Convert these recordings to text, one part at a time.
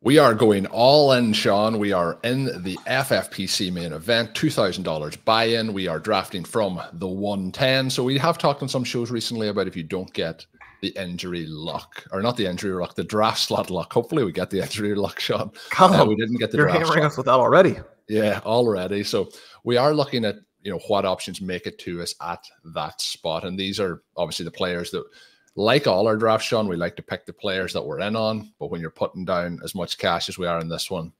We are going all in, Shawn. We are in the FFPC main event, $2,000 buy-in. We are drafting from the 110. So we have talked on some shows recently about if you don't get the injury luck, or not the injury luck, the draft slot luck. Hopefully we get the injury luck, Shawn. Colm, we didn't get the you're draft hammering slot. us with that already. Yeah, already. So we are looking at, what options make it to us at that spot. And these are obviously the players that, like all our drafts, Shawn, we like to pick the players that we're in on. But when you're putting down as much cash as we are in this one,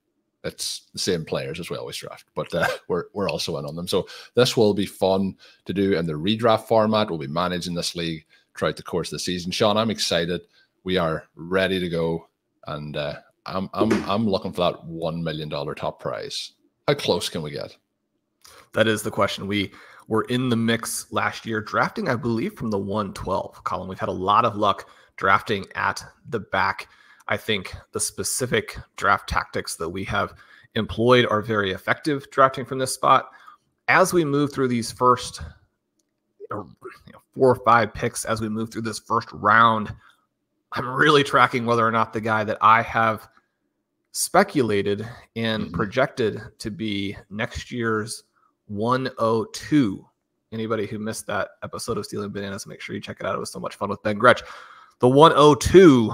it's the same players as we always draft. But we're also in on them. So this will be fun to do in the redraft format. We'll be managing this league throughout the course of the season. Shawn, I'm excited. We are ready to go. And I'm looking for that $1 million top prize. How close can we get? That is the question. We were in the mix last year, drafting, I believe, from the 112 column. We've had a lot of luck drafting at the back. I think the specific draft tactics that we have employed are very effective drafting from this spot. As we move through these first 4 or 5 picks, as we move through this first round, I'm really tracking whether or not the guy that I have speculated and projected to be next year's 102. Anybody who missed that episode of Stealing Bananas, make sure you check it out. It was so much fun with Ben Gretsch. The 102,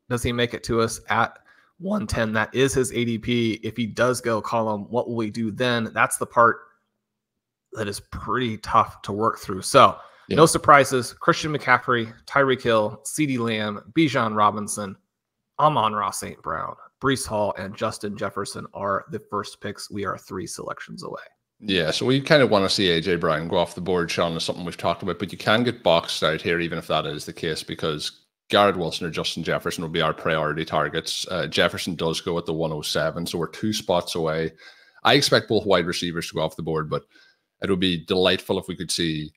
does he make it to us at 110? That is his ADP. If he does go, Colm, what will we do then? That's the part that is pretty tough to work through. So no surprises. Christian McCaffrey, Tyreek Hill, CeeDee Lamb, Bijan Robinson, Amon-Ra St. Brown, Breece Hall, and Justin Jefferson are the first picks. We are 3 selections away. Yeah, so we kind of want to see A.J. Brown go off the board, Shawn, is something we've talked about, but you can get boxed out here even if that is the case, because Garrett Wilson or Justin Jefferson will be our priority targets. Jefferson does go at the 107, so we're 2 spots away. I expect both wide receivers to go off the board, but it would be delightful if we could see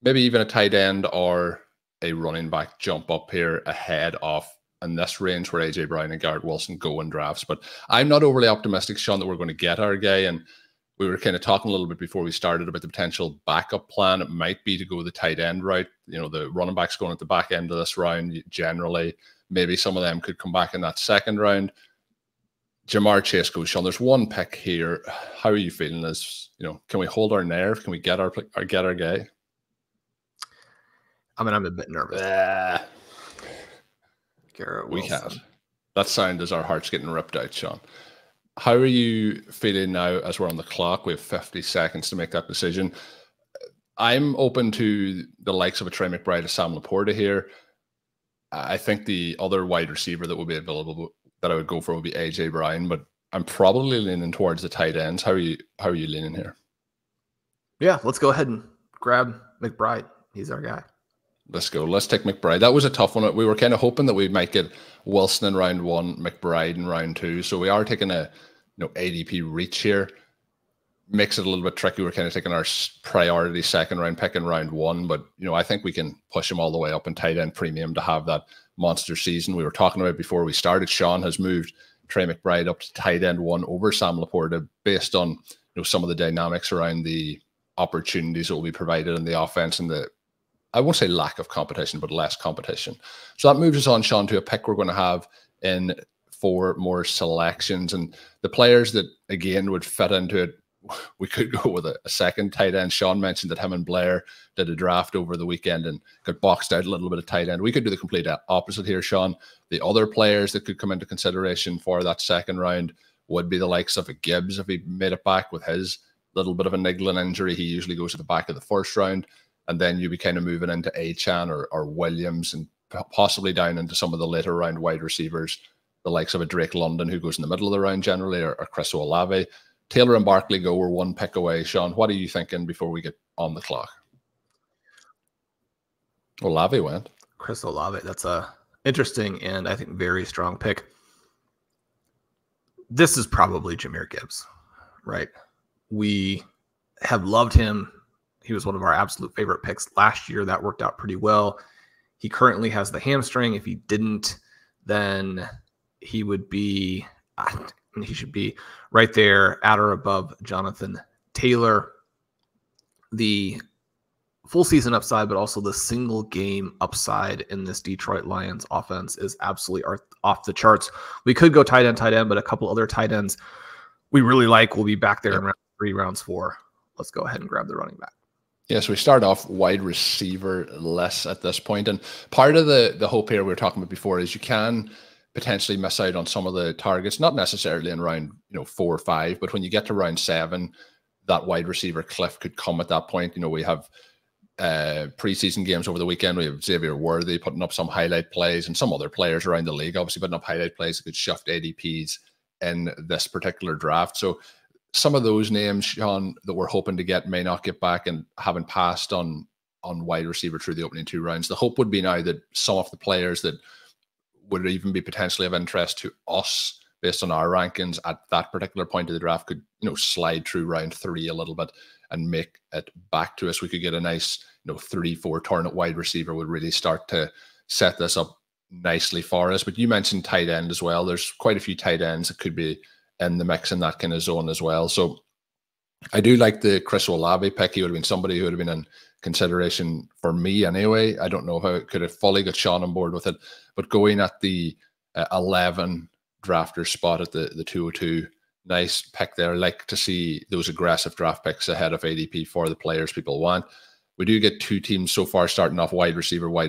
maybe even a tight end or a running back jump up here ahead of in this range where A.J. Brown and Garrett Wilson go in drafts. But I'm not overly optimistic, Shawn, that we're going to get our guy. And we were kind of talking a little bit before we started about the potential backup plan. It might be to go the tight end route. The running backs going at the back end of this round generally. Maybe some of them could come back in that second round. Jahmyr Chase goes, Shawn. There's one pick here. How are you feeling? Can we hold our nerve? Can we get our guy? I mean, I'm a bit nervous. Garrett Wilson. We can't. That sound is our hearts getting ripped out, Shawn. How are you feeling now as we're on the clock? We have 50 seconds to make that decision. I'm open to the likes of a Trey McBride, a Sam Laporta here. I think the other wide receiver that will be available that I would go for would be A.J. Brown, but I'm probably leaning towards the tight ends. How are you leaning here? Yeah, let's go ahead and grab McBride. He's our guy. Let's go. Let's take McBride. That was a tough one. We were kind of hoping that we might get Wilson in round 1, McBride in round 2. So we are taking a ADP reach here. Makes it a little bit tricky. We're kind of taking our priority second round pick in round 1. But, I think we can push him all the way up in tight end premium to have that monster season we were talking about before we started. Shawn has moved Trey McBride up to tight end 1 over Sam Laporta based on some of the dynamics around the opportunities that will be provided in the offense and I won't say lack of competition, but less competition. So that moves us on, Shawn, to a pick we're going to have in 4 more selections. And the players that, again, would fit into it, we could go with a second tight end. Shawn mentioned that him and Blair did a draft over the weekend and got boxed out a little bit of tight end. We could do the complete opposite here, Shawn. The other players that could come into consideration for that second round would be the likes of a Gibbs if he made it back with his little bit of a niggling injury. He usually goes to the back of the first round. And then you'd be kind of moving into Achan or Williams and possibly down into some of the later round wide receivers, the likes of a Drake London who goes in the middle of the round generally, or Chris Olave. Taylor and Barkley go. We're 1 pick away. Shawn, what are you thinking before we get on the clock? Olave went. Chris Olave. That's a interesting and I think very strong pick. This is probably Jahmyr Gibbs, right? We have loved him. He was one of our absolute favorite picks last year. That worked out pretty well. He currently has the hamstring. If he didn't, then he would be, he should be right there at or above Jonathan Taylor. The full season upside, but also the single game upside in this Detroit Lions offense is absolutely off the charts. We could go tight end, but a couple other tight ends we really like will be back there in round 3, rounds 4. Let's go ahead and grab the running back. Yes, we start off wide receiver less at this point. And part of the hope here we were talking about before is you can potentially miss out on some of the targets, not necessarily in round 4 or 5, but when you get to round 7, that wide receiver cliff could come at that point. We have preseason games over the weekend. We have Xavier Worthy putting up some highlight plays, and some other players around the league obviously putting up highlight plays that could shift ADPs in this particular draft. So some of those names, Shawn, that we're hoping to get may not get back and haven't passed on wide receiver through the opening 2 rounds. The hope would be now that some of the players that would even be potentially of interest to us based on our rankings at that particular point of the draft could, slide through round 3 a little bit and make it back to us. We could get a nice, 3-4 turn at wide receiver would really start to set this up nicely for us. But you mentioned tight end as well. There's quite a few tight ends that could be in the mix in that kind of zone as well. So I do like the Chris Olave pick. He would have been somebody who would have been in consideration for me anyway. I don't know how it could have fully got Shawn on board with it, but going at the 11 drafter spot at the 202, nice pick there. I like to see those aggressive draft picks ahead of ADP for the players people want. We do get 2 teams so far starting off wide receiver. We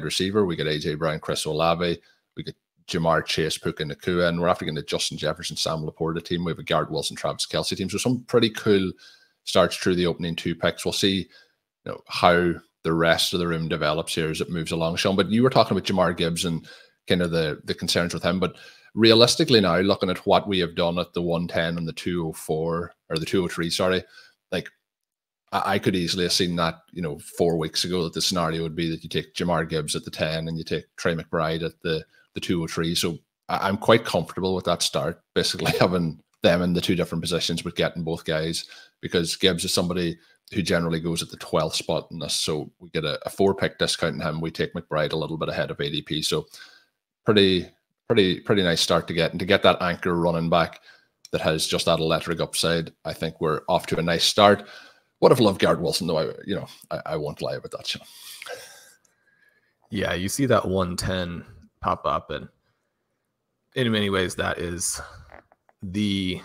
get AJ Brown, Chris Olave. We get Jahmyr, Chase, Puka, Nakua, and we're after getting the Justin Jefferson, Sam Laporta team. We have a Garrett Wilson, Travis Kelce team. So some pretty cool starts through the opening 2 picks. We'll see how the rest of the room develops here as it moves along, Shawn. But you were talking about Jahmyr Gibbs and kind of the concerns with him. But realistically now, looking at what we have done at the 110 and the 204, or the 203, sorry, like I could easily have seen that, 4 weeks ago, that the scenario would be that you take Jahmyr Gibbs at the 10 and you take Trey McBride at the 203. So I'm quite comfortable with that start, basically having them in the 2 different positions, but getting both guys, because Gibbs is somebody who generally goes at the 12th spot in this. So we get a 4-pick discount in him. We take McBride a little bit ahead of ADP. So pretty nice start to get. And to get that anchor running back that has just that electric upside, I think we're off to a nice start. Would have loved Garrett Wilson, though. I won't lie about that, Shawn. Yeah, you see that 110 pop up, and in many ways that is the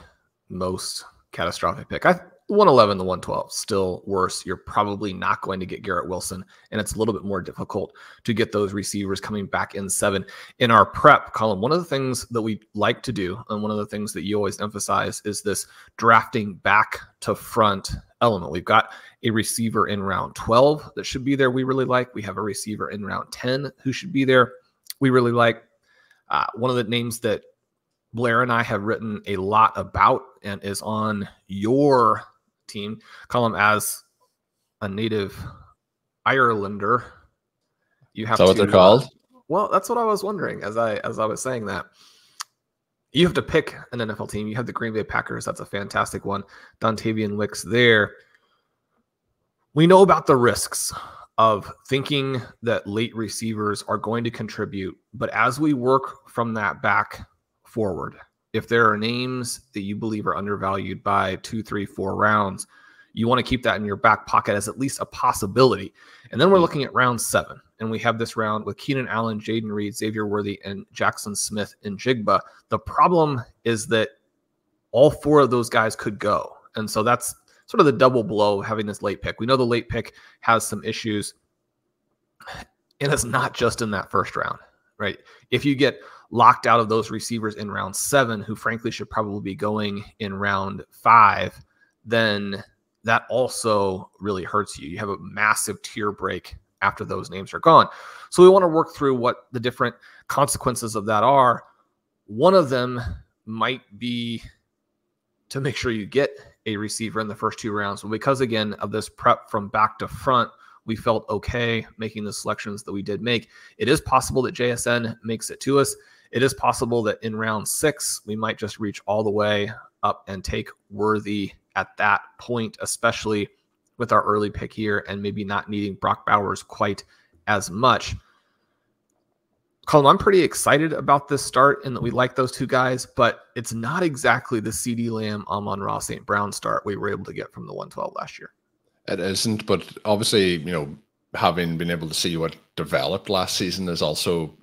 most catastrophic pick. 111 to 112 still worse. You're probably not going to get Garrett Wilson, and it's a little bit more difficult to get those receivers coming back in 7. In our prep column, one of the things that we like to do, and one of the things that you always emphasize, is this drafting back to front element. We've got a receiver in round 12 that should be there. We really like. We have a receiver in round 10 who should be there. We really like. One of the names that Blair and I have written a lot about and is on your team, Colm, as a native Irelander. You have Is that what they're called? Well, that's what I was wondering as I was saying that. You have to pick an NFL team. You have the Green Bay Packers. That's a fantastic one. Dontavian Wicks there. We know about the risks of thinking that late receivers are going to contribute, but as we work from that back forward, if there are names that you believe are undervalued by 2, 3, 4 rounds, you want to keep that in your back pocket as at least a possibility. And then we're looking at round 7, and we have this round with Keenan Allen, Jaden Reed, Xavier Worthy, and Jackson Smith and Jigba. The problem is that all 4 of those guys could go. And so that's sort of the double blow of having this late pick. We know the late pick has some issues, and it's not just in that first round, right? If you get locked out of those receivers in round 7, who frankly should probably be going in round 5, then that also really hurts you. You have a massive tier break after those names are gone. So we want to work through what the different consequences of that are. One of them might be to make sure you get a receiver in the first 2 rounds. But because, again, of this prep from back to front, we felt okay making the selections that we did make. It is possible that JSN makes it to us. It is possible that in round 6, we might just reach all the way up and take Worthy at that point, especially with our early pick here and maybe not needing Brock Bowers quite as much. Colm, I'm pretty excited about this start and that we like those 2 guys, but it's not exactly the CeeDee Lamb, Amon-Ra St. Brown start we were able to get from the 112 last year. It isn't, but obviously, having been able to see what developed last season is also,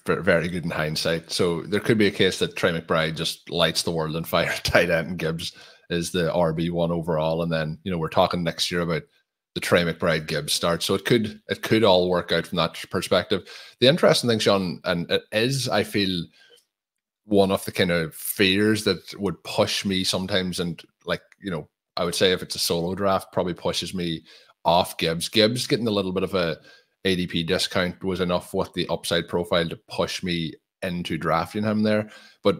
very good in hindsight. So there could be a case that Trey McBride just lights the world on fire at tight end, and Gibbs is the RB1 overall. And then, we're talking next year about the Trey McBride Gibbs start. So it could all work out from that perspective. The interesting thing, Shawn, and it is, I feel, one of the kind of fears that would push me sometimes, and I would say if it's a solo draft, probably pushes me off Gibbs. Gibbs getting a little bit of a ADP discount was enough with the upside profile to push me into drafting him there. But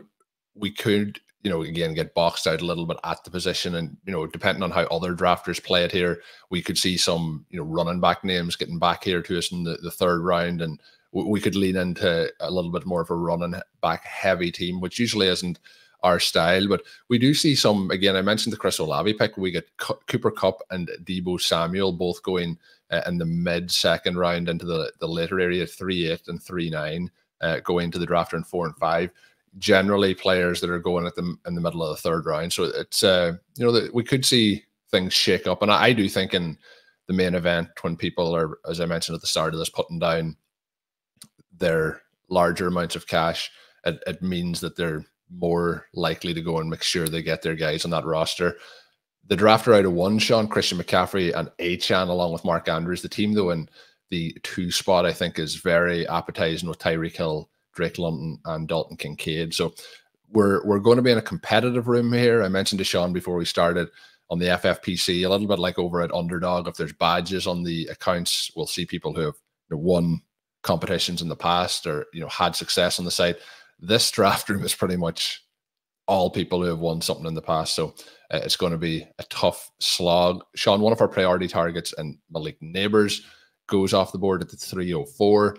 we could, again, get boxed out a little bit at the position. And, depending on how other drafters play it here, we could see some, running back names getting back here to us in the third round. And we could lean into a little bit more of a running back heavy team, which usually isn't our style. But we do see some, again, I mentioned the Chris Olave pick. We get Cooper Kupp and Deebo Samuel both going in the mid-second round into the later area, 3-8 and 3-9, going to the draft in 4 and 5. Generally players that are going at them in the middle of the third round. So it's, we could see things shake up. And I do think in the main event, when people are, as I mentioned at the start of this, putting down their larger amounts of cash, it means that they're more likely to go and make sure they get their guys on that roster. The drafter out of 1, Shawn, Christian McCaffrey and Achane along with Mark Andrews. The team, though, in the 2 spot, I think, is very appetizing with Tyreek Hill, Drake London, and Dalton Kincaid. So we're going to be in a competitive room here. I mentioned to Shawn before we started on the FFPC, a little bit like over at Underdog. If there's badges on the accounts, we'll see people who have won competitions in the past or had success on the site. This draft room is pretty much all people who have won something in the past. So it's going to be a tough slog. Shawn, one of our priority targets, and Malik Neighbors goes off the board at the 304.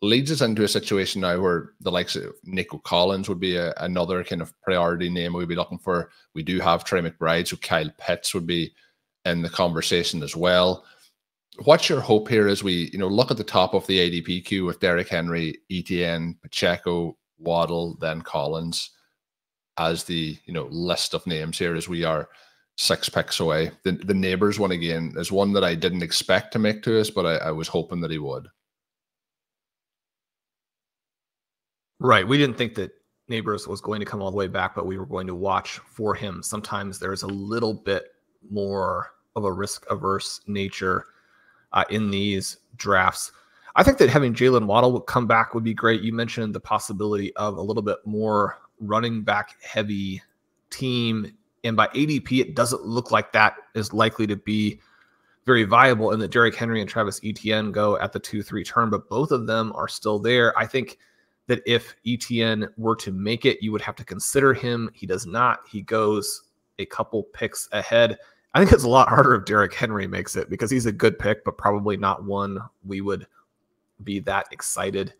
Leads us into a situation now where the likes of Nico Collins would be another kind of priority name we'd be looking for. We do have Trey McBride, so Kyle Pitts would be in the conversation as well. What's your hope here as we look at the top of the ADP queue with Derrick Henry, Etienne, Pacheco, Waddle, then Collins as the list of names here as we are 6 picks away? The Neighbors one, again, is one that I didn't expect to make to us, but I was hoping that he would. Right. We didn't think that Neighbors was going to come all the way back, but we were going to watch for him. Sometimes there's a little bit more of a risk-averse nature in these drafts. I think that having Jaylen Waddle come back would be great. You mentioned the possibility of a little bit more running back heavy team. And by ADP, it doesn't look like that is likely to be very viable, and that Derrick Henry and Travis Etienne go at the 2-3 turn, but both of them are still there. I think that if Etienne were to make it, you would have to consider him. He does not. He goes a couple picks ahead. I think it's a lot harder if Derrick Henry makes it because he's a good pick, but probably not one we would be that excited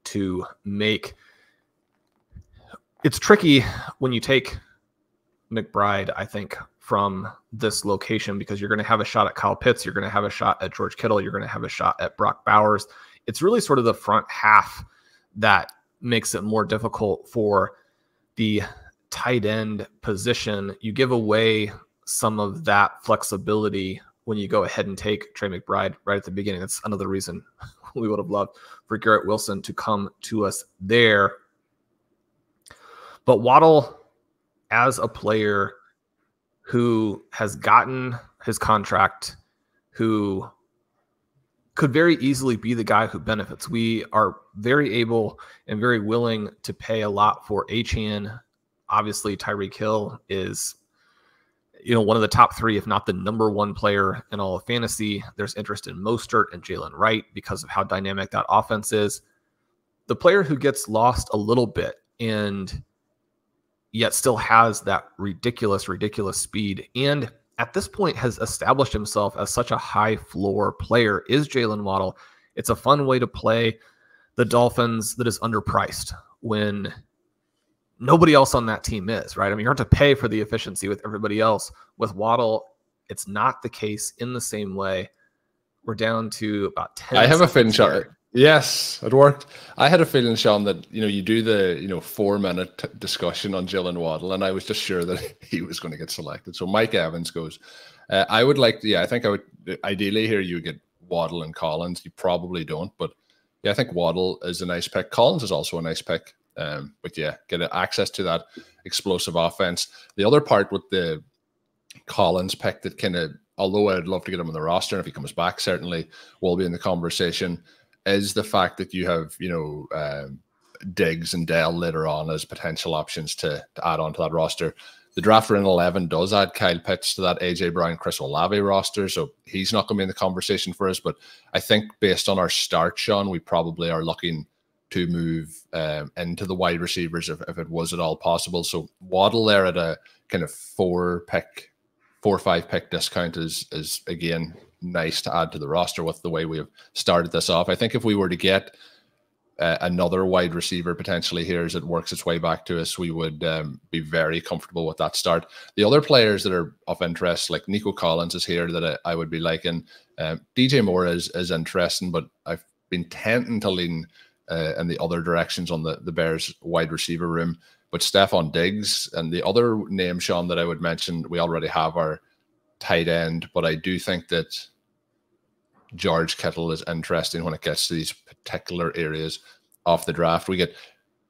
to make. It's tricky when you take McBride, I think, from this location because you're going to have a shot at Kyle Pitts. You're going to have a shot at George Kittle. You're going to have a shot at Brock Bowers. It's really sort of the front half that makes it more difficult for the tight end position. You give away some of that flexibility when you go ahead and take Trey McBride right at the beginning. That's another reason we would have loved for Garrett Wilson to come to us there. But Waddle, as a player who has gotten his contract, who could very easily be the guy who benefits. We are very able and very willing to pay a lot for Achane. Obviously, Tyreek Hill is, one of the top 3, if not the number 1 player in all of fantasy. There's interest in Mostert and Jaylen Wright because of how dynamic that offense is. The player who gets lost a little bit and yet still has that ridiculous speed and at this point has established himself as such a high floor player is Jaylen Waddle. It's a fun way to play the Dolphins that is underpriced when nobody else on that team is, right? I mean, you have to pay for the efficiency with everybody else. With Waddle, it's not the case in the same way. We're down to about 10. I have a feeling, Shawn. Yes, it worked. I had a feeling, Shawn, that you do the 4-minute discussion on Jaylen Waddle, and I was just sure that he was going to get selected. So Mike Evans goes. I would like, I think I would ideally here you get Waddle and Collins. You probably don't, but yeah, I think Waddle is a nice pick. Collins is also a nice pick. But yeah, get access to that explosive offense. The other part with the Collins pick that kind of, although I'd love to get him on the roster, and if he comes back, certainly will be in the conversation, is the fact that you have, Diggs and Dell later on as potential options to add on to that roster. The draft in 11 does add Kyle Pitts to that AJ Brown, Chris Olave roster, so he's not going to be in the conversation for us. But I think based on our start, Shawn, we probably are looking to move into the wide receivers if it was at all possible. So Waddle there at a kind of 4 or 5 pick discount is again nice to add to the roster with the way we have started this off. I think if we were to get another wide receiver potentially here as it works its way back to us, we would be very comfortable with that start. The other players that are of interest, like Nico Collins is here that I would be liking. DJ Moore is interesting, but I've been tending to lean in the other directions on the Bears wide receiver room. But Stephon Diggs and the other name, Shawn, that I would mention, we already have our tight end, but I do think that George Kittle is interesting when it gets to these particular areas of the draft. We get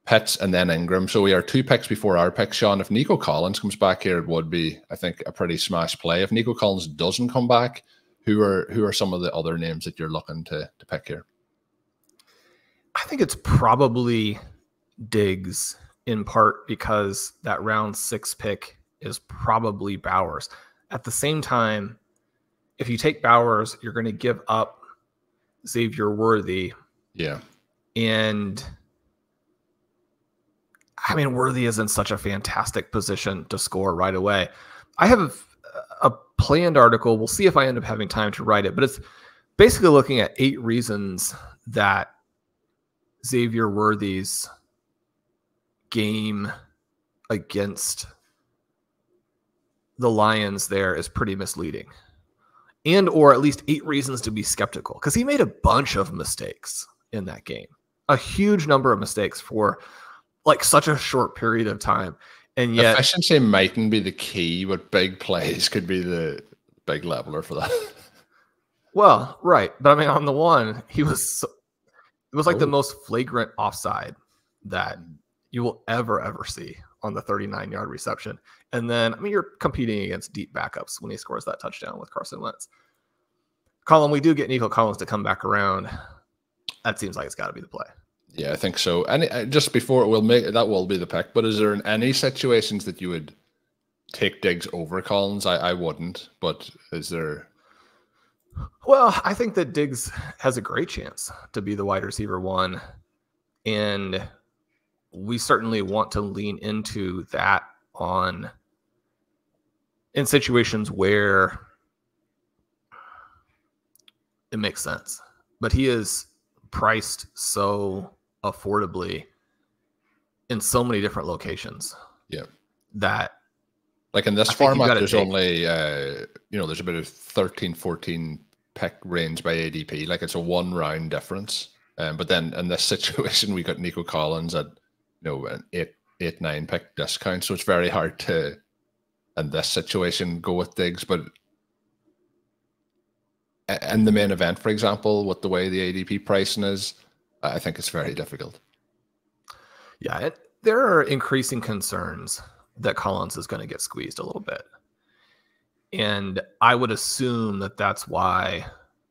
Pitts and then Ingram. So we are 2 picks before our pick, Shawn. If Nico Collins comes back here, it would be, I think, a pretty smash play. If Nico Collins doesn't come back, who are some of the other names that you're looking to pick here? I think it's probably Diggs, in part because that round 6 pick is probably Bowers. At the same time, if you take Bowers, you're going to give up Xavier Worthy. Yeah. And I mean, Worthy is in such a fantastic position to score right away. I have a planned article. We'll see if I end up having time to write it, but it's basically looking at 8 reasons that Xavier Worthy's game against the Lions there is pretty misleading, and or at least 8 reasons to be skeptical, because he made a bunch of mistakes in that game, a huge number of mistakes for like such a short period of time. And yet efficiency mightn't be the key, but big plays could be the big leveler for that. Well, right. But I mean, on the one, it was like the most flagrant offside that you will ever see on the 39-yard reception. And then, I mean, you're competing against deep backups when he scores that touchdown with Carson Wentz. Colm, we do get Nico Collins to come back around. That seems like it's got to be the play. Yeah, I think so. And just before that will be the pick, but is there in any situations that you would take Diggs over Collins? I wouldn't, but is there? Well, I think that Diggs has a great chance to be the wide receiver 1, and we certainly want to lean into that in situations where it makes sense. But he is priced so affordably in so many different locations. Yeah. That, like in this format, there's only, there's about a 13, 14 pick range by ADP. Like it's a 1 round difference. But then in this situation, we got Nico Collins at, an 8-9 pick discount. So it's very hard to, in this situation, go with Diggs. But in the main event, for example, with the way the ADP pricing is, I think it's very difficult. Yeah, there are increasing concerns that Collins is going to get squeezed a little bit. And I would assume that that's why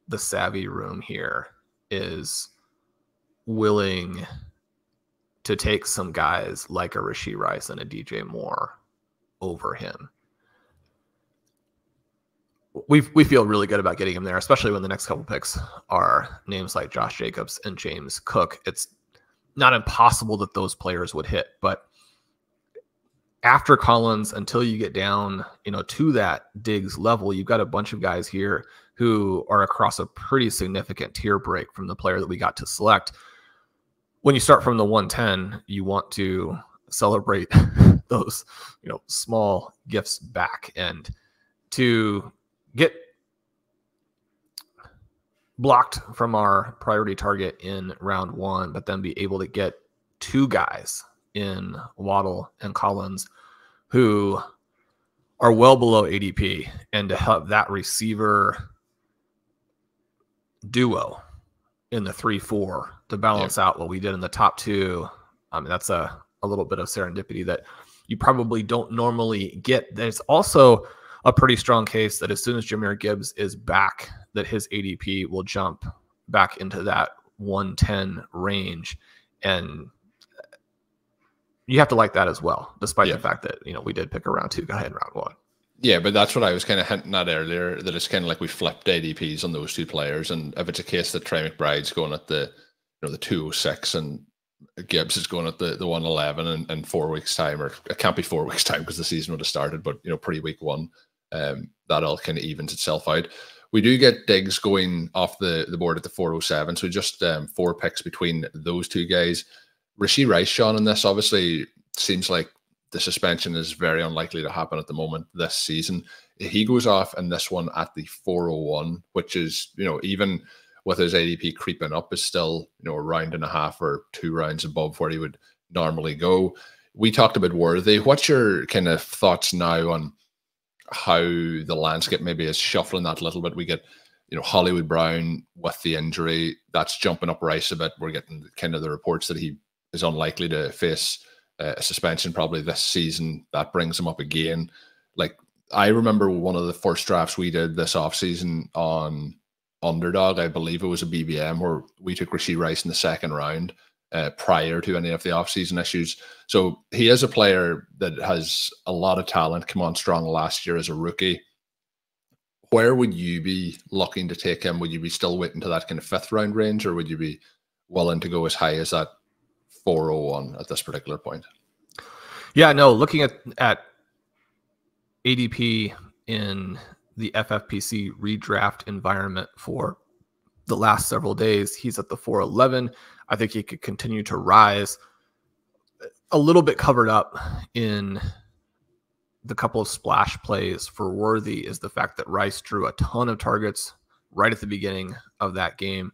the savvy room here is willing to take some guys like a Rashee Rice and a DJ Moore over him. We feel really good about getting him there, especially when the next couple picks are names like Josh Jacobs and James Cook. It's not impossible that those players would hit, but after Collins, until you get down, to that Diggs level, you've got a bunch of guys here who are across a pretty significant tier break from the player that we got to select. When you start from the 110, you want to celebrate those, small gifts back, and to get blocked from our priority target in round 1, but then be able to get 2 guys in Waddle and Collins who are well below ADP, and to have that receiver duo in the 3-4 to balance out what we did in the top two. I mean, that's a little bit of serendipity that you probably don't normally get. There's also a pretty strong case that as soon as Jahmyr Gibbs is back, that his ADP will jump back into that 110 range. And you have to like that as well, despite the fact that, we did pick a round 2 guy in round 1. Yeah, but that's what I was kind of hinting at earlier, that it's kind of like we flipped ADPs on those two players. And if it's a case that Trey McBride's going at the 206 and Gibbs is going at the 111 in 4 weeks' time, or it can't be 4 weeks' time because the season would have started, but pre-week 1, that all kind of evens itself out. We do get Diggs going off the board at the 407, so just 4 picks between those two guys. Rashee Rice, Shawn, in this obviously seems like the suspension is very unlikely to happen at the moment this season. He goes off in this one at the 401, which is, even with his ADP creeping up, is still, a round and a half or 2 rounds above where he would normally go. We talked about Worthy. What's your kind of thoughts now on how the landscape maybe is shuffling that a little bit? We get, Hollywood Brown with the injury, that's jumping up Rice a bit. We're getting kind of the reports that he is unlikely to face a suspension probably this season. That brings him up again. Like, I remember one of the first drafts we did this offseason on Underdog, I believe it was a BBM, where we took Rashee Rice in the 2nd round prior to any of the offseason issues. So he is a player that has a lot of talent, come on strong last year as a rookie. Where would you be looking to take him? Would you be still waiting to that kind of 5th round range, or would you be willing to go as high as that 401 at this particular point? Yeah, no, looking at ADP in the FFPC redraft environment for the last several days, he's at the 411. I think he could continue to rise. A little bit covered up in the couple of splash plays for Worthy is the fact that Rice drew a ton of targets right at the beginning of that game.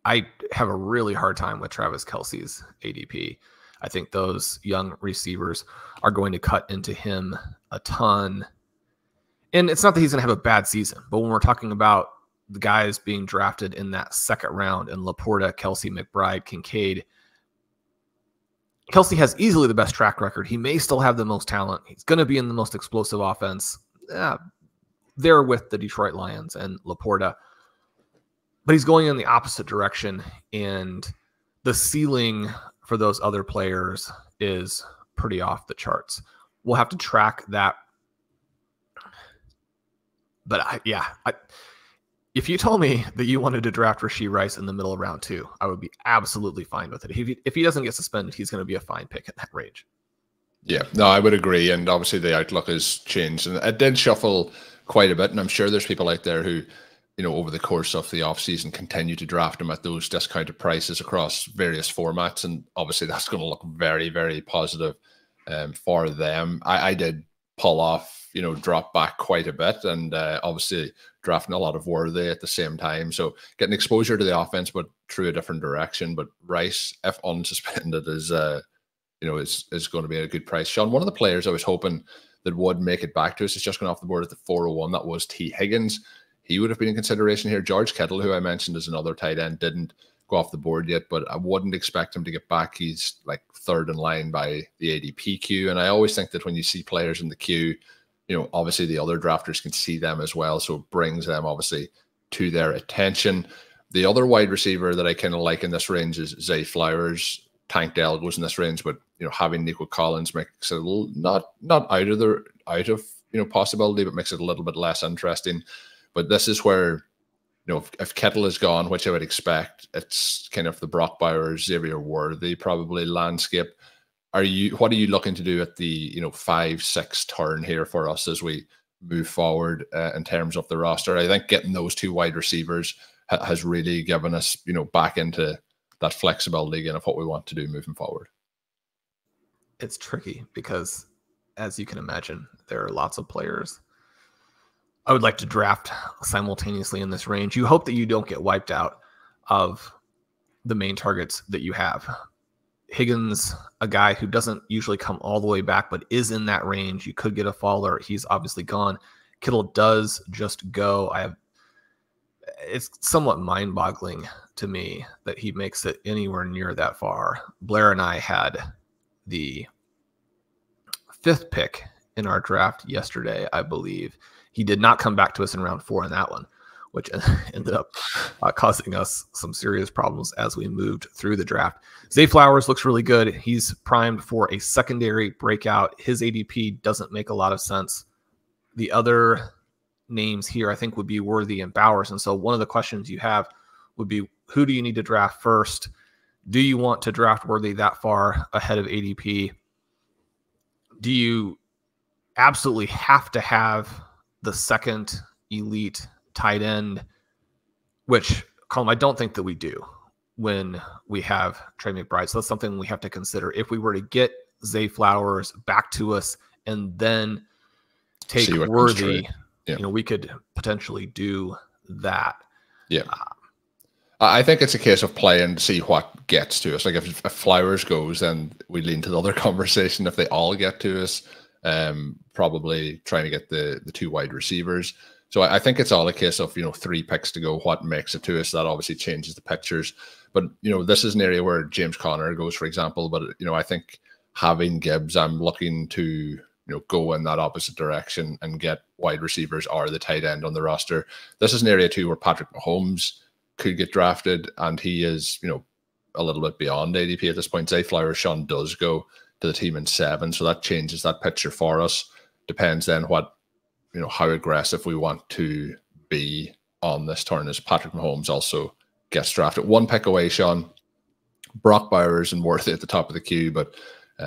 I have a really hard time with Travis Kelce's ADP. I think those young receivers are going to cut into him a ton. And it's not that he's going to have a bad season, but when we're talking about the guys being drafted in that 2nd round, and Laporta, Kelce, McBride, Kincaid, Kelce has easily the best track record. He may still have the most talent. He's going to be in the most explosive offense. They're with the Detroit Lions and Laporta. But he's going in the opposite direction, and the ceiling for those other players is pretty off the charts. We'll have to track that. But if you told me that you wanted to draft Rashee Rice in the middle of round 2, I would be absolutely fine with it. If he doesn't get suspended, he's going to be a fine pick in that range. Yeah, no, I would agree. And obviously the outlook has changed, and it did shuffle quite a bit. And I'm sure there's people out there who, over the course of the offseason continue to draft him at those discounted prices across various formats. And obviously that's going to look very, very positive for them. I did pull off, drop back quite a bit, and obviously drafting a lot of Worthy at the same time. So getting exposure to the offense, but through a different direction. But Rice, if unsuspended, is going to be a good price. Shawn, one of the players I was hoping that would make it back to us is just going off the board at the 401. That was T. Higgins. He would have been in consideration here. George Kittle, who I mentioned as another tight end, didn't go off the board yet, but I wouldn't expect him to get back. He's like 3rd in line by the ADP queue. And I always think that when you see players in the queue, obviously the other drafters can see them as well. So it brings them obviously to their attention. The other wide receiver that I kind of like in this range is Zay Flowers. Tank Dell goes in this range, but having Nico Collins makes it a little not out of possibility, but makes it a little bit less interesting. But this is where, if Kittle is gone, which I would expect, it's kind of the Brock Bowers, Xavier Worthy probably landscape. What are you looking to do at the 5-6 turn here for us as we move forward in terms of the roster? I think getting those 2 wide receivers has really given us back into that flexibility again of what we want to do moving forward. It's tricky because, as you can imagine, there are lots of players I would like to draft simultaneously in this range. You hope that you don't get wiped out of the main targets that you have. Higgins, a guy who doesn't usually come all the way back, but is in that range. You could get a faller. He's obviously gone. Kittle does just go. I have it's somewhat mind-boggling to me that he makes it anywhere near that far. Blair and I had the 5th pick in our draft yesterday, I believe. He did not come back to us in round 4 in that one, which ended up causing us some serious problems as we moved through the draft. Zay Flowers looks really good. He's primed for a secondary breakout. His ADP doesn't make a lot of sense. The other names here, I think, would be Worthy and Bowers. And so one of the questions you have would be, who do you need to draft first? Do you want to draft Worthy that far ahead of ADP? Do you absolutely have to have the second elite tight end, which, Colm, I don't think that we do when we have Trey McBride. So that's something we have to consider. If we were to get Zay Flowers back to us and then take Worthy, we could potentially do that. Yeah. I think it's a case of playing to see what gets to us. Like if Flowers goes, then we lean to the other conversation. If they all get to us, probably trying to get the 2 wide receivers. So I think it's all a case of, 3 picks to go. What makes it to us? That obviously changes the pictures. But, this is an area where James Conner goes, for example. But, I think having Gibbs, I'm looking to, go in that opposite direction and get wide receivers or the tight end on the roster. This is an area too where Patrick Mahomes could get drafted, and he is, a little bit beyond ADP at this point. Zay Flowers, Shawn does go to the team in 7, so that changes that picture for us. Depends then what, how aggressive we want to be on this turn as Patrick Mahomes also gets drafted. 1 pick away, Shawn. Brock Bowers and Worthy at the top of the queue, but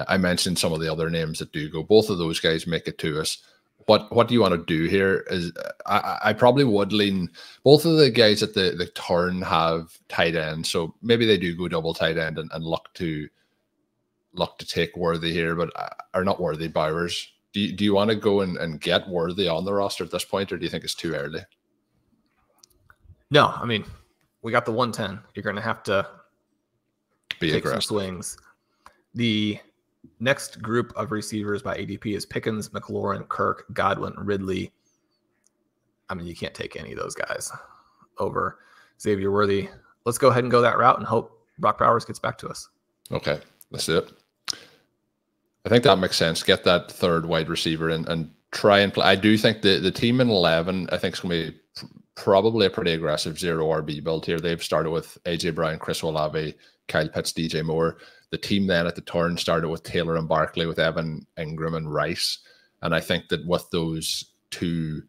I mentioned some of the other names that do go. Both of those guys make it to us. What do you want to do here? Is I probably would lean. Both of the guys at the turn have tight end, so maybe they do go double tight end and look to take Worthy here, but are not Worthy, Bowers. Do you want to go and get Worthy on the roster at this point, or do you think it's too early? No, I mean, we got the 110. You're going to have to take aggressive. Some swings. The next group of receivers by ADP is Pickens, McLaurin, Kirk, Godwin, Ridley. I mean, you can't take any of those guys over Xavier Worthy. Let's go ahead and go that route and hope Brock Bowers gets back to us. Okay, that's it. I think that makes sense. Get that 3rd wide receiver and try and play. I do think the team in 11, I think, is going to be probably a pretty aggressive 0 RB build here. They've started with AJ Brown, Chris Olave, Kyle Pitts, DJ Moore. The team then at the turn started with Taylor and Barkley, with Evan, Ingram, and Rice. And I think that with those 2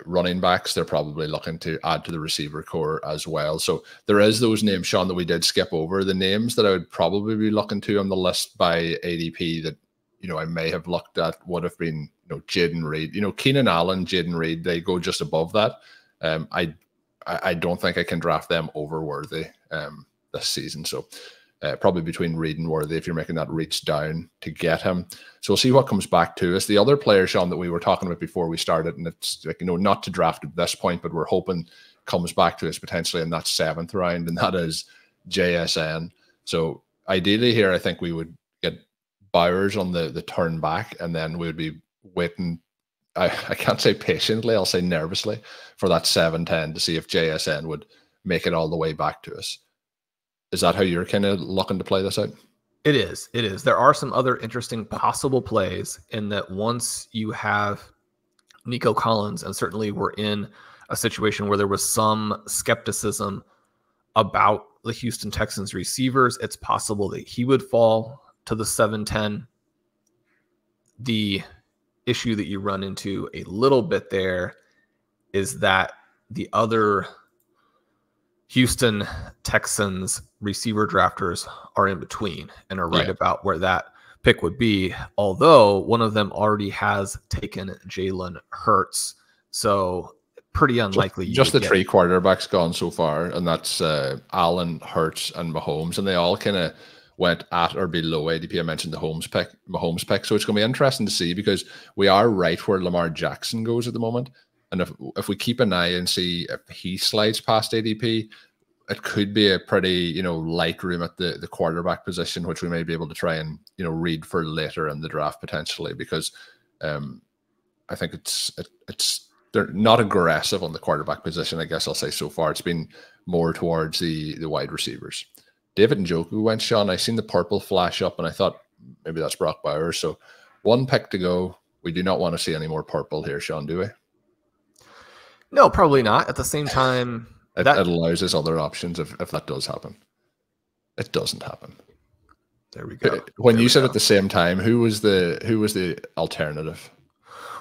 running backs, they're probably looking to add to the receiver core as well. So there is those names, Shawn, that we did skip over. The names that I would probably be looking to on the list by ADP that, I may have looked at would have been, Jaden Reed. Keenan Allen, Jaden Reed, they go just above that. I don't think I can draft them over Worthy this season. So probably between Reed and Worthy if you're making that reach down to get him. So we'll see what comes back to us. The other player, Shawn, that we were talking about before we started, and it's like, not to draft at this point, but we're hoping comes back to us potentially in that 7th round, and that is JSN. So ideally here, I think we would get Bowers on the turn back, and then we would be waiting, I can't say patiently, I'll say nervously, for that 7-10 to see if JSN would make it all the way back to us. Is that how you're kind of looking to play this out? It is. It is. There are some other interesting possible plays in that once you have Nico Collins, and certainly we're in a situation where there was some skepticism about the Houston Texans receivers, it's possible that he would fall to the 7-10. The issue that you run into a little bit there is that the other Houston Texans receiver drafters are in between and are right about where that pick would be, although one of them already has taken Jalen Hurts. So pretty unlikely. Just the 3 quarterbacks gone so far, and that's Allen, Hurts, and Mahomes, and they all kind of went at or below ADP. I mentioned the Mahomes pick. So it's going to be interesting to see, because we are right where Lamar Jackson goes at the moment. And if we keep an eye and see if he slides past ADP, it could be a pretty, light room at the quarterback position, which we may be able to try and, read for later in the draft potentially, because I think it's they're not aggressive on the quarterback position, I guess I'll say so far. It's been more towards the wide receivers. David Njoku went, Shawn. I seen the purple flash up, and I thought maybe that's Brock Bowers. So one pick to go. We do not want to see any more purple here, Shawn, do we? No, probably not. At the same time, it allows us other options if that does happen. It doesn't happen. There we go. When you said at the same time, who was the alternative?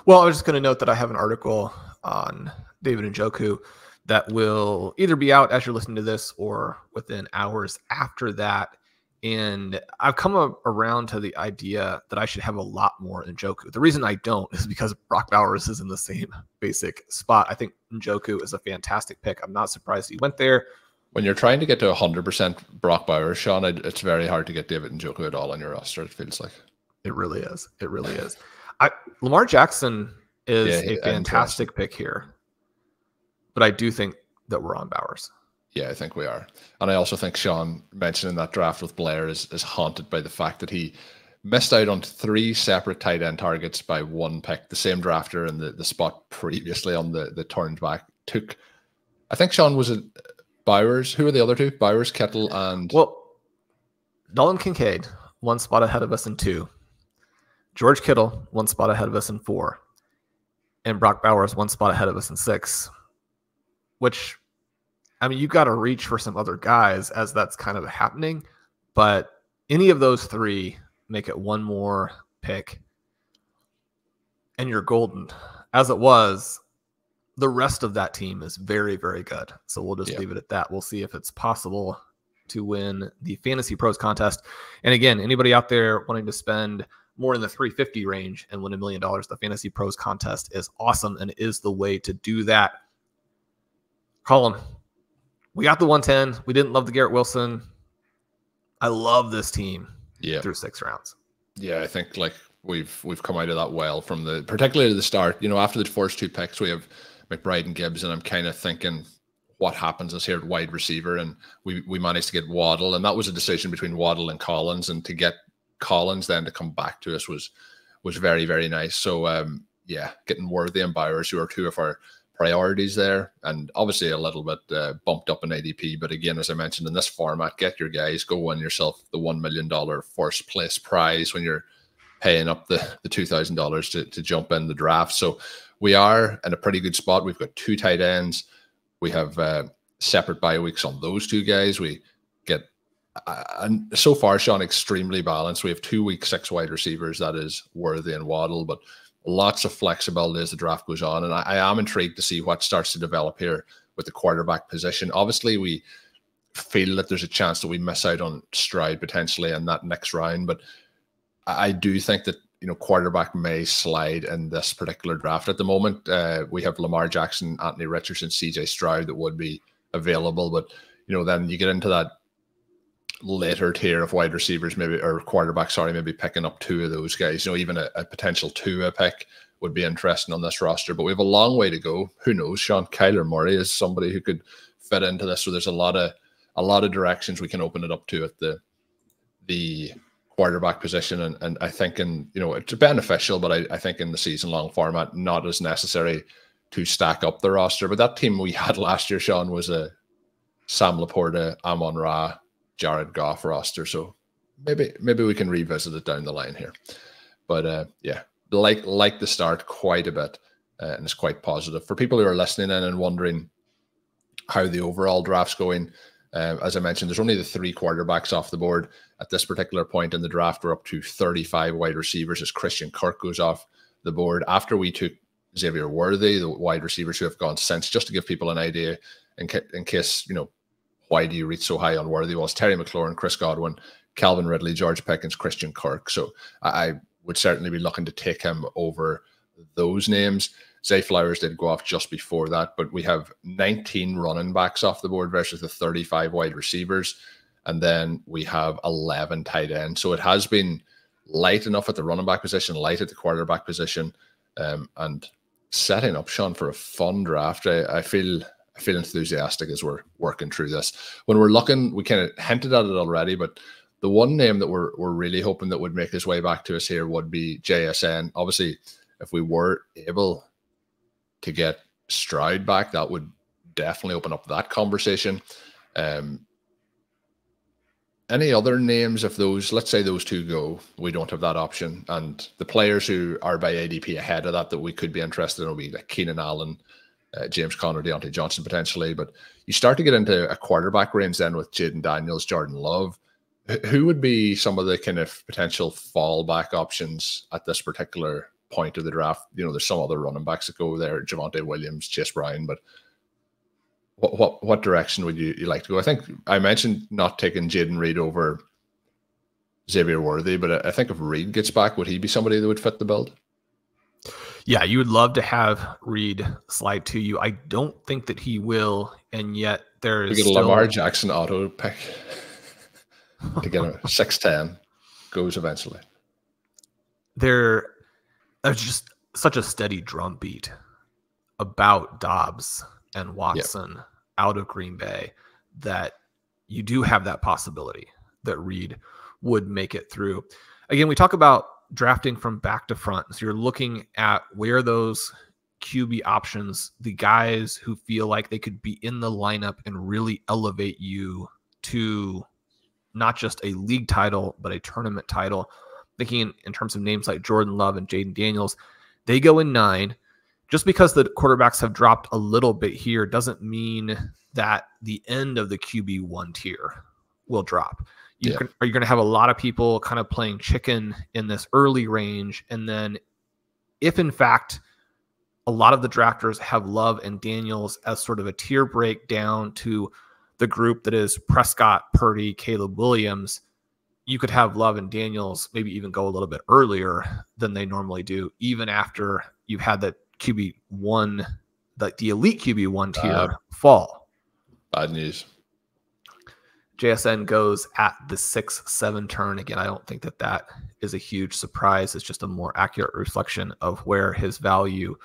Well, I was just going to note that I have an article on David Njoku that will either be out as you're listening to this or within hours after that. And I've come around to the idea that I should have a lot more Njoku. The reason I don't is because Brock Bowers is in the same basic spot. I think Njoku is a fantastic pick. I'm not surprised he went there. When you're trying to get to 100% Brock Bowers, Shawn, it's very hard to get David Njoku at all on your roster, it feels like. It really is. It really is. Lamar Jackson is a fantastic pick here, but I do think that we're on Bowers. Yeah, I think we are. And I also think Shawn mentioning that draft with Blair is haunted by the fact that he missed out on 3 separate tight end targets by 1 pick. The same drafter in the spot previously on the turned back took, I think, Shawn, was it Bowers? Who are the other 2? Bowers, Kittle, and... Well, Dalton Kincaid, 1 spot ahead of us in 2. George Kittle, 1 spot ahead of us in 4. And Brock Bowers, 1 spot ahead of us in 6. Which... I mean, you got to reach for some other guys as that's kind of happening, but any of those 3 make it 1 more pick and you're golden. As it was, the rest of that team is very, very good. So we'll just leave it at that. We'll see if it's possible to win the Fantasy Pros contest. And again, anybody out there wanting to spend more in the $350 range and win $1 million, the Fantasy Pros contest is awesome and is the way to do that. Colm. We got the 110. We didn't love the Garrett Wilson. I love this team through 6 rounds. Yeah, I think like we've come out of that well from particularly the start. You know, after the first 2 picks, we have McBride and Gibbs, and I'm kind of thinking what happens is here at wide receiver, and we managed to get Waddle, and that was a decision between Waddle and Collins, and to get Collins then to come back to us was very, very nice. So getting Worthy and Bowers, who are 2 of our priorities there, and obviously a little bit bumped up in ADP, but again, as I mentioned, in this format, get your guys, go win yourself the $1 million first place prize when you're paying up the $2,000 to jump in the draft. So we are in a pretty good spot. We've got 2 tight ends. We have separate bye weeks on those 2 guys. We get and so far, Shawn, extremely balanced. We have 2 week 6 wide receivers, that is Worthy and Waddle, but lots of flexibility as the draft goes on. And I am intrigued to see what starts to develop here with the quarterback position. Obviously, we feel that there's a chance that we miss out on Stroud potentially in that next round. But I do think that, you know, quarterback may slide in this particular draft. At the moment, we have Lamar Jackson, Anthony Richardson, CJ Stroud that would be available. But, you know, then you get into that later tier of wide receivers, maybe, or quarterbacks, maybe picking up 2 of those guys. You know, even a potential 2 pick would be interesting on this roster, but we have a long way to go. Who knows, Shawn? Kyler Murray is somebody who could fit into this. So there's a lot of directions we can open it up to at the quarterback position. And I think it's beneficial, but I think in the season long format, not as necessary to stack up the roster. But that team we had last year, Shawn, was a Sam Laporta, Amon-Ra, Jared Goff roster, so maybe we can revisit it down the line here. But like the start quite a bit, and it's quite positive for people who are listening in and wondering how the overall draft's going. As I mentioned, there's only the 3 quarterbacks off the board at this particular point in the draft. We're up to 35 wide receivers as Christian Kirk goes off the board after we took Xavier Worthy, the wide receivers who have gone since, just to give people an idea in case, you know, why do you reach so high on Worthy? Well, it's Terry McLaurin, Chris Godwin, Calvin Ridley, George Pickens, Christian Kirk. So I would certainly be looking to take him over those names. Zay Flowers did go off just before that, but we have 19 running backs off the board versus the 35 wide receivers. And then we have 11 tight ends. So it has been light enough at the running back position, light at the quarterback position, and setting up, Shawn, for a fun draft. I feel enthusiastic as we're working through this. When we're looking, we kind of hinted at it already, but the one name that we're really hoping that would make his way back to us here would be JSN. Obviously, if we were able to get Stroud back, that would definitely open up that conversation. Any other names, if those, let's say those two go, we don't have that option, and the players who are by ADP ahead of that we could be interested in will be like Keenan Allen, James Conner, Deontay Johnson potentially. But you start to get into a quarterback range then with Jaden Daniels, Jordan Love. Who would be some of the kind of potential fallback options at this particular point of the draft? You know, there's some other running backs that go there, Javonte Williams, Chase Brown, but what direction would you like to go? I think I mentioned not taking Jaden Reed over Xavier Worthy, but I think if Reed gets back, would he be somebody that would fit the build? Yeah, you would love to have Reed slide to you. I don't think that he will, and yet there is we get a Lamar Jackson auto pick to get a 6'10", goes eventually. There's just such a steady drumbeat about Dobbs and Watson out of Green Bay that you do have that possibility that Reed would make it through. Again, we talk about drafting from back to front. So you're looking at where those QB options, the guys who feel like they could be in the lineup and really elevate you to not just a league title, but a tournament title. Thinking in terms of names like Jordan Love and Jaden Daniels, they go in 9. Just because the quarterbacks have dropped a little bit here doesn't mean that the end of the QB1 tier will drop. You're going to have a lot of people kind of playing chicken in this early range. And then if in fact a lot of the drafters have Love and Daniels as sort of a tier break down to the group that is Prescott, Purdy, Caleb Williams, you could have Love and Daniels maybe even go a little bit earlier than they normally do, even after you've had that QB1, like the elite QB1 tier fall. Bad news. JSN goes at the 6-7 turn. Again, I don't think that is a huge surprise. It's just a more accurate reflection of where his value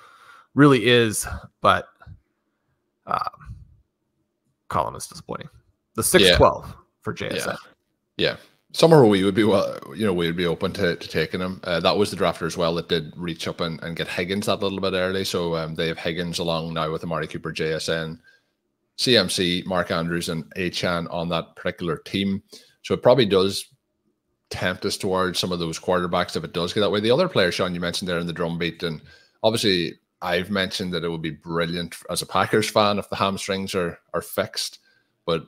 really is. But Colm is disappointing. The 6-12 for JSN. Yeah. Somewhere we would be we would be open to taking him. That was the drafter as well that did reach up and get Higgins that little bit early. So they have Higgins along now with Amari Cooper, JSN, CMC, Mark Andrews, and Achan on that particular team. So it probably does tempt us towards some of those quarterbacks if it does get that way. The other player, Shawn, you mentioned there in the drumbeat, and obviously I've mentioned that it would be brilliant as a Packers fan if the hamstrings are fixed, but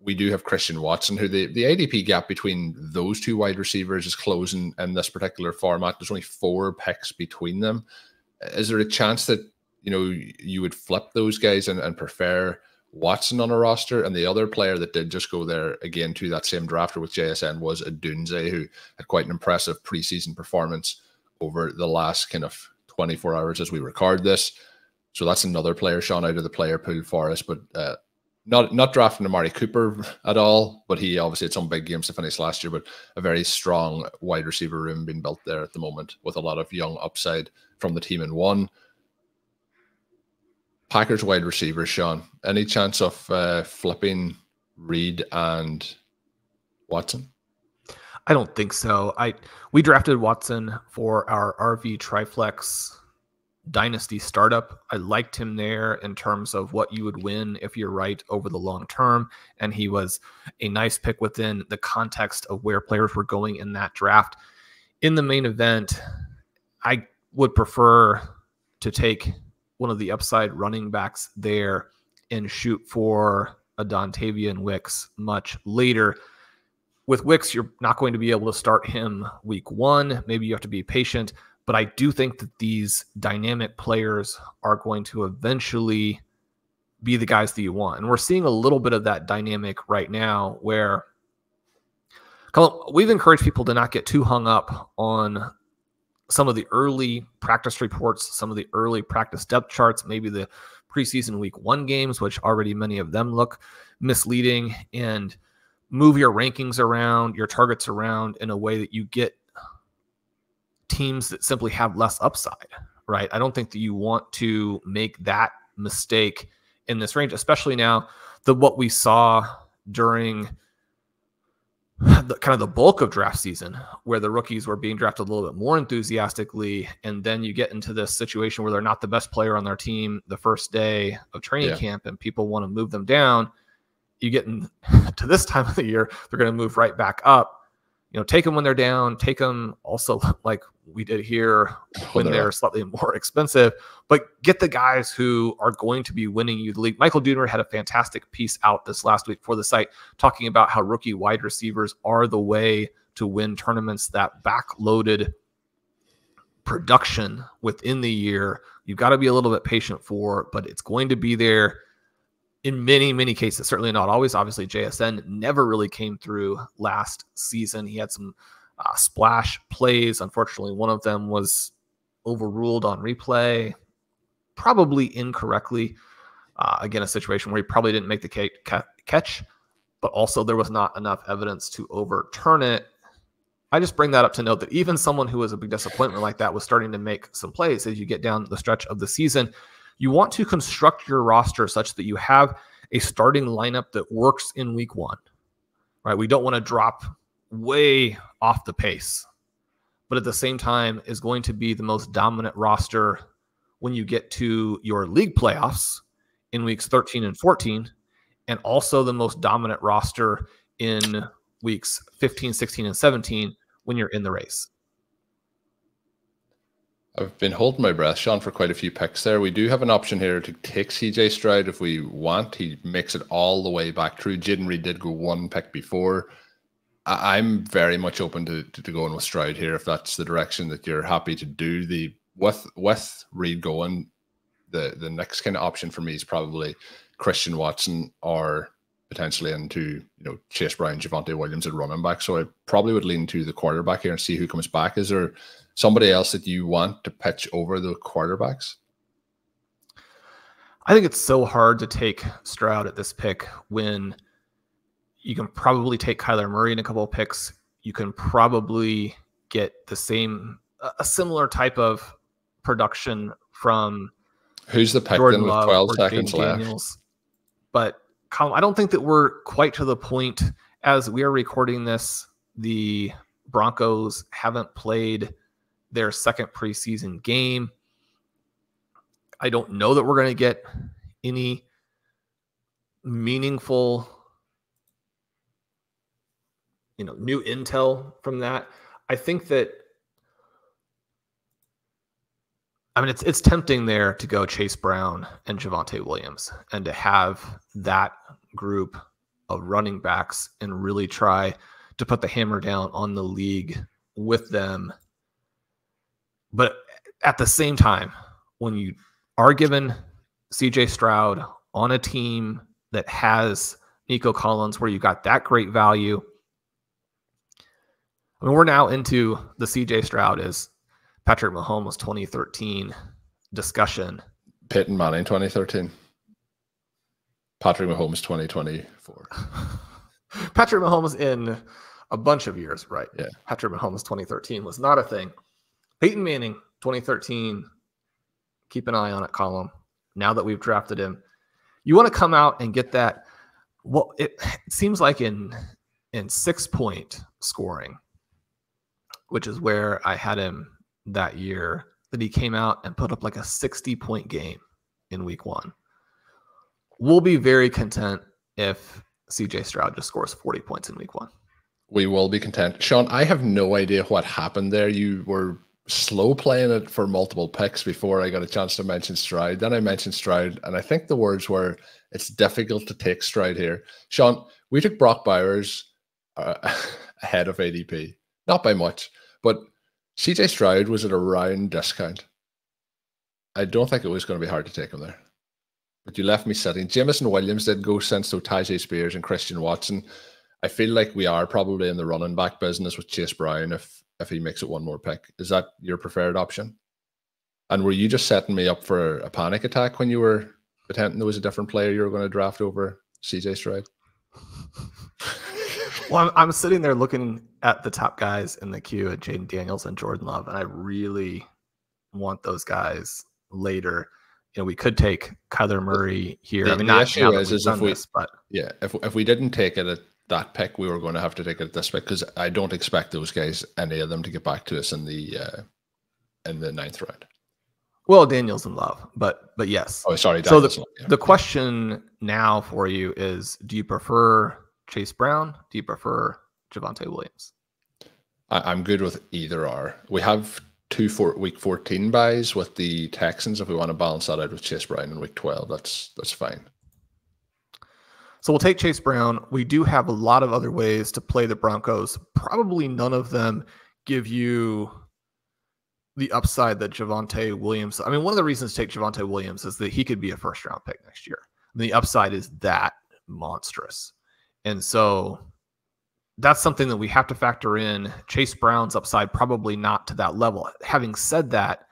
we do have Christian Watson, who the ADP gap between those two wide receivers is closing in this particular format. There's only 4 picks between them. Is there a chance that, you would flip those guys and prefer Watson on a roster? And the other player that did just go there again to that same drafter with JSN was Adunze, who had quite an impressive preseason performance over the last kind of 24 hours as we record this. So that's another player, Shawn, out of the player pool for us, but not drafting Amari Cooper at all, but he obviously had some big games to finish last year, but a very strong wide receiver room being built there at the moment with a lot of young upside from the team in 1. Packers wide receivers, Shawn, any chance of flipping Reed and Watson? I don't think so. We drafted Watson for our RV Triflex Dynasty startup. I liked him there in terms of what you would win if you're right over the long term. And he was a nice pick within the context of where players were going in that draft. In the main event, I would prefer to take one of the upside running backs there and shoot for a Dontavian Wicks much later. With Wicks, you're not going to be able to start him week 1. Maybe you have to be patient. But I do think that these dynamic players are going to eventually be the guys that you want. And we're seeing a little bit of that dynamic right now where we've encouraged people to not get too hung up on some of the early practice reports, some of the early practice depth charts, maybe the preseason week 1 games, which already many of them look misleading, and move your rankings around, your targets around in a way that you get teams that simply have less upside, right? I don't think that you want to make that mistake in this range, especially now what we saw during kind of the bulk of draft season, where the rookies were being drafted a little bit more enthusiastically, and then you get into this situation where they're not the best player on their team the first day of training camp, and people want to move them down. You get to this time of the year, they're going to move right back up. Take them when they're down, take them also like we did here when they're slightly more expensive, but get the guys who are going to be winning you the league. Michael Dooner had a fantastic piece out this last week for the site talking about how rookie wide receivers are the way to win tournaments. That backloaded production within the year, you've got to be a little bit patient for, but it's going to be there in many, many cases. Certainly not always. Obviously, JSN never really came through last season. He had some splash plays. Unfortunately, one of them was overruled on replay, probably incorrectly. Again, a situation where he probably didn't make the catch, but also there was not enough evidence to overturn it. I just bring that up to note that even someone who was a big disappointment like that was starting to make some plays as you get down the stretch of the season. You want to construct your roster such that you have a starting lineup that works in week one, right? We don't want to drop way off the pace, but at the same time is going to be the most dominant roster when you get to your league playoffs in weeks 13 and 14, and also the most dominant roster in weeks 15, 16, and 17 when you're in the race. I've been holding my breath, Shawn, for quite a few picks there. We do have an option here to take CJ Stroud if we want. He makes it all the way back through. Jaden Reed did go one pick before. I'm very much open to going with Stroud here if that's the direction that you're happy to do. With Reed going, the next kind of option for me is probably Christian Watson or potentially into Chase Brown, Javonte Williams at running back. So I probably would lean to the quarterback here and see who comes back. Is there somebody else that you want to pitch over the quarterbacks? I think it's so hard to take Stroud at this pick when you can probably take Kyler Murray in a couple of picks. You can probably get a similar type of production from who's the pick Jordan then with Love 12 seconds left. Daniels. But Colm, I don't think that we're quite to the point as we are recording this. The Broncos haven't played their second preseason game. I don't know that we're going to get any meaningful, new intel from that. I think that, it's tempting there to go Chase Brown and Javonte Williams and to have that group of running backs and really try to put the hammer down on the league with them. But at the same time, when you are given CJ Stroud on a team that has Nico Collins, where you got that great value, we're now into the CJ Stroud is Patrick Mahomes 2013 discussion. Peyton Manning 2013. Patrick Mahomes 2024. Patrick Mahomes in a bunch of years, right? Yeah. Patrick Mahomes 2013 was not a thing. Peyton Manning 2013. Keep an eye on it, Colm. Now that we've drafted him, you want to come out and get that. Well, it seems like in 6-point scoring, which is where I had him that year, that he came out and put up like a 60-point game in week one. We'll be very content if CJ Stroud just scores 40 points in week one. We will be content. Shawn, I have no idea what happened there. You were slow playing it for multiple picks before I got a chance to mention Stroud. Then I mentioned Stroud, and I think the words were, it's difficult to take Stroud here. Shawn, we took Brock Bowers ahead of ADP. Not by much, but CJ Stroud was at a round discount. I don't think it was going to be hard to take him there. But you left me sitting. Jameson Williams did go since, so Tajay Spears and Christian Watson. I feel like we are probably in the running back business with Chase Brown if he makes it one more pick. Is that your preferred option? And were you just setting me up for a panic attack when you were pretending there was a different player you were going to draft over CJ Stroud? Well, I'm sitting there looking at the top guys in the queue at Jaden Daniels and Jordan Love, and I really want those guys later. We could take Kyler Murray here. The issue is if we didn't take it at that pick, we were going to have to take it this pick because I don't expect those guys, any of them, to get back to us in the 9th round. Well, Daniel's in love, but yes. Oh, sorry. Daniel's so the question now for you is: do you prefer Chase Brown? Do you prefer Javonte Williams? I'm good with either or. We have week 14 buys with the Texans. If we want to balance that out with Chase Brown in week 12, that's fine. So we'll take Chase Brown. We do have a lot of other ways to play the Broncos. Probably none of them give you the upside that Javonte Williams. I mean, one of the reasons to take Javonte Williams is that he could be a first-round pick next year. And the upside is that monstrous. And so that's something that we have to factor in. Chase Brown's upside, probably not to that level. Having said that,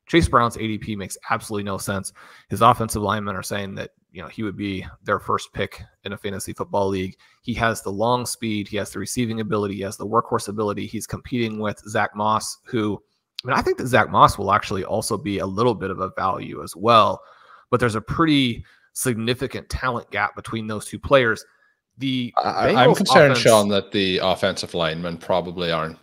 Chase Brown's ADP makes absolutely no sense. His offensive linemen are saying that, you know, he would be their first pick in a fantasy football league. He has the long speed. He has the receiving ability. He has the workhorse ability. He's competing with Zach Moss, who, I mean, I think that Zach Moss will actually also be a little bit of a value as well. But there's a pretty significant talent gap between those two players. I'm concerned, Shawn, that the offensive linemen probably aren't,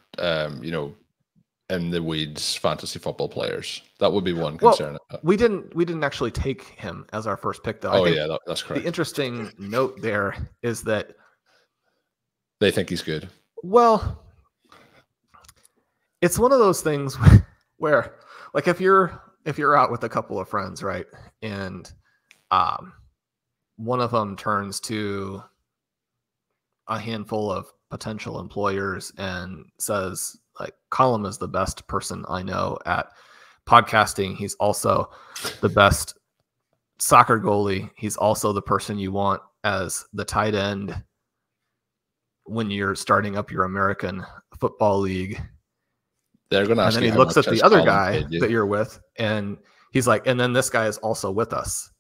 in the weeds fantasy football players. That would be one concern. Well, we didn't actually take him as our first pick, though. That's correct. The interesting note there is that they think he's good. Well, it's one of those things where, like, if you're out with a couple of friends, right, and one of them turns to a handful of potential employers and says, like, Colm is the best person I know at podcasting. He's also the best soccer goalie. He's also the person you want as the tight end when you're starting up your American football league. They're going to ask. And then he looks at the other guy that you're with, and he's like, and then this guy is also with us.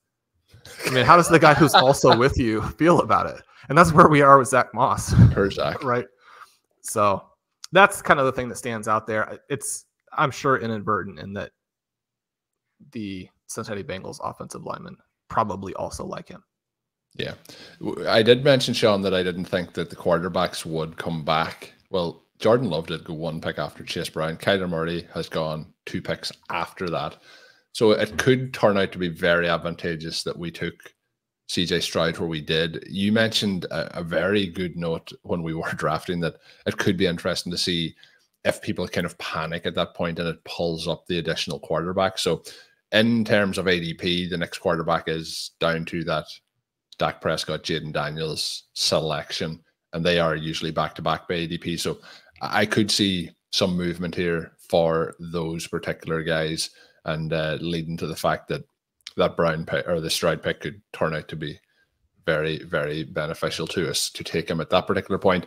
I mean, how does the guy who's also with you feel about it? And that's where we are with Zach Moss. Per Zach. Right. So that's kind of the thing that stands out there. It's, I'm sure, inadvertent in that the Cincinnati Bengals offensive linemen probably also like him. Yeah. I did mention, Shawn, that I didn't think that the quarterbacks would come back. Well, Jordan Love did go one pick after Chase Brown. Kyler Murray has gone 2 picks after that. So it could turn out to be very advantageous that we took CJ Stroud where we did. You mentioned a very good note when we were drafting that it could be interesting to see if people kind of panic at that point and it pulls up the additional quarterback. So in terms of ADP, the next quarterback is down to that Dak Prescott, Jayden Daniels selection, and they are usually back-to-back by ADP. So I could see some movement here for those particular guys, and leading to the fact that that Brown pick or the Stroud pick could turn out to be very, very beneficial to us to take him at that particular point.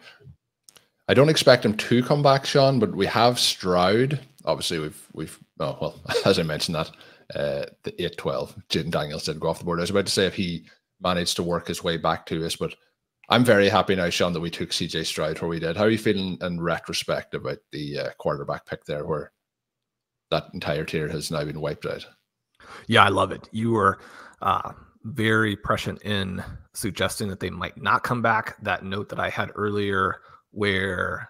I don't expect him to come back, Shawn, but we have Stroud. Obviously, as I mentioned that, the 8-12, Jayden Daniels did go off the board. I was about to say if he managed to work his way back to us, but I'm very happy now, Shawn, that we took CJ Stroud where we did. How are you feeling in retrospect about the quarterback pick there, where that entire tier has now been wiped out? Yeah, I love it. You were very prescient in suggesting that they might not come back. That note that I had earlier where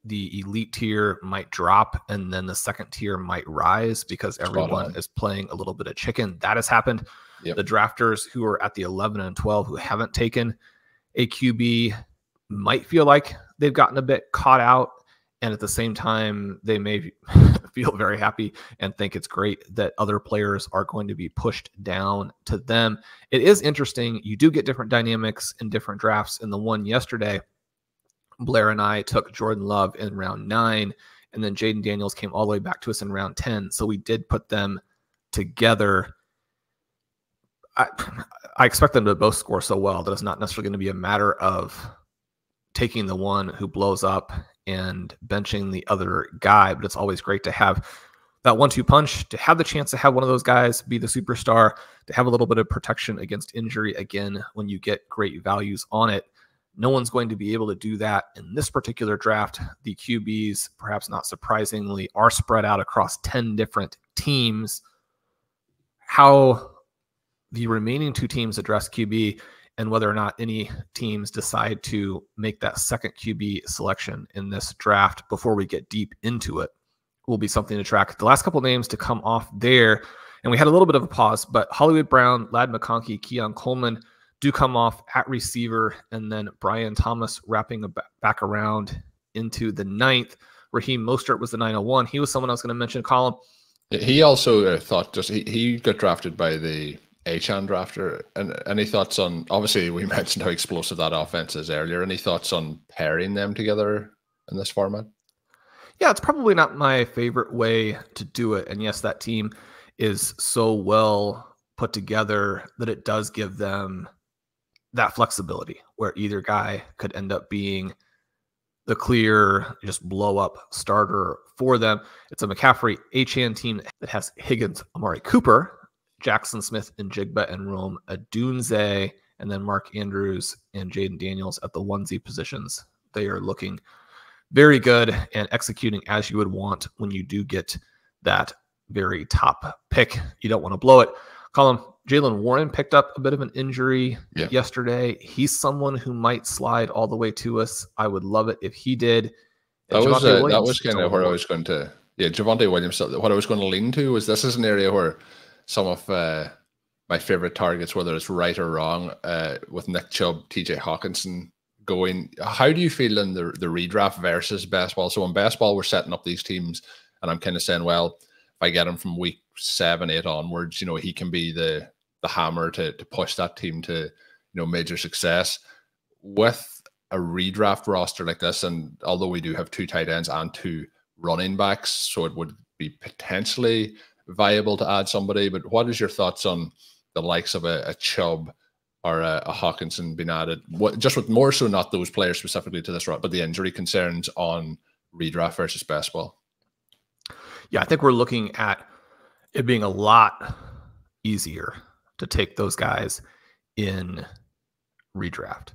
the elite tier might drop and then the second tier might rise because everyone is playing a little bit of chicken. That has happened. Yep. The drafters who are at the 11 and 12 who haven't taken a QB might feel like they've gotten a bit caught out. And at the same time, they may feel very happy and think it's great that other players are going to be pushed down to them. It is interesting. You do get different dynamics in different drafts. In the one yesterday, Blair and I took Jordan Love in round 9, and then Jayden Daniels came all the way back to us in round 10. So we did put them together. I expect them to both score so well that it's not necessarily going to be a matter of taking the one who blows up and benching the other guy, but it's always great to have that 1-2 punch, to have the chance to have one of those guys be the superstar, to have a little bit of protection against injury again when you get great values on it. No one's going to be able to do that in this particular draft. The QBs, perhaps not surprisingly, are spread out across 10 different teams. How the remaining 2 teams address QB and whether or not any teams decide to make that second QB selection in this draft before we get deep into it will be something to track. The last couple names to come off there, and we had a little bit of a pause, but Hollywood Brown, Ladd McConkey, Keon Coleman do come off at receiver, and then Brian Thomas wrapping back around into the 9th. Raheem Mostert was the 901. He was someone I was going to mention, Colm. He also thought he got drafted by the Achan drafter. And any thoughts on, obviously we mentioned how explosive that offense is earlier. Any thoughts on pairing them together in this format? Yeah, it's probably not my favorite way to do it. And yes, that team is so well put together that it does give them that flexibility where either guy could end up being the clear, just blow up starter for them. It's a McCaffrey Achan team that has Higgins, Amari Cooper, Jackson Smith, and Jigba and Rome Adunze, and then Mark Andrews and Jaden Daniels at the onesie positions. They are looking very good and executing as you would want when you do get that very top pick. You don't want to blow it. Colm, Jaylen Warren picked up a bit of an injury yesterday. He's someone who might slide all the way to us. I would love it if he did. That was kind of where I was going to. Yeah, Javonte Williams. What I was going to lean to was this is an area where some of my favorite targets, whether it's right or wrong, with Nick Chubb, TJ Hawkinson going. How do you feel in the redraft versus best ball? So in best ball, we're setting up these teams, and I'm kind of saying, well, if I get him from week 7, 8 onwards, he can be the hammer to push that team to major success. With a redraft roster like this, and although we do have 2 tight ends and 2 running backs, so it would be potentially viable to add somebody. But what is your thoughts on the likes of a Chubb or a Hawkinson being added? Just with more so not those players specifically to this route, but the injury concerns on redraft versus best ball. Yeah, I think we're looking at it being a lot easier to take those guys in redraft.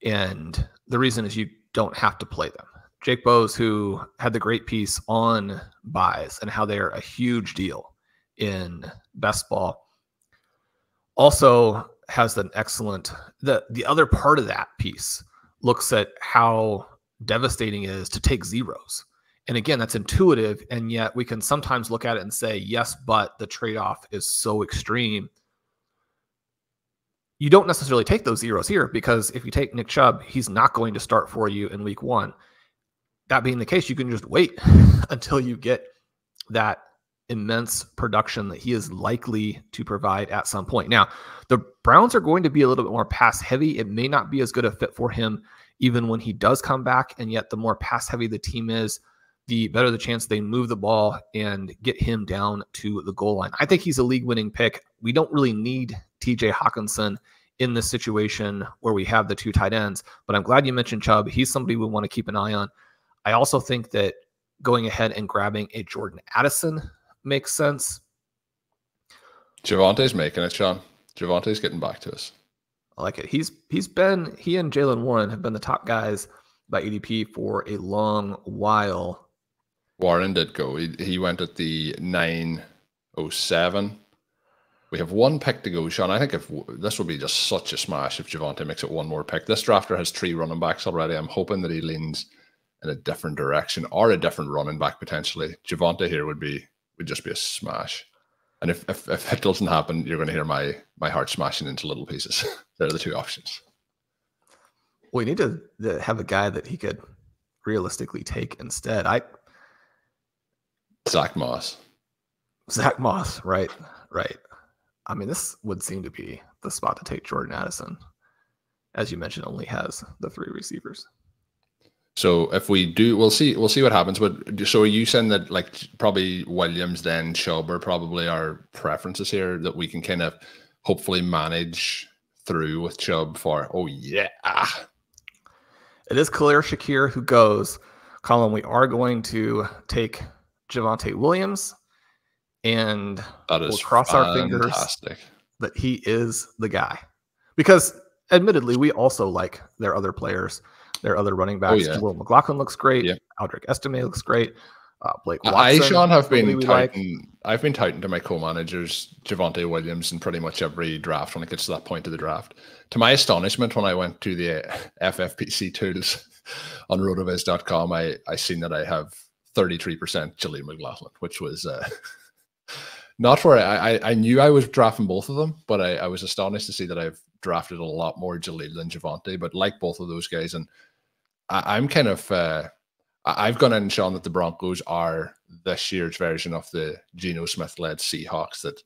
And the reason is you don't have to play them. Jake Bowes, who had the great piece on buys and how they're a huge deal in best ball, also has an excellent, the other part of that piece looks at how devastating it is to take zeros. And again, that's intuitive, and yet we can sometimes look at it and say, yes, but the trade-off is so extreme. You don't necessarily take those zeros here, because if you take Nick Chubb, he's not going to start for you in week 1. That being the case, you can just wait until you get that immense production that he is likely to provide at some point. Now, the Browns are going to be a little bit more pass heavy. It may not be as good a fit for him even when he does come back, and yet the more pass heavy the team is, the better the chance they move the ball and get him down to the goal line. I think he's a league-winning pick. We don't really need TJ Hawkinson in this situation where we have the 2 tight ends, but I'm glad you mentioned Chubb. He's somebody we want to keep an eye on. I also think that going ahead and grabbing a Jordan Addison makes sense. Javonte's making it, Shawn. Javonte's getting back to us. I like it. He and Jaylen Warren have been the top guys by ADP for a long while. Warren did go. He went at the 907. We have 1 pick to go, Shawn. I think if this will be just such a smash if Javonte makes it 1 more pick. This drafter has 3 running backs already. I'm hoping that he leans in a different direction or a different running back potentially. Javonte here would just be a smash. And if it doesn't happen, you're going to hear my heart smashing into little pieces. They're the 2 options. We need to have a guy that he could realistically take instead. Zach Moss, right. I mean, this would seem to be the spot to take Jordan Addison. As you mentioned, only has the 3 receivers. So if we do, we'll see what happens. But so are you saying that like probably Williams, then Chubb are probably our preferences here that we can kind of hopefully manage through with Chubb for? Oh yeah, it is Khalil Shakir who goes. Colm, we are going to take Javonte Williams, and we'll cross our fingers that he is the guy. Because admittedly, we also like their other players, their other running backs. Oh, yeah. Will McLaughlin looks great. Yeah. Aldrick Estime looks great. Blake Watson. Sean have been touting I've been touting to my co-managers Javonte Williams in pretty much every draft when it gets to that point of the draft. To my astonishment, when I went to the FFPC tools on RotoViz.com, I seen that I have 33% Jahmyr McLaughlin, which was not where I knew I was drafting both of them, but I was astonished to see that I've drafted a lot more Jahmyr than Javonte, but like both of those guys. And I'm kind of, I've gone in and shown that the Broncos are this year's version of the Geno Smith-led Seahawks that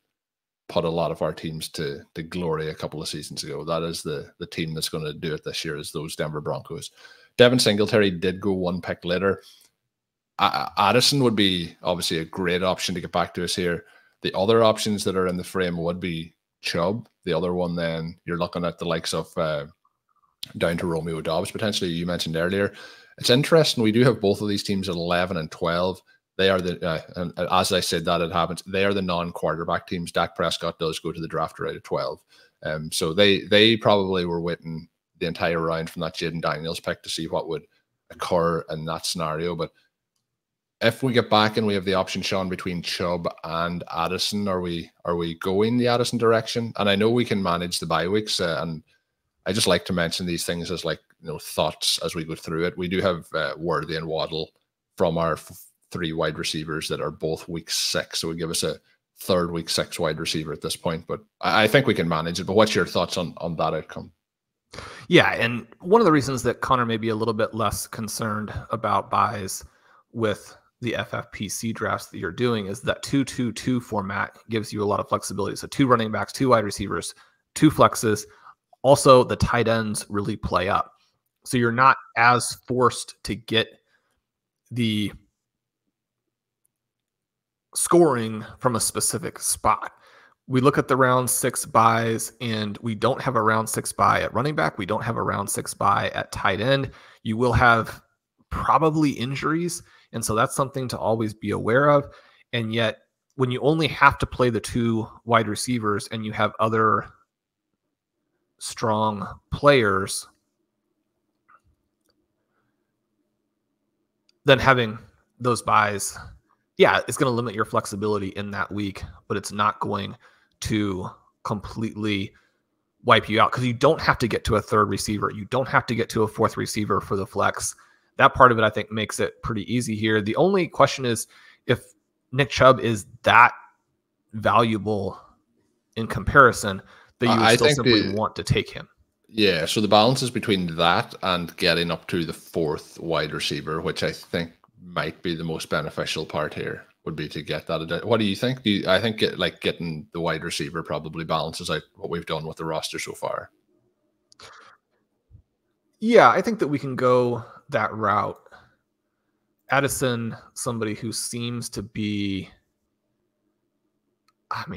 put a lot of our teams to glory a couple of seasons ago. That is the team that's going to do it this year, is those Denver Broncos. Devin Singletary did go one pick later. Addison would be obviously a great option to get back to us here. The other options that are in the frame would be Chubb. The other one, then you're looking at the likes of down to Romeo Dobbs, potentially, you mentioned earlier. It's interesting. We do have both of these teams at 11 and 12. They are the, and as I said, that it happens. They are the non-quarterback teams. Dak Prescott does go to the draft right at 12. So they probably were waiting the entire round from that Jaden Daniels pick to see what would occur in that scenario. But if we get back and we have the option, Shawn, between Chubb and Addison, are we going the Addison direction? And I know we can manage the bye weeks, and I just like to mention these things as thoughts as we go through it. We do have Worthy and Waddle from our three wide receivers that are both week 6, so we give us a third week 6 wide receiver at this point. But I think we can manage it. But what's your thoughts on that outcome? Yeah, and one of the reasons that Connor may be a little bit less concerned about buys with the FFPC drafts that you're doing is that 2-2-2 format gives you a lot of flexibility. So 2 running backs, 2 wide receivers, 2 flexes. Also, the tight ends really play up. So you're not as forced to get the scoring from a specific spot. We look at the round 6 buys, and we don't have a round 6 buy at running back. We don't have a round 6 buy at tight end. You will have probably injuries, and so that's something to always be aware of. And yet, when you only have to play the 2 wide receivers and you have other strong players, then having those buys, yeah, it's going to limit your flexibility in that week, but it's not going to completely wipe you out because you don't have to get to a 3rd receiver. You don't have to get to a 4th receiver for the flex. That part of it, I think, makes it pretty easy here. The only question is if Nick Chubb is that valuable in comparison that you would still simply want to take him. Yeah, so the balance is between that and getting up to the 4th wide receiver, which I think might be the most beneficial part here, would be to get that. What do you think? I think getting the wide receiver probably balances out what we've done with the roster so far. Yeah, I think that we can go that route. Addison, somebody who seems to be,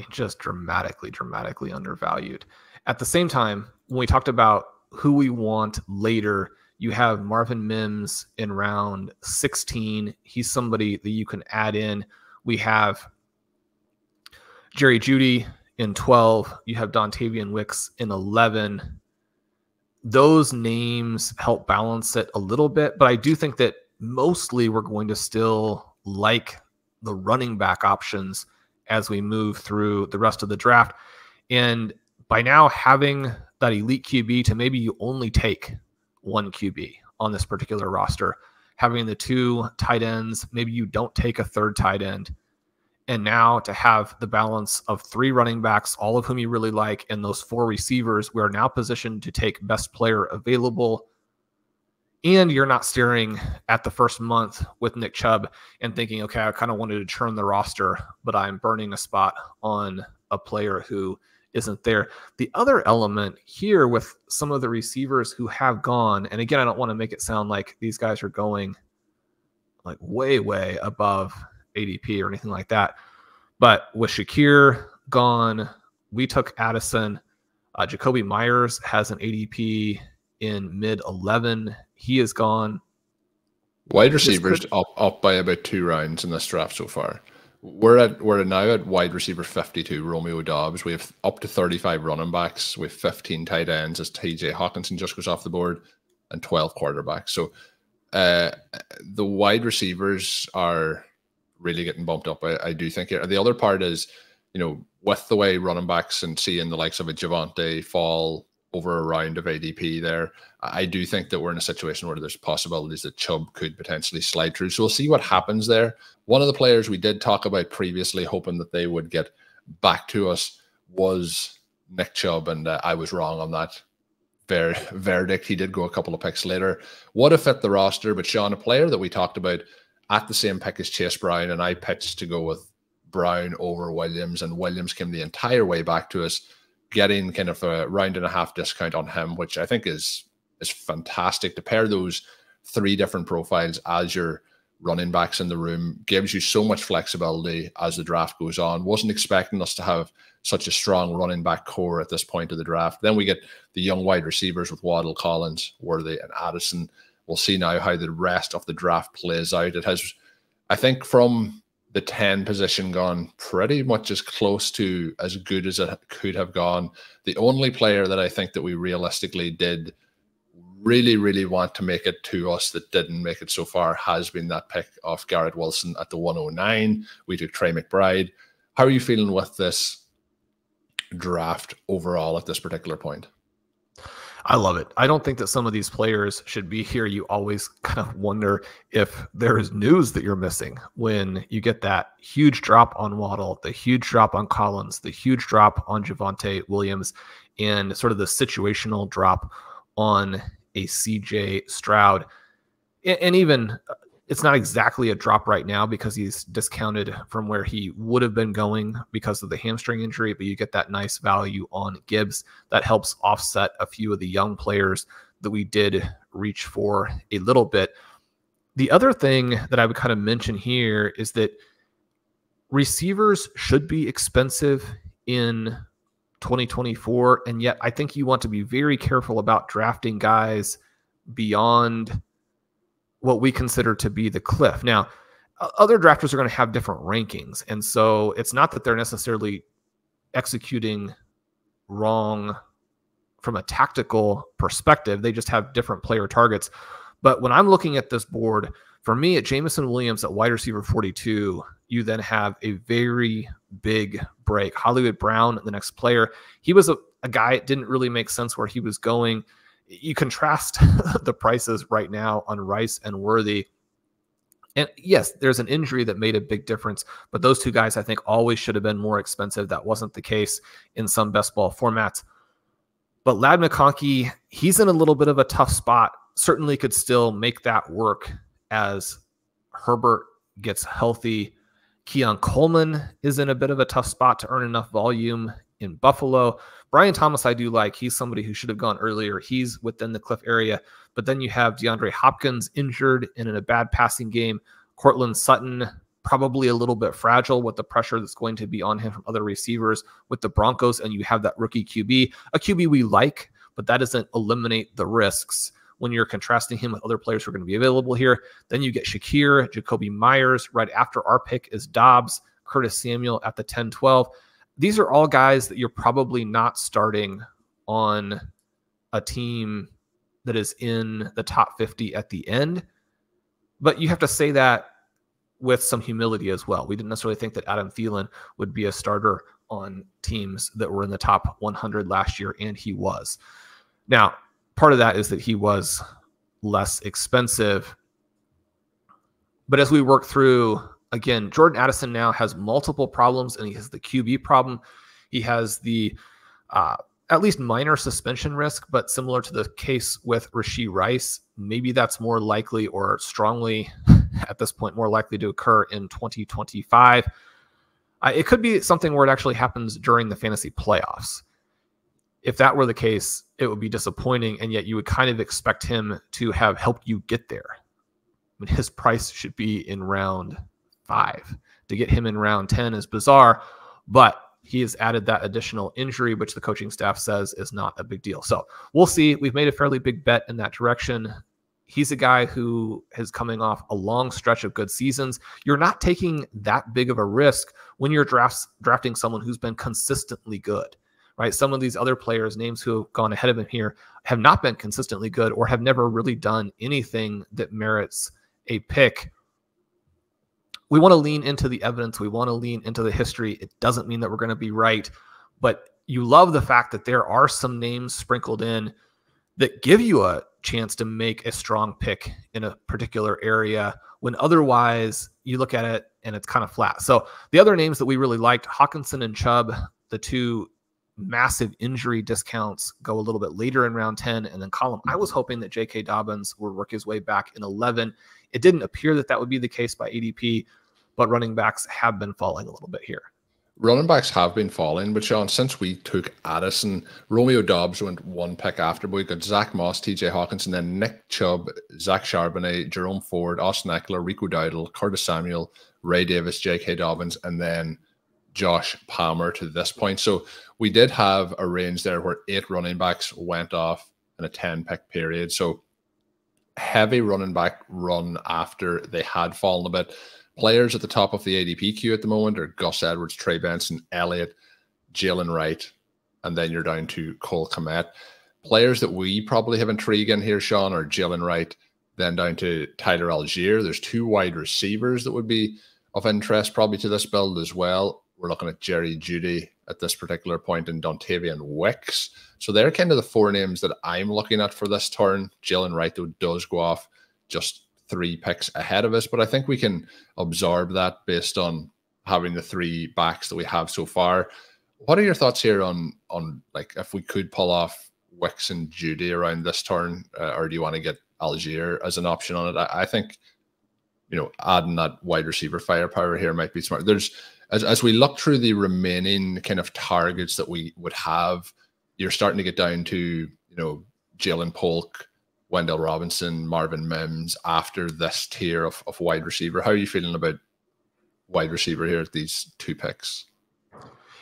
just dramatically undervalued. At the same time, when we talked about who we want later, you have Marvin Mims in round 16. He's somebody that you can add in. We have Jerry Jeudy in 12. You have Dontavian Wicks in 11. Those names help balance it a little bit, but I do think that mostly we're going to still like the running back options as we move through the rest of the draft. And by now having that elite QB to maybe you only take 1 QB on this particular roster, having the 2 tight ends, maybe you don't take a 3rd tight end. And now to have the balance of 3 running backs, all of whom you really like, and those 4 receivers, we are now positioned to take best player available. And you're not staring at the first month with Nick Chubb and thinking, okay, I kind of wanted to churn the roster, but I'm burning a spot on a player who isn't there. The other element here with some of the receivers who have gone, and again, I don't want to make it sound like these guys are going like way above ADP or anything like that. But with Shakir gone, we took Addison. Jacoby Myers has an ADP in mid 11. He is gone. Wide receivers up by about 2 rounds in this draft so far. We're now at wide receiver 52, Romeo Dobbs. We have up to 35 running backs. We have 15 tight ends as TJ Hawkinson just goes off the board, and 12 quarterbacks. So the wide receivers are really getting bumped up. I do think here. The other part is, you know, with the way running backs and seeing the likes of a Javonte fall over a round of ADP there, I do think that we're in a situation where there's possibilities that Chubb could potentially slide through. So we'll see what happens there. One of the players we did talk about previously, hoping that they would get back to us, was Nick Chubb, and I was wrong on that verdict. He did go a couple of picks later. Would have fit the roster, but Shawn, a player that we talked about at the same pick as Chase Brown, and I pitched to go with Brown over Williams, and Williams came the entire way back to us, getting kind of a round and a half discount on him, which I think is fantastic. To pair those three different profiles as your running backs in the room gives you so much flexibility as the draft goes on. Wasn't expecting us to have such a strong running back core at this point of the draft. Then we get the young wide receivers with Waddle, Collins, Worthy, and Addison. We'll see now how the rest of the draft plays out. It has, I think, from the 10 position gone pretty much as close to as good as it could have gone. The only player that I think that we realistically did really, really want to make it to us that didn't make it so far has been that pick of Garrett Wilson at the 109. We took Trey McBride. How are you feeling with this draft overall at this particular point? I love it. I don't think that some of these players should be here. You always kind of wonder if there is news that you're missing when you get that huge drop on Waddle, the huge drop on Collins, the huge drop on Javonte Williams, and sort of the situational drop on a CJ Stroud. And even it's not exactly a drop right now because he's discounted from where he would have been going because of the hamstring injury, but you get that nice value on Gibbs that helps offset a few of the young players that we did reach for a little bit. The other thing that I would kind of mention here is that receivers should be expensive in 2024, and yet I think you want to be very careful about drafting guys beyond what we consider to be the cliff. Now, other drafters are going to have different rankings, and so it's not that they're necessarily executing wrong from a tactical perspective. They just have different player targets. But when I'm looking at this board, for me, at Jameson Williams at wide receiver 42, you then have a very big break. Hollywood Brown, the next player, he was a guy, it didn't really make sense where he was going. You contrast the prices right now on Rice and Worthy. And yes, there's an injury that made a big difference, but those two guys I think always should have been more expensive. That wasn't the case in some best ball formats. But Ladd McConkey, he's in a little bit of a tough spot. Certainly could still make that work as Herbert gets healthy. Keon Coleman is in a bit of a tough spot to earn enough volume in Buffalo. Brian Thomas, I do like. He's somebody who should have gone earlier. He's within the cliff area. But then you have DeAndre Hopkins injured and in a bad passing game. Cortland Sutton, probably a little bit fragile with the pressure that's going to be on him from other receivers with the Broncos. And you have that rookie QB, a QB we like, but that doesn't eliminate the risks when you're contrasting him with other players who are going to be available here. Then you get Shakir, Jacoby Myers. Right after our pick is Dobbs, Curtis Samuel at the 10-12. These are all guys that you're probably not starting on a team that is in the top 50 at the end. But you have to say that with some humility as well. We didn't necessarily think that Adam Thielen would be a starter on teams that were in the top 100 last year, and he was. Now, part of that is that he was less expensive. But as we work through, again, Jordan Addison now has multiple problems, and he has the QB problem. He has the at least minor suspension risk, but similar to the case with Rashee Rice, maybe that's more likely or strongly at this point more likely to occur in 2025. It could be something where it actually happens during the fantasy playoffs. If that were the case, it would be disappointing, and yet you would kind of expect him to have helped you get there. I mean, his price should be in round 5. To get him in round 10 is bizarre, but he has added that additional injury, which the coaching staff says is not a big deal. So we'll see. We've made a fairly big bet in that direction. He's a guy who is coming off a long stretch of good seasons. You're not taking that big of a risk when you're drafting someone who's been consistently good, right? Some of these other players, names who have gone ahead of him here, have not been consistently good or have never really done anything that merits a pick. we want to lean into the evidence. We want to lean into the history. It doesn't mean that we're going to be right, but you love the fact that there are some names sprinkled in that give you a chance to make a strong pick in a particular area when otherwise you look at it and it's kind of flat. So the other names that we really liked, Hawkinson and Chubb, the two massive injury discounts, go a little bit later in round 10. And then Colm, I was hoping that J.K. Dobbins would work his way back in 11. It didn't appear that that would be the case by ADP, but running backs have been falling a little bit here. Running backs have been falling, but Shawn, since we took Addison, Romeo Dobbs went one pick after, but we got Zach Moss, TJ Hawkinson, then Nick Chubb, Zach Charbonnet, Jerome Ford, Austin Eckler, Rico Dowdle, Curtis Samuel, Ray Davis, J.K. Dobbins, and then Josh Palmer to this point. So we did have a range there where 8 running backs went off in a 10-pick period. So heavy running back run after they had fallen a bit. Players at the top of the ADP queue at the moment are Gus Edwards, Trey Benson, Elliott, Jaylen Wright, and then you're down to Cole Kmet. Players that we probably have intrigue in here, Shawn, are Jaylen Wright, then down to Tyler Algier. There's 2 wide receivers that would be of interest probably to this build as well. We're looking at Jerry Jeudy at this particular point and Dontavian Wicks. So they're kind of the 4 names that I'm looking at for this turn. Jaylen Wright, though, does go off just 3 picks ahead of us, but I think we can absorb that based on having the 3 backs that we have so far. What are your thoughts here on like if we could pull off Wicks and Jeudy around this turn, or do you want to get Algier as an option on it? I think, you know, adding that wide receiver firepower here might be smart. There's as we look through the remaining kind of targets that we would have, you're starting to get down to, you know, Jalen Polk, Wendell Robinson, Marvin Mims after this tier of wide receiver. How are you feeling about wide receiver here at these 2 picks?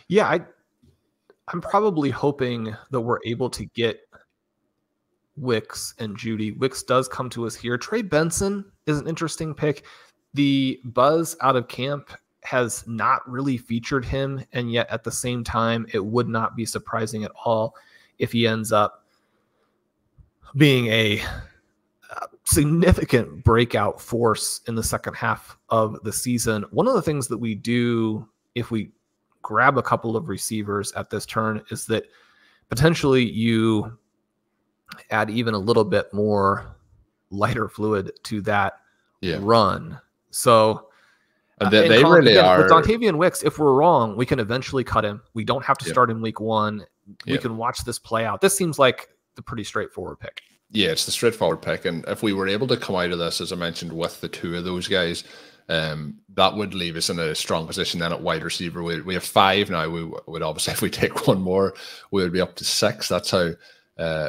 Yeah, I'm probably hoping that we're able to get Wicks and Jeudy. Wicks does come to us here. Trey Benson is an interesting pick. The buzz out of camp has not really featured him, and yet at the same time, it would not be surprising at all if he ends up being a significant breakout force in the second half of the season. One of the things that we do if we grab a couple of receivers at this turn is that potentially you add even a little bit more lighter fluid to that run. So they really are. With Dontavian Wicks, if we're wrong, we can eventually cut him. We don't have to start him week 1. We can watch this play out. This seems like the pretty straightforward pick. Yeah, it's the straightforward pick. And if we were able to come out of this, as I mentioned, with the 2 of those guys, that would leave us in a strong position then at wide receiver. We have 5 now. We would obviously, if we take 1 more, we would be up to 6. That's how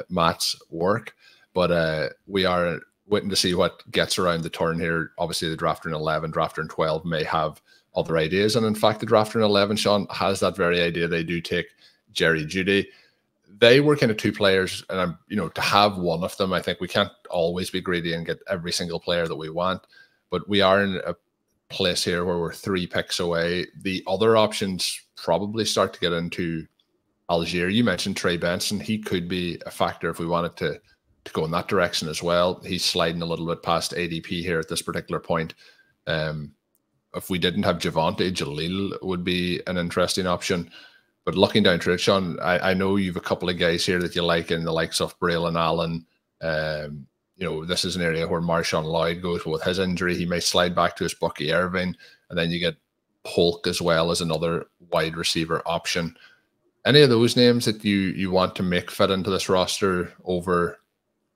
maths work. But we are waiting to see what gets around the turn here. Obviously, the drafter in 11, drafter in 12 may have other ideas. And in fact, the drafter in 11, Shawn, has that very idea. They do take Jerry Jeudy. They were kind of 2 players, and I'm, you know, to have one of them, I think we can't always be greedy and get every single player that we want, but we are in a place here where we're 3 picks away. The other options probably start to get into Algier. You mentioned Trey Benson. He could be a factor if we wanted to go in that direction as well. He's sliding a little bit past ADP here at this particular point. If we didn't have Javonte, Jaleel would be an interesting option. But looking down to it, Shawn, I know you have a couple of guys here that you like in the likes of Braelon Allen. You know, this is an area where Marshawn Lloyd goes, but with his injury, he may slide back to his Bucky Irving. And then you get Polk as well as another wide receiver option. Any of those names that you want to make fit into this roster over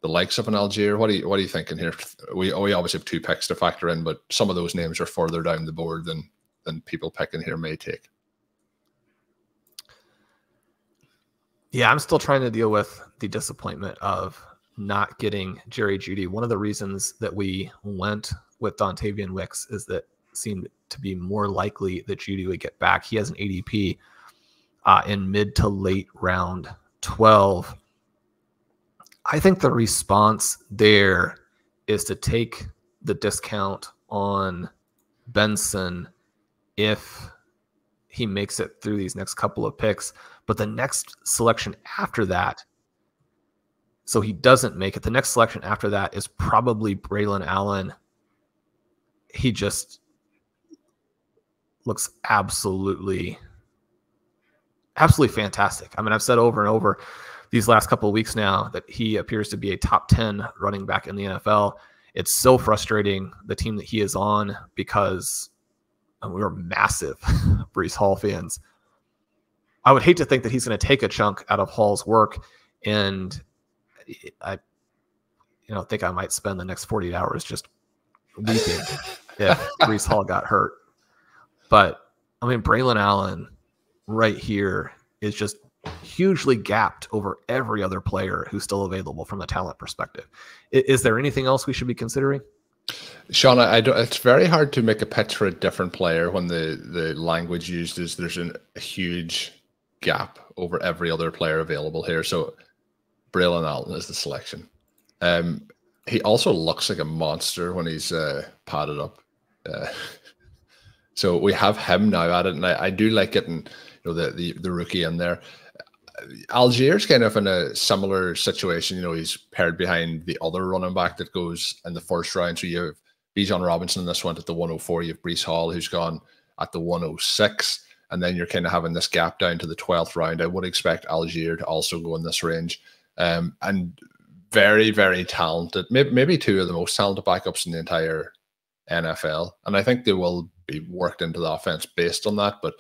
the likes of an Algier? What are you thinking here? We obviously have 2 picks to factor in, but some of those names are further down the board than people picking here may take. Yeah, I'm still trying to deal with the disappointment of not getting Jerry Jeudy. One of the reasons that we went with Dontavian Wicks is that it seemed to be more likely that Jeudy would get back. He has an ADP in mid to late round 12. I think the response there is to take the discount on Benson if he makes it through these next couple of picks. But the next selection after that, so he doesn't make it. The next selection after that is probably Braelon Allen. He just looks absolutely fantastic. I mean, I've said over and over these last couple of weeks now that he appears to be a top 10 running back in the NFL. It's so frustrating, the team that he is on, because we were massive Breece Hall fans. I would hate to think that he's going to take a chunk out of Hall's work, and I think I might spend the next 48 hours just weeping if Breece Hall got hurt. But I mean, Braelon Allen right here is just hugely gapped over every other player who's still available from the talent perspective. Is there anything else we should be considering? Shawn, it's very hard to make a pitch for a different player when the language used is there's a huge gap over every other player available here. So Braelon Allen is the selection. He also looks like a monster when he's padded up. So we have him now at it, and I do like getting the rookie in there. Allgeier's kind of in a similar situation. He's paired behind the other running back that goes in the first round. So you have Bijan Robinson in this one at the 104. You have Breece Hall, who's gone at the 106. And then you're kind of having this gap down to the 12th round. I would expect Allgeier to also go in this range. And very, very talented. Maybe two of the most talented backups in the entire NFL. And I think they will be worked into the offense based on that. But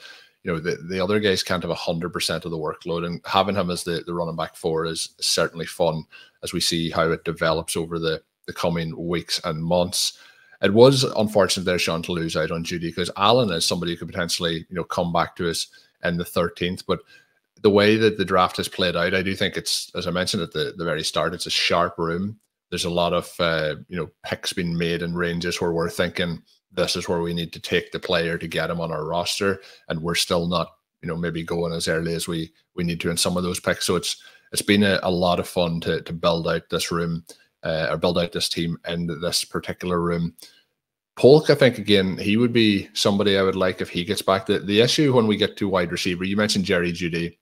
the other guys can't have 100% of the workload, and having him as the running back 4 is certainly fun as we see how it develops over the coming weeks and months. It was unfortunate there, Shawn, to lose out on Jeudy, because Allen is somebody who could potentially come back to us in the 13th. But the way that the draft has played out, I do think it's, as I mentioned at the very start, it's a sharp room. There's a lot of picks being made in ranges where we're thinking this is where we need to take the player to get him on our roster, and we're still not maybe going as early as we need to in some of those picks. So it's been a lot of fun to build out this room or build out this team in this particular room. Polk, I think, again, he would be somebody I would like if he gets back. The issue when we get to wide receiver, you mentioned Jerry Jeudy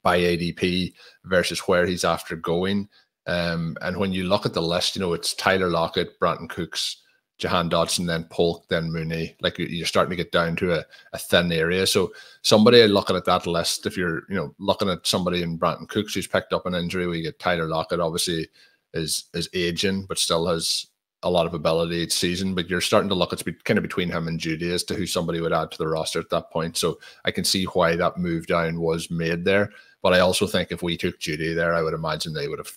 by ADP versus where he's after going. And when you look at the list, it's Tyler Lockett, Brandon Cooks, Jahan Dodson, then Polk, then Mooney. Like, you're starting to get down to a thin area. So somebody looking at that list, if you're looking at somebody in Brandon Cooks who's picked up an injury, we get Tyler Lockett, obviously is aging, but still has a lot of ability each season. But you're starting to look at kind of between him and Jeudy as to who somebody would add to the roster at that point. So I can see why that move down was made there. But I also think if we took Jeudy there, I would imagine they would have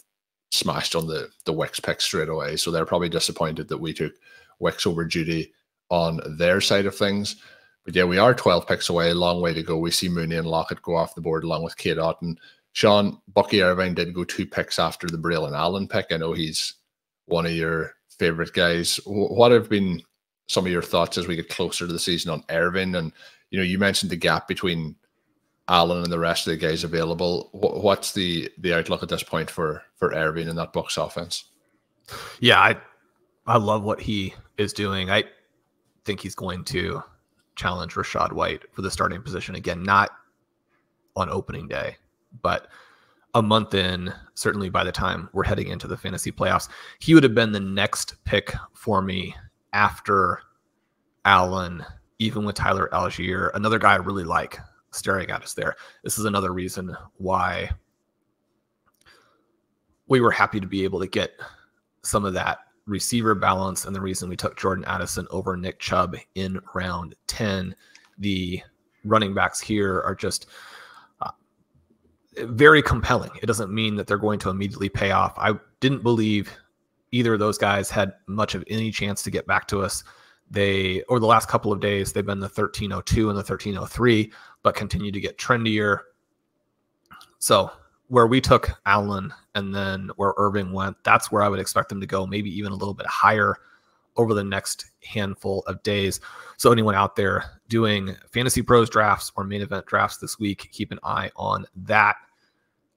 smashed on the Wicks pick straight away. So they're probably disappointed that we took Wicks over Jeudy on their side of things. But yeah, we are 12 picks away, a long way to go. We see Mooney and Lockett go off the board along with Cade Otton. Shawn, Bucky Irving did go 2 picks after the Braelon Allen pick. I know he's one of your favorite guys. What have been some of your thoughts as we get closer to the season on Irving? And you mentioned the gap between Allen and the rest of the guys available. What's the outlook at this point for Irving in that Bucs offense? Yeah, I love what he is doing. I think he's going to challenge Rachaad White for the starting position again, not on opening day, but a month in, certainly by the time we're heading into the fantasy playoffs. He would have been the next pick for me after Allen, even with Tyler Allgeier, another guy I really like staring at us there. This is another reason why we were happy to be able to get some of that receiver balance, and the reason we took Jordan Addison over Nick Chubb in round 10. The running backs here are just very compelling. It doesn't mean that they're going to immediately pay off. I didn't believe either of those guys had much of any chance to get back to us. Over the last couple of days, they've been the 1302 and the 1303, but continue to get trendier. So where we took Allen and then where Irving went, that's where I would expect them to go, maybe even a little bit higher over the next handful of days. So anyone out there doing Fantasy Pros drafts or main event drafts this week, keep an eye on that.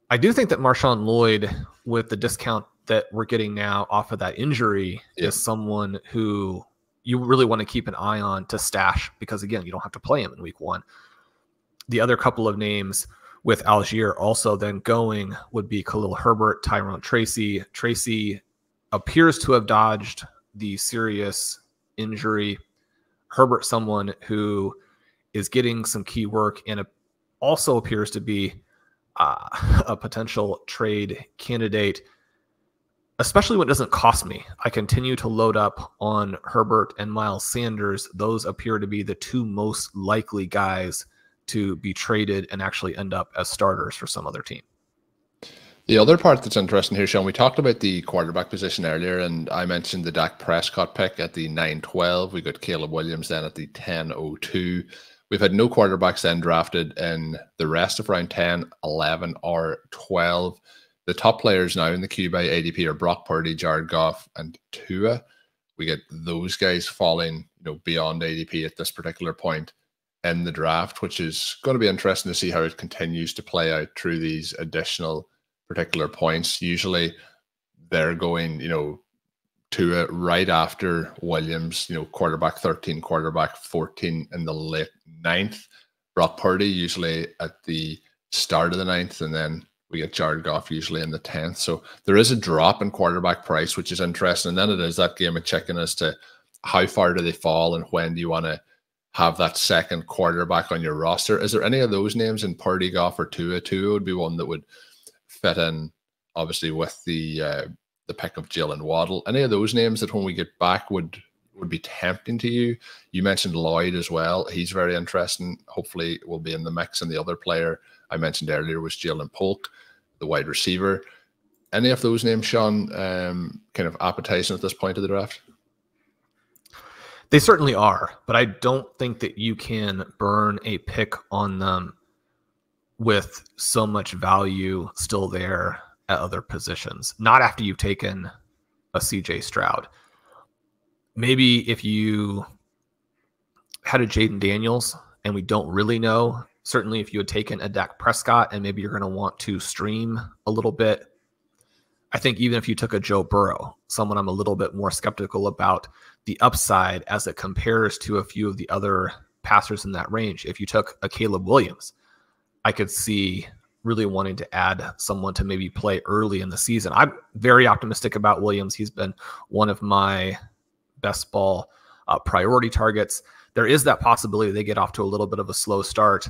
I do think that Marshawn Lloyd, with the discount that we're getting now off of that injury, is someone who you really want to keep an eye on to stash, because again, you don't have to play him in week 1. The other couple of names with Allgeier also then going would be Khalil Herbert, Tyrone Tracy. Tracy appears to have dodged the serious injury. Herbert, someone who is getting some key work, and it also appears to be a potential trade candidate, especially when it doesn't cost me. I continue to load up on Herbert and Miles Sanders. Those appear to be the two most likely guys to be traded and actually end up as starters for some other team. The other part that's interesting here, Shawn, we talked about the quarterback position earlier, and I mentioned the Dak Prescott pick at the 9-12. We got Caleb Williams then at the 10-02. We've had no quarterbacks then drafted in the rest of round 10, 11, or 12. The top players now in the queue by ADP are Brock Purdy, Jared Goff, and Tua. We get those guys falling, beyond ADP at this particular point in the draft, which is going to be interesting to see how it continues to play out through these additional particular points. Usually they're going, Tua right after Williams, quarterback 13, quarterback 14 in the late 9th. Brock Purdy usually at the start of the 9th, and then we get Jared Goff usually in the 10th. So there is a drop in quarterback price, which is interesting. And then it is that game of chicken as to how far do they fall and when do you want to have that second quarterback on your roster. Is there any of those names in Purdy, Goff, or Tua? Tua would be one that would fit in, obviously, with the pick of Jaylen Waddle. Any of those names that when we get back would be tempting to you? You mentioned Lloyd as well. He's very interesting. Hopefully will be in the mix. And the other player I mentioned earlier was Jalen Polk, the wide receiver. Any of those names, Shawn, kind of appetizing at this point of the draft? They certainly are, but I don't think that you can burn a pick on them with so much value still there at other positions. Not after you've taken a CJ Stroud. Maybe if you had a Jaden Daniels, and we don't really know. Certainly if you had taken a Dak Prescott and maybe you're going to want to stream a little bit. I think even if you took a Joe Burrow, someone I'm a little bit more skeptical about the upside as it compares to a few of the other passers in that range. If you took a Caleb Williams, I could see really wanting to add someone to maybe play early in the season. I'm very optimistic about Williams. He's been one of my best ball priority targets. There is that possibility they get off to a little bit of a slow start.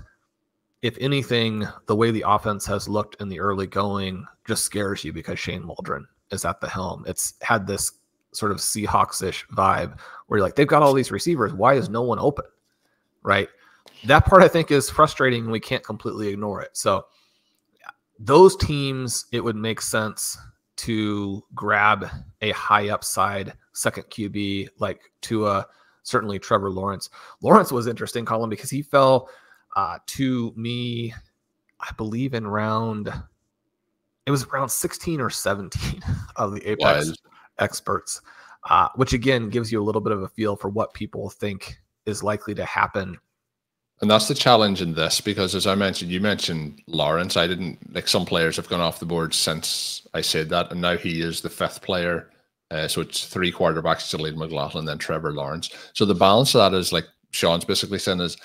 If anything, the way the offense has looked in the early going just scares you because Shane Waldron is at the helm. It's had this sort of Seahawks-ish vibe where you're like, they've got all these receivers. Why is no one open? Right? That part I think is frustrating. We can't completely ignore it. So those teams, it would make sense to grab a high upside second QB like Tua, certainly Trevor Lawrence. Lawrence was interesting, Colm, because he fell to me, I believe in round 16 or 17 of the Apex experts, which again gives you a little bit of a feel for what people think is likely to happen. And that's the challenge in this, because as I mentioned, you mentioned Lawrence. I didn't, like, some players have gone off the board since I said that, and now he is the fifth player. So it's three quarterbacks, Jahmyr McLaughlin, then Trevor Lawrence. So the balance of that is, like Shawn's basically saying, is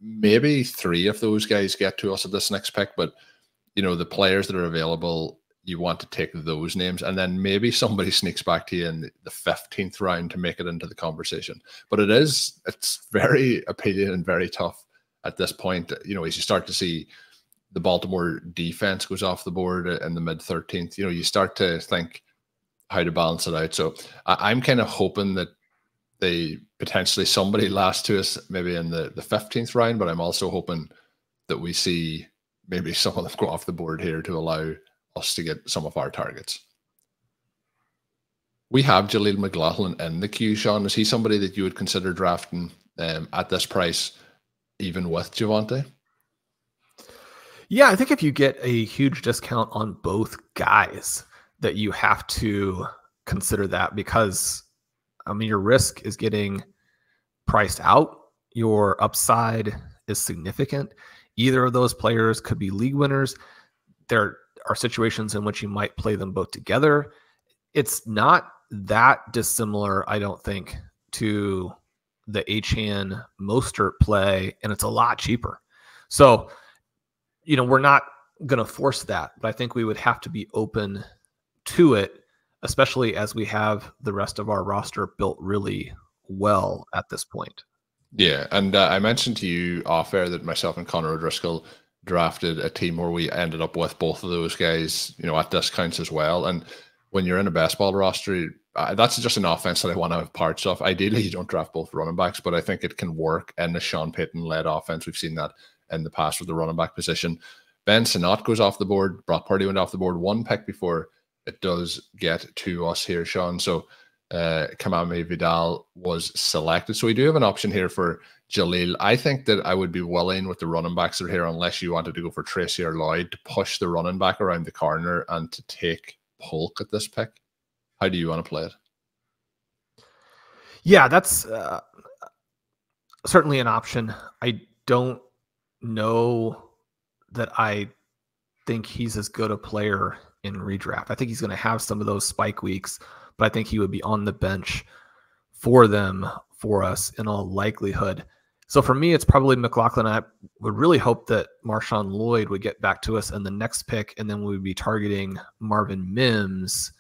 maybe three of those guys get to us at this next pick, but the players that are available, you want to take those names, and then maybe somebody sneaks back to you in the 15th round to make it into the conversation. But it's very appealing and very tough at this point. As you start to see the Baltimore defense goes off the board in the mid 13th, you start to think how to balance it out. So I'm kind of hoping that somebody lasts to us maybe in the 15th round, but I'm also hoping that we see maybe some of them go off the board here to allow us to get some of our targets. We have Jahmyr McLaughlin in the queue, Shawn. Is he somebody that you would consider drafting at this price, even with Javonte? Yeah, I think if you get a huge discount on both guys, that you have to consider that, because your risk is getting priced out. Your upside is significant. Either of those players could be league winners. There are situations in which you might play them both together. It's not that dissimilar, I don't think, to the Achane Mostert play, and it's a lot cheaper. So, we're not going to force that, but I think we would have to be open to it, especially as we have the rest of our roster built really well at this point. Yeah, and I mentioned to you off air that myself and Connor O'Driscoll drafted a team where we ended up with both of those guys, at discounts as well. And when you're in a best ball roster, that's just an offense that I want to have parts of. Ideally, you don't draft both running backs, but I think it can work in the Sean Payton-led offense. We've seen that in the past with the running back position. Ben Sinnott goes off the board. Brock Purdy went off the board one pick before it does get to us here, Sean. So Kamame Vidal was selected. So we do have an option here for Jaleel. I think that I would be willing with the running backs that are here, unless you wanted to go for Tracy or Lloyd, to push the running back around the corner and to take Polk at this pick. How do you want to play it? Yeah, that's certainly an option. I don't know that I think he's as good a player in redraft. I think he's going to have some of those spike weeks, but I think he would be on the bench for us in all likelihood. So for me, it's probably McLaughlin. I would really hope that Marshawn Lloyd would get back to us in the next pick, and then we would be targeting Marvin Mims.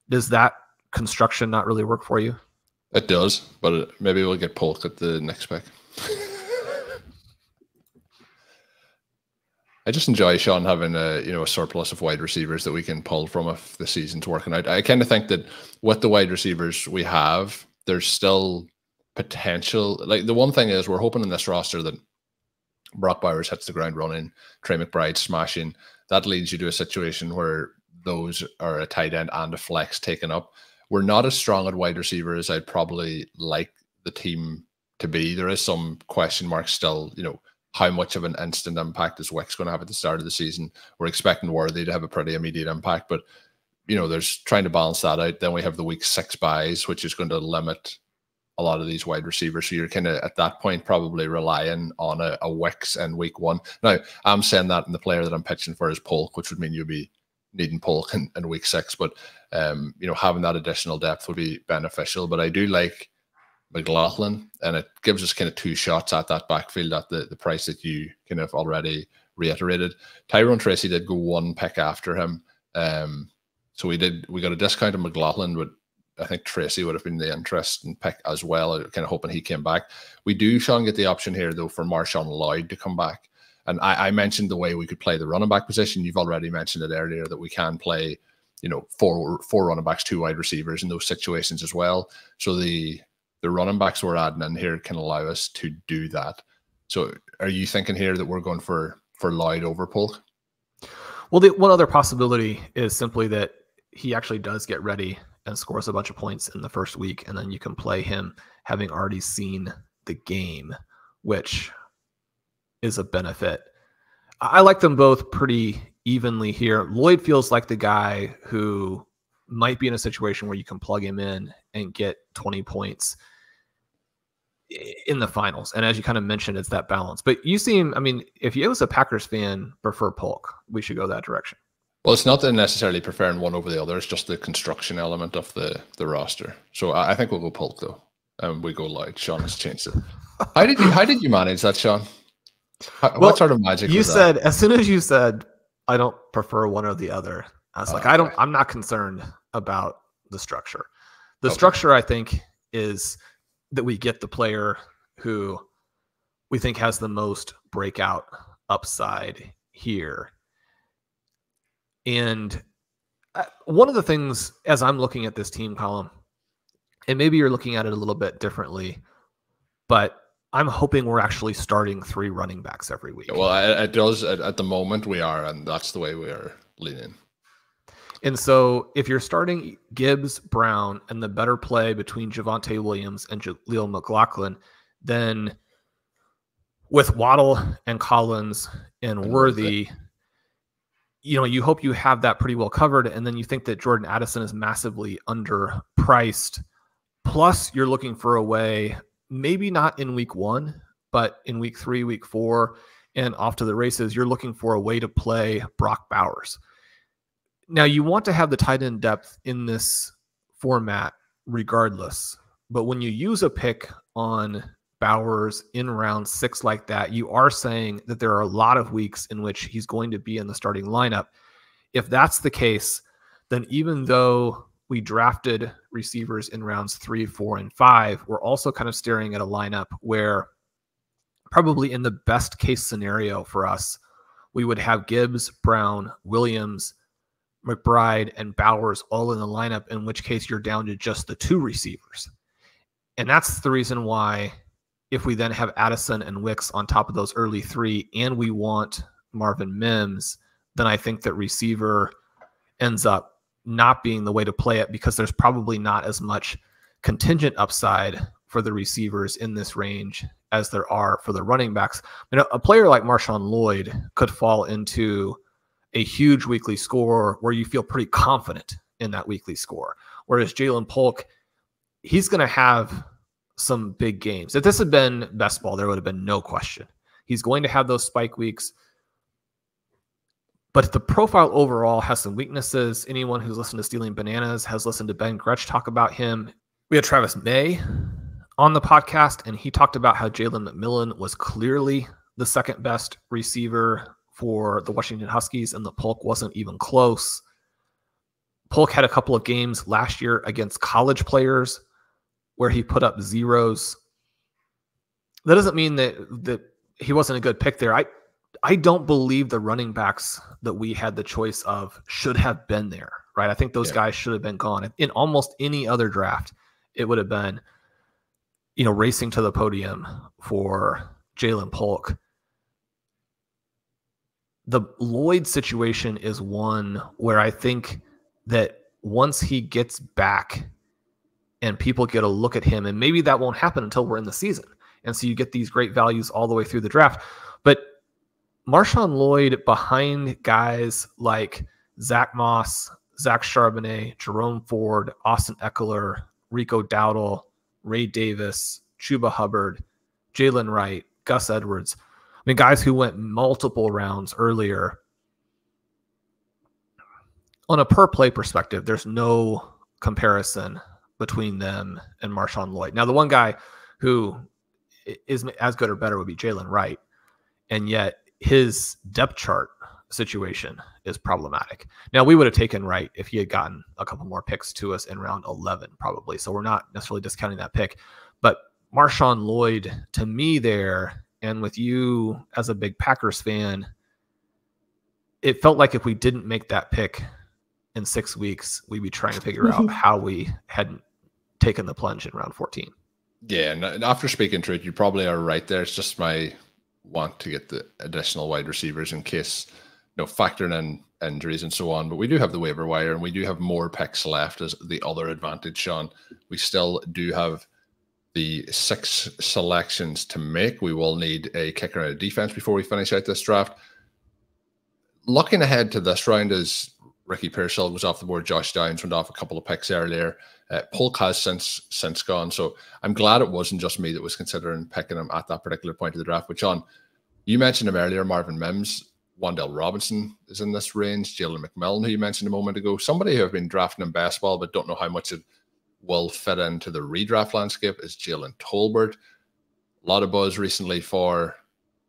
Does that construction not really work for you? It does, but maybe we'll get Polk at the next pick. I just enjoy Sean having a surplus of wide receivers that we can pull from if the season's working out. I kind of think that with the wide receivers we have, there's still potential. Like, the one thing is, we're hoping in this roster that Brock Bowers hits the ground running, Trey McBride smashing. That leads you to a situation where those are a tight end and a flex taken up. We're not as strong at wide receiver as I'd probably like the team to be. There is some question marks still, how much of an instant impact is Wick's going to have at the start of the season? We're expecting Worthy to have a pretty immediate impact, but there's trying to balance that out. Then we have the week 6 buys, which is going to limit a lot of these wide receivers. So you're kind of at that point probably relying on a Wicks in week 1. Now, I'm saying that, and the player that I'm pitching for is Polk, which would mean you'd be needing Polk in week 6. But having that additional depth would be beneficial. But I do like McLaughlin, and it gives us kind of 2 shots at that backfield at the price that you kind of already reiterated. Tyrone Tracy did go 1 pick after him. So we got a discount on McLaughlin, but I think Tracy would have been the interesting pick as well. Kind of hoping he came back. We do, Sean, get the option here though for Marshawn Lloyd to come back. And I mentioned the way we could play the running back position. You've already mentioned it earlier that we can play, 4 running backs, 2 wide receivers in those situations as well. So the running backs we're adding in here can allow us to do that. So are you thinking here that we're going for Lloyd over Polk? Well, the one other possibility is simply that he actually does get ready and scores a bunch of points in the first week, and then you can play him having already seen the game, which is a benefit. I like them both pretty evenly here. Lloyd feels like the guy who might be in a situation where you can plug him in and get 20 points in the finals. And as you kind of mentioned, it's that balance. But you seem, if you as a Packers fan prefer Polk, we should go that direction. Well, it's not necessarily preferring one over the other. It's just the construction element of the roster. So I think we'll go Polk though. We go Lloyd. Sean has changed it. How did you manage that, Sean? What sort of magic you was said that? As soon as you said I don't prefer one or the other, I was like, okay. I'm not concerned about the structure. The structure, I think, is that we get the player who we think has the most breakout upside here. And one of the things, as I'm looking at this team column, and maybe you're looking at it a little bit differently, but I'm hoping we're actually starting 3 running backs every week. Well, it does at the moment we are, and that's the way we are leaning. And so if you're starting Gibbs, Brown, and the better play between Javonte Williams and Jaleel McLaughlin, then with Waddle and Collins and Worthy, you hope you have that pretty well covered. And then you think that Jordan Addison is massively underpriced. Plus you're looking for a way, maybe not in week 1, but in week 3, week 4, and off to the races, you're looking for a way to play Brock Bowers. Now, you want to have the tight end depth in this format regardless, but when you use a pick on Bowers in round 6 like that, you are saying that there are a lot of weeks in which he's going to be in the starting lineup. If that's the case, then even though we drafted receivers in rounds 3, 4, and 5, we're also kind of staring at a lineup where probably in the best case scenario for us, we would have Gibbs, Brown, Williams, McBride, and Bowers all in the lineup, in which case you're down to just the 2 receivers. And that's the reason why, if we then have Addison and Wicks on top of those early 3, and we want Marvin Mims, then I think that receiver ends up not being the way to play it, because there's probably not as much contingent upside for the receivers in this range as there are for the running backs. A player like Marshawn Lloyd could fall into a huge weekly score where you feel pretty confident in that weekly score. Whereas Jaylen Polk, he's going to have some big games. If this had been best ball, there would have been no question. He's going to have those spike weeks. But the profile overall has some weaknesses. Anyone who's listened to Stealing Bananas has listened to Ben Gretsch talk about him. We had Travis May on the podcast, and he talked about how Jalen McMillan was clearly the second best receiver for the Washington Huskies, and the Polk wasn't even close. Polk had a couple of games last year against college players where he put up zeros. That doesn't mean that he wasn't a good pick there. I don't believe the running backs that we had the choice of should have been there, right? I think those guys should have been gone. In almost any other draft, it would have been, racing to the podium for Jaylen Polk. The Lloyd situation is one where I think that once he gets back and people get a look at him, and maybe that won't happen until we're in the season, and so you get these great values all the way through the draft. But Marshawn Lloyd behind guys like Zach Moss, Zach Charbonnet, Jerome Ford, Austin Eckler, Rico Dowdle, Ray Davis, Chuba Hubbard, Jalen Wright, Gus Edwards. Guys who went multiple rounds earlier. On a per play perspective, there's no comparison between them and Marshawn Lloyd. Now, the one guy who is as good or better would be Jalen Wright, and yet his depth chart situation is problematic. Now, we would have taken Wright if he had gotten a couple more picks to us in round 11, probably. So we're not necessarily discounting that pick. But Marshawn Lloyd, to me there, and with you as a big Packers fan, it felt like if we didn't make that pick in 6 weeks, we'd be trying to figure out how we hadn't taken the plunge in round 14. Yeah, and after speaking to it, you probably are right there. It's just my want to get the additional wide receivers in case, factoring in injuries and so on. But we do have the waiver wire, and we do have more picks left as the other advantage, Shawn. We still do have the 6 selections to make. We will need a kicker and a defense before we finish out this draft. Looking ahead to this round, as Ricky Pearsall was off the board, Josh Downs went off a couple of picks earlier. Polk has since gone, so I'm glad it wasn't just me that was considering picking him at that particular point of the draft. But Shawn, you mentioned him earlier, Marvin Mims. Wan'Dale Robinson is in this range. Jalen McMillan, who you mentioned a moment ago. Somebody who I've been drafting in best ball but don't know how much it will fit into the redraft landscape is Jalen Tolbert. A lot of buzz recently for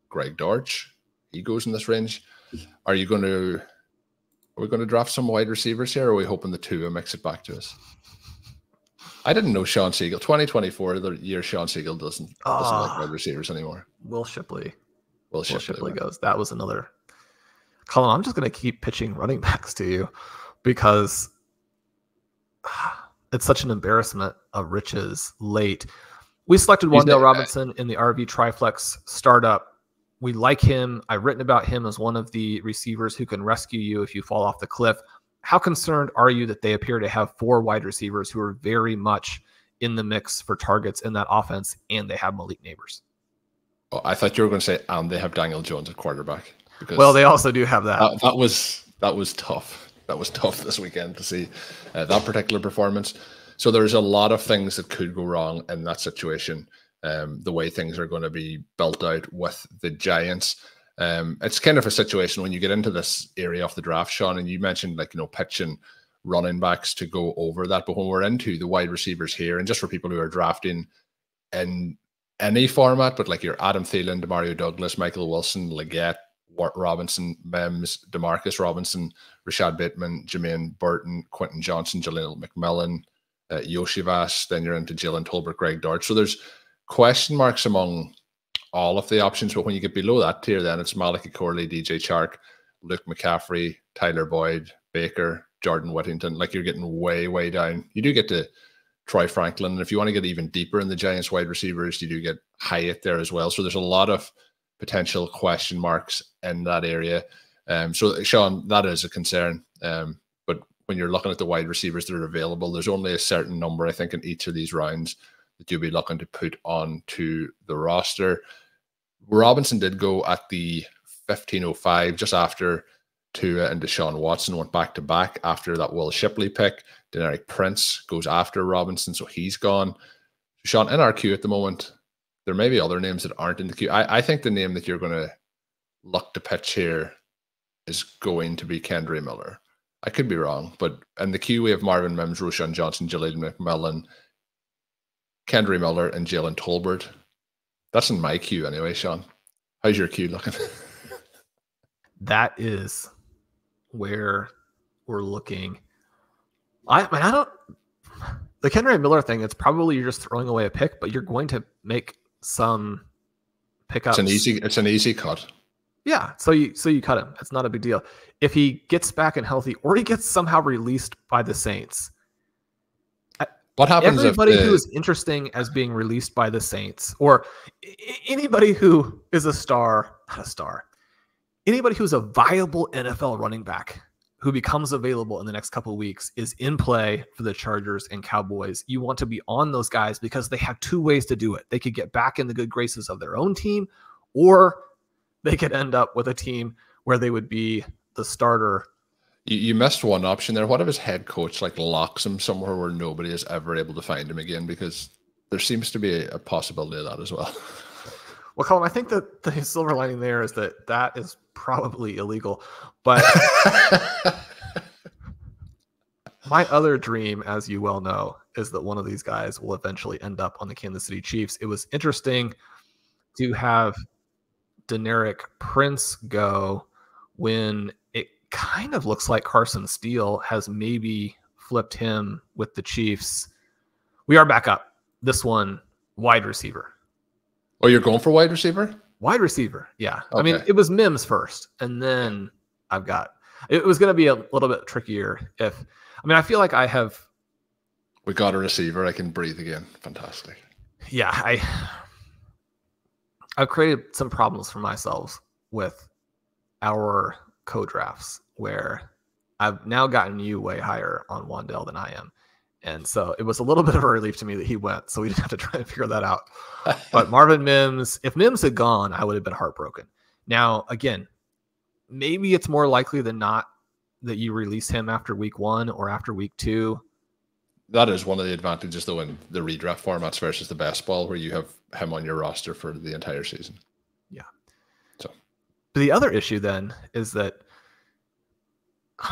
Greg Dortch. He goes in this range. Are we going to draft some wide receivers here, or are we hoping the Tua makes it back to us? I didn't know Shawn Siegele. 2024, the year Shawn Siegele doesn't like wide receivers anymore. Will Shipley Shipley goes. That was another. Colm, I'm just going to keep pitching running backs to you because it's such an embarrassment of riches late. We selected Wan'Dale Robinson in the RV Triflex startup. We like him. I've written about him as one of the receivers who can rescue you if you fall off the cliff. How concerned are you that they appear to have 4 wide receivers who are very much in the mix for targets in that offense, and they have Malik Neighbors? Oh, I thought you were going to say, and they have Daniel Jones at quarterback. Well, they also do have that. That was tough. That was tough this weekend to see that particular performance. So there's a lot of things that could go wrong in that situation. The way things are going to be built out with the Giants. It's kind of a situation when you get into this area of the draft, Shawn, and you mentioned pitching running backs to go over that. But when we're into the wide receivers here, and just for people who are drafting in any format, but like your Adam Thielen, Demario Douglas, Michael Wilson, Leggett, Robinson, Mims, Demarcus Robinson, Rashad Bateman, Jermaine Burton, Quentin Johnson, Jaleel McMillan, Yoshi Vass, then you're into Jalen Tolbert, Greg Dortch. So there's question marks among all of the options, but when you get below that tier, then it's Malachi Corley, DJ Chark, Luke McCaffrey, Tyler Boyd, Baker, Jordan Whittington. Like, you're getting way, way down. You do get to Troy Franklin, and if you want to get even deeper in the Giants wide receivers, you do get Hyatt there as well. So there's a lot of potential question marks in that area. So Shawn, that is a concern. But when you're looking at the wide receivers that are available, there's only a certain number, I think, in each of these rounds that you'll be looking to put onto the roster. Robinson did go at the 15:05, just after Tua and Deshaun Watson went back-to-back after that Will Shipley pick. Deneric Prince goes after Robinson, so he's gone. Shawn, in our queue at the moment, there may be other names that aren't in the queue. I think the name that you're going to look to pitch here is going to be Kendre Miller. I could be wrong, but in the queue we have Marvin Mims, Roschon Johnson, Jaleel McMillan, Kendre Miller, and Jalen Tolbert. That's in my queue anyway, Shawn. How's your queue looking? That is where we're looking. The Kendre Miller thing, it's probably you're just throwing away a pick, but you're going to make some pickups. It's an easy cut. Yeah, so you cut him. It's not a big deal. If he gets back and healthy, or he gets somehow released by the Saints. What happens everybody who is interesting as being released by the Saints, or anybody who is anybody who's a viable NFL running back who becomes available in the next couple of weeks is in play for the Chargers and Cowboys. You want to be on those guys because they have two ways to do it. They could get back in the good graces of their own team, or they could end up with a team where they would be the starter. You missed one option there. What if his head coach locks him somewhere where nobody is ever able to find him again? Because there seems to be a possibility of that as well. Well, Colm, I think that the silver lining there is that is probably illegal. But my other dream, as you well know, is that one of these guys will eventually end up on the Kansas City Chiefs. It was interesting to have Deneric Prince go when it kind of looks like Carson Steele has maybe flipped him with the Chiefs. We are back up. This one, wide receiver. Oh, you're going for wide receiver? Wide receiver, yeah. Okay. I mean, it was Mims first, and then it was going to be a little bit trickier I feel like we got a receiver. I can breathe again. Fantastic. Yeah, I've created some problems for myself with our co-drafts where I've now gotten you way higher on Wandell than I am. And so it was a little bit of a relief to me that he went, so we didn't have to try and figure that out. But Marvin Mims, if Mims had gone, I would have been heartbroken. Now, again, maybe it's more likely than not that you release him after week 1 or after week 2. That is one of the advantages, though, in the redraft formats versus the best ball, where you have him on your roster for the entire season. Yeah. So, but the other issue then is that,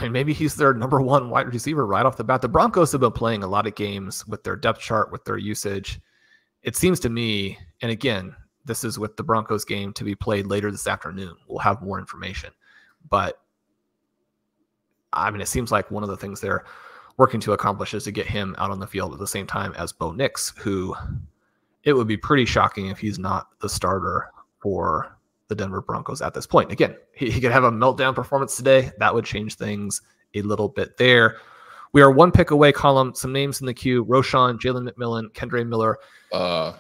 maybe he's their number 1 wide receiver right off the bat. The Broncos have been playing a lot of games with their depth chart, with their usage. It seems to me, and again, this is with the Broncos game to be played later this afternoon. We'll have more information. But, it seems like one of the things they're working to accomplish is to get him out on the field at the same time as Bo Nix, who it would be pretty shocking if he's not the starter for the Denver Broncos at this point. Again, he could have a meltdown performance today. That would change things a little bit there. We are 1 pick away, Colm. Some names in the queue: Roschon, Jalen McMillan, Kendre Miller.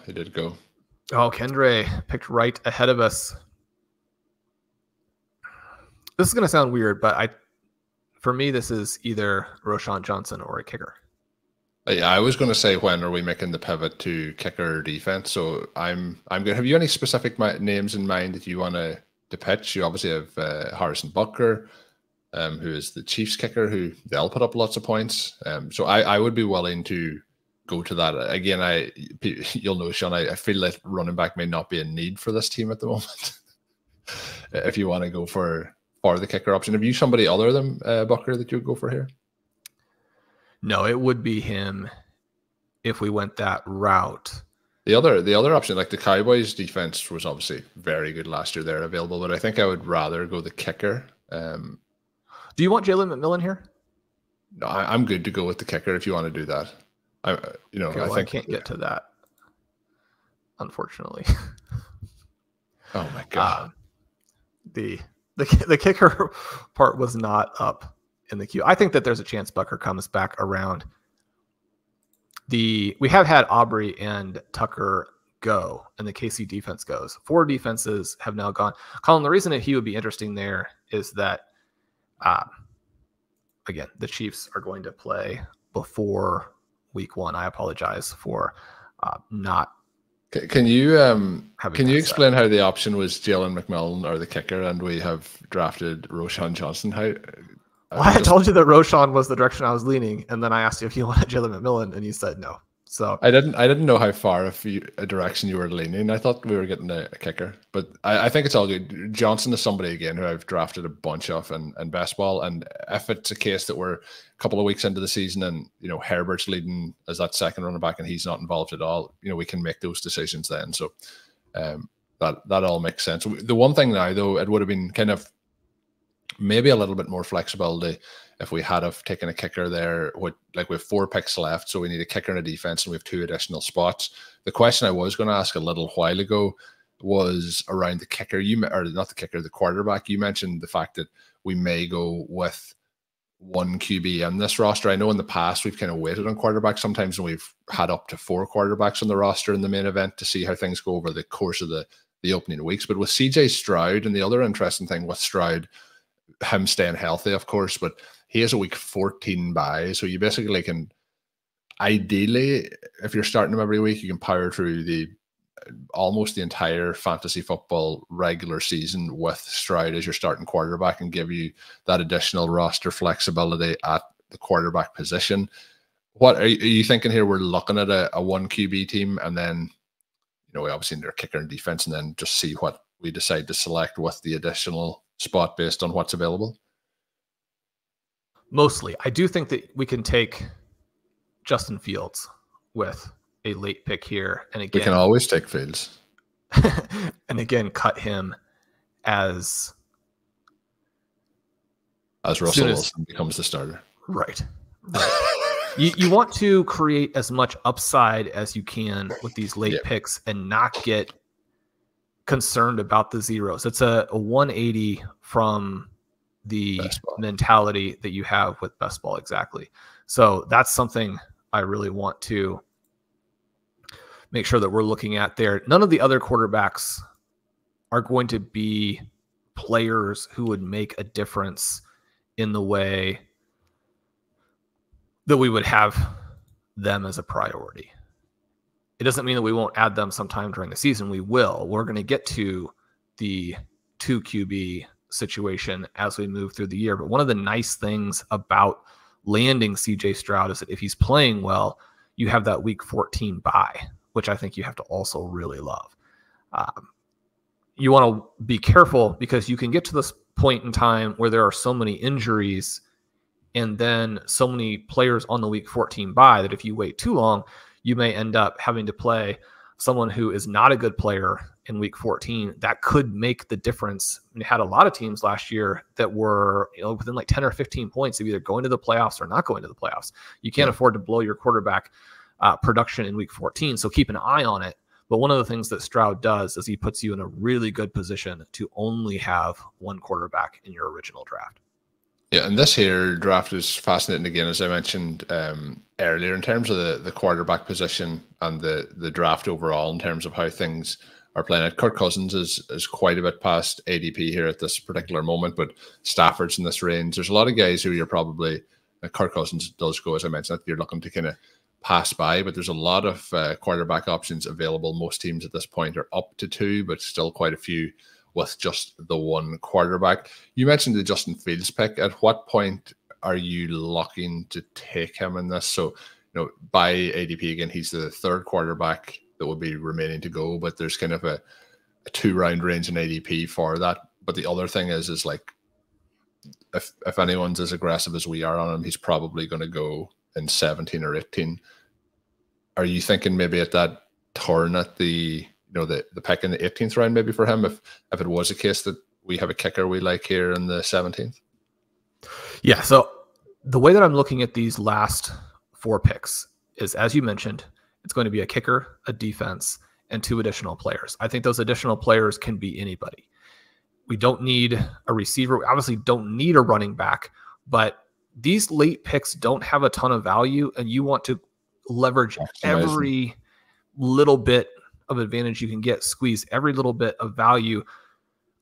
He did go. Oh, Kendre picked right ahead of us. This is going to sound weird, but for me, this is either Roschon Johnson or a kicker. Yeah, I was going to say, when are we making the pivot to kicker defense? So I'm good. Have you any specific names in mind that you want to pitch? You obviously have Harrison Butker, who is the Chiefs kicker, who they'll put up lots of points. So I would be willing to go to that. Again, you'll know, Shawn, I feel like running back may not be a need for this team at the moment. If you want to go for the kicker option, have you somebody other than Butker that you would go for here? No, it would be him if we went that route. The other option, like the Cowboys defense was obviously very good last year. They're available, but I think I would rather go the kicker. Do you want Jalen McMillan here? No, I'm good to go with the kicker if you want to do that. I can't get to that, unfortunately. Oh my God. The kicker part was not up in the queue. I think that there's a chance Bucker comes back around. We have had Aubrey and Tucker go, and the KC defense goes. 4 defenses have now gone. Colm, the reason that he would be interesting there is that, again, the Chiefs are going to play before week 1. I apologize for not. Can you explain how the option was Jaylen McMillan or the kicker, and we have drafted Roschon Johnson? I told you that Roschon was the direction I was leaning, and then I asked you if you wanted Jaylen McMillan, and you said no. So I didn't know how far a direction you were leaning. I thought we were getting a kicker, but I think it's all good. Johnson is somebody again who I've drafted a bunch of in best ball, and if it's a case that we're a couple of weeks into the season and Herbert's leading as that second running back and he's not involved at all, we can make those decisions then. So that all makes sense. The one thing now though, it would have been kind of maybe a little bit more flexibility if we had have taken a kicker there. We have 4 picks left, so we need a kicker and a defense, and we have 2 additional spots. The question I was going to ask a little while ago was around the kicker. The quarterback. You mentioned the fact that we may go with 1 QB in this roster. I know in the past we've kind of waited on quarterbacks sometimes, and we've had up to 4 quarterbacks on the roster in the main event to see how things go over the course of the opening weeks. But with CJ Stroud, and the other interesting thing with Stroud, him staying healthy, of course, but he has a week 14 bye, so you basically can, ideally, if you're starting him every week, you can power through almost the entire fantasy football regular season with Stroud as your starting quarterback and give you that additional roster flexibility at the quarterback position. What are you thinking here? We're looking at a 1 QB team, and then we obviously need our kicker and defense, and then just see what we decide to select with the additional spot based on what's available. Mostly. I do think that we can take Justin Fields with a late pick here. And again, we can always take Fields. And again, cut him as Russell Wilson becomes the starter. Right. You want to create as much upside as you can with these late picks and not get concerned about the zeros. It's a 180 from the mentality that you have with best ball. Exactly. So that's something I really want to make sure that we're looking at there. None of the other quarterbacks are going to be players who would make a difference in the way that we would have them as a priority. It doesn't mean that we won't add them sometime during the season. We will. We're going to get to the 2 QB situation as we move through the year. But one of the nice things about landing CJ Stroud is that if he's playing well, you have that week 14 bye, which I think you have to also really love. You want to be careful because you can get to this point in time where there are so many injuries and then so many players on the week 14 bye that if you wait too long, you may end up having to play someone who is not a good player in week 14. That could make the difference. We had a lot of teams last year that were within like 10 or 15 points of either going to the playoffs or not going to the playoffs. You can't afford to blow your quarterback production in week 14, so keep an eye on it. But one of the things that Stroud does is he puts you in a really good position to only have 1 quarterback in your original draft. Yeah, and this here draft is fascinating again, as I mentioned earlier, in terms of the quarterback position and the draft overall, in terms of how things are playing out. Kirk Cousins is quite a bit past ADP here at this particular moment, but Stafford's in this range. There's a lot of guys who you're probably, Kirk Cousins does go, as I mentioned, that you're looking to kind of pass by, but there's a lot of quarterback options available. Most teams at this point are up to 2, but still quite a few with just the 1 quarterback. You mentioned the Justin Fields pick. At what point are you looking to take him in this? So, by ADP, again, he's the 3rd quarterback that will be remaining to go, but there's kind of a 2-round range in ADP for that. But the other thing is like, if anyone's as aggressive as we are on him, he's probably going to go in 17 or 18. Are you thinking maybe at that turn at the pick in the 18th round, maybe for him, if it was a case that we have a kicker we like here in the 17th? Yeah. So the way that I'm looking at these last 4 picks is, as you mentioned, it's going to be a kicker, a defense, and 2 additional players. I think those additional players can be anybody. We don't need a receiver. We obviously don't need a running back, but these late picks don't have a ton of value, and you want to leverage every little bit of advantage you can get, squeeze every little bit of value.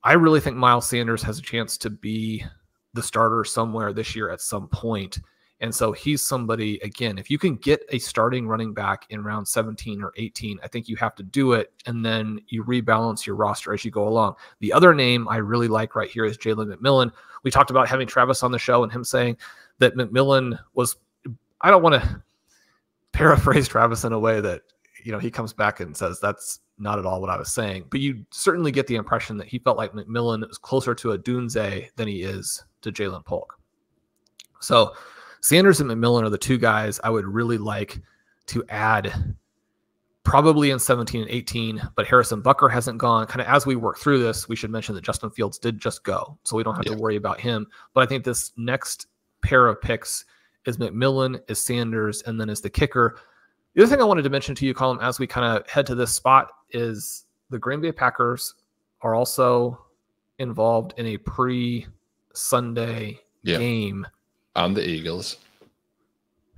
I really think Miles Sanders has a chance to be the starter somewhere this year at some point. And so he's somebody, again, if you can get a starting running back in round 17 or 18, I think you have to do it. And then you rebalance your roster as you go along. The other name I really like right here is Jalen McMillan. We talked about having Travis on the show and him saying that McMillan was, I don't want to paraphrase Travis in a way that, he comes back and says that's not at all what I was saying, but you certainly get the impression that he felt like McMillan is closer to a Dunze than he is to Jalen Polk. So Sanders and McMillan are the 2 guys I would really like to add probably in 17 and 18, but Harrison Butker hasn't gone. Kind of as we work through this, we should mention that Justin Fields did just go, so we don't have to worry about him. But I think this next pair of picks is McMillan, is Sanders, and then is the kicker. The other thing I wanted to mention to you, Colm, as we kind of head to this spot is the Green Bay Packers are also involved in a pre-Sunday game. And the Eagles.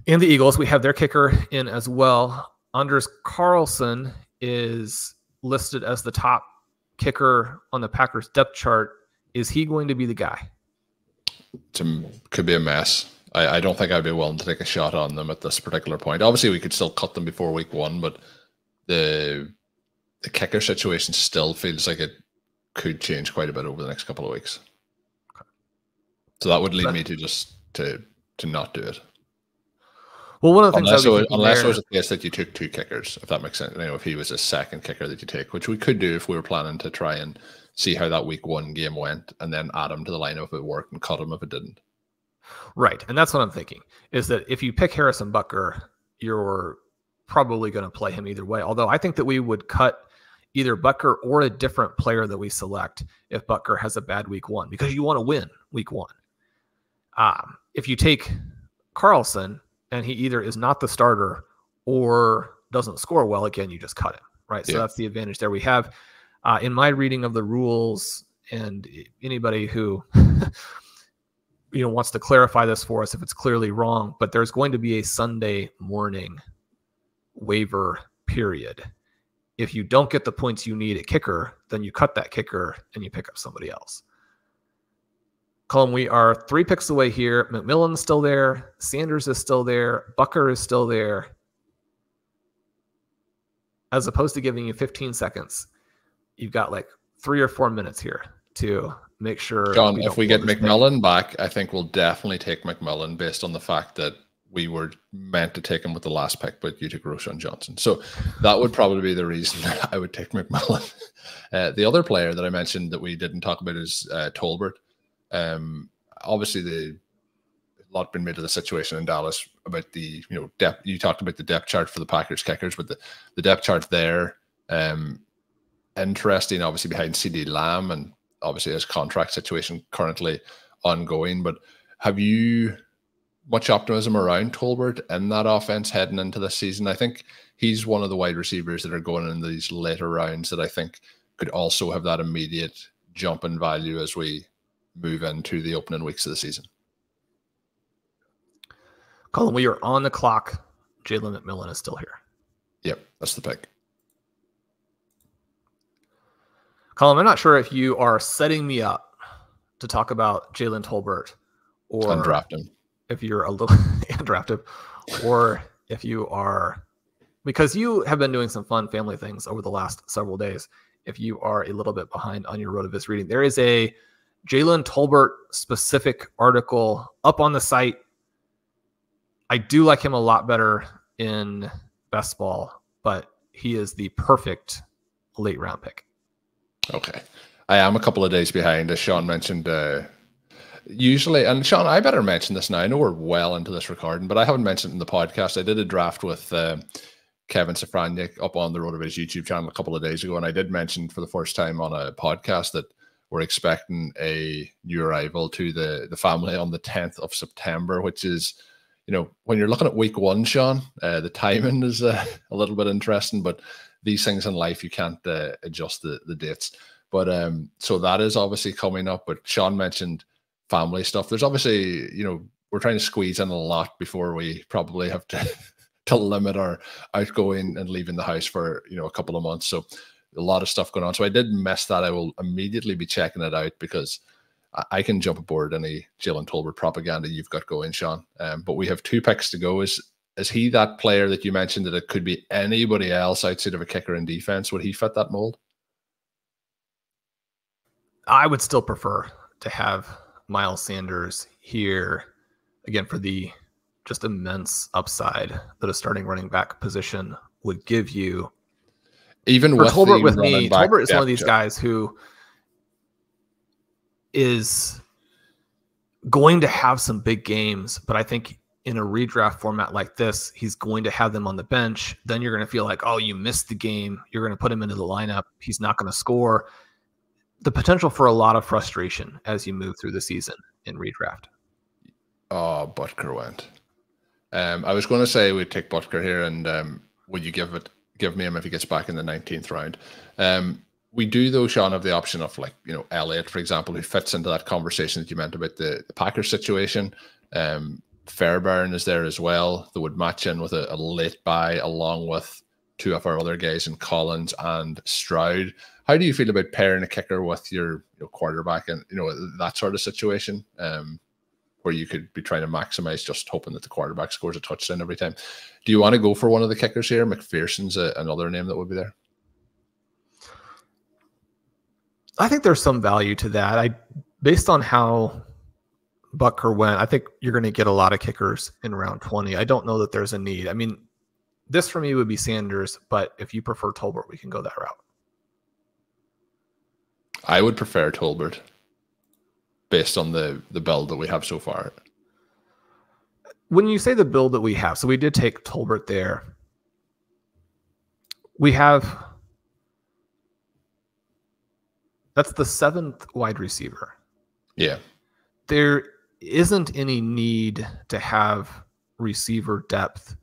And the Eagles. We have their kicker in as well. Anders Carlson is listed as the top kicker on the Packers depth chart. Is he going to be the guy? Could be a mess. I don't think I'd be willing to take a shot on them at this particular point. Obviously, we could still cut them before week 1, but the kicker situation still feels like it could change quite a bit over the next couple of weeks. Okay. So that would lead me to just to not do it. Well, one of the things unless it was a case that you took 2 kickers, if that makes sense. If he was a second kicker that you take, which we could do if we were planning to try and see how that week 1 game went, and then add him to the lineup if it worked and cut him if it didn't. Right. And that's what I'm thinking, is that if you pick Harrison Butker, you're probably going to play him either way. Although I think that we would cut either Butker or a different player that we select if Butker has a bad week 1, because you want to win week 1. If you take Carlson and he either is not the starter or doesn't score well, again, you just cut him, right? So that's the advantage there we have. In my reading of the rules, and anybody who wants to clarify this for us if it's clearly wrong, but there's going to be a Sunday morning waiver period. If you don't get the points you need at kicker, then you cut that kicker and you pick up somebody else. Colm, we are 3 picks away here. McMillan's still there. Sanders is still there. Butker is still there. As opposed to giving you 15 seconds, you've got like 3 or 4 minutes here to make sure. John, if we get McMillan back, I think we'll definitely take McMillan based on the fact that we were meant to take him with the last pick, but you took Roschon Johnson. So that would probably be the reason I would take McMillan. The other player that I mentioned that we didn't talk about is Tolbert. Obviously, a lot been made of the situation in Dallas about the depth. You talked about the depth chart for the Packers kickers, but the depth chart there, interesting. Obviously, behind CD Lamb, and obviously his contract situation currently ongoing. But have you much optimism around Tolbert in that offense heading into this season? I think he's one of the wide receivers that are going in these later rounds that I think could also have that immediate jump in value as we move into the opening weeks of the season. Colm, we are on the clock. Jalen McMillan is still here. Yep, that's the pick. Colm, I'm not sure if you are setting me up to talk about Jalen Tolbert or undraft him. If you're a little undrafted, or if you are, because you have been doing some fun family things over the last several days. If you are a little bit behind on your RotoViz reading, there is a Jalen Tolbert specific article up on the site. I do like him a lot better in best ball, but he is the perfect late round pick. Okay. I am a couple of days behind, as Shawn mentioned. Usually, and Shawn, I better mention this now. I know we're well into this recording, but I haven't mentioned it in the podcast. I did a draft with Kevin Safraniak up on the RotoViz YouTube channel a couple of days ago, and I did mention for the first time on a podcast that we're expecting a new arrival to the family on the 10th of September, which is, when you're looking at week 1, Shawn, the timing is a little bit interesting, but these things in life, you can't adjust the dates. But so that is obviously coming up. But Shawn mentioned family stuff. There's obviously, we're trying to squeeze in a lot before we probably have to limit our outgoing and leaving the house for, a couple of months. So a lot of stuff going on. So I did miss that. I will immediately be checking it out because I can jump aboard any Jaylen Tolbert propaganda you've got going, Shawn. But we have 2 picks to go. Is he that player that you mentioned that it could be anybody else outside of a kicker in defense? Would he fit that mold? I would still prefer to have Miles Sanders here again for the just immense upside that a starting running back position would give you. Even for with Tolbert, with me, back, Tolbert is one of these guys who is going to have some big games, but I think in a redraft format like this, he's going to have them on the bench. Then you're going to feel like, oh, you missed the game. You're going to put him into the lineup. He's not going to score. The potential for a lot of frustration as you move through the season in redraft. Oh, Butker went. I was going to say we'd take Butker here, and would you give me him if he gets back in the 19th round? We do, though, Shawn, have the option of Elliott, for example, who fits into that conversation that you meant about the Packers situation. Fairbairn is there as well. That would match in with a late buy along with 2 of our other guys in Collins and Stroud. How do you feel about pairing a kicker with your quarterback and that sort of situation, where you could be trying to maximize just hoping that the quarterback scores a touchdown every time? Do you want to go for one of the kickers here? McPherson's another name that would be there. I think there's some value to that. Based on how Butker went, I think you're going to get a lot of kickers in round 20. I don't know that there's a need. I mean, this for me would be Sanders, but if you prefer Tolbert, we can go that route. I would prefer Tolbert based on the build that we have so far. When you say the build that we have, so we did take Tolbert there. We have, that's the 7th wide receiver. Yeah. There isn't any need to have receiver depth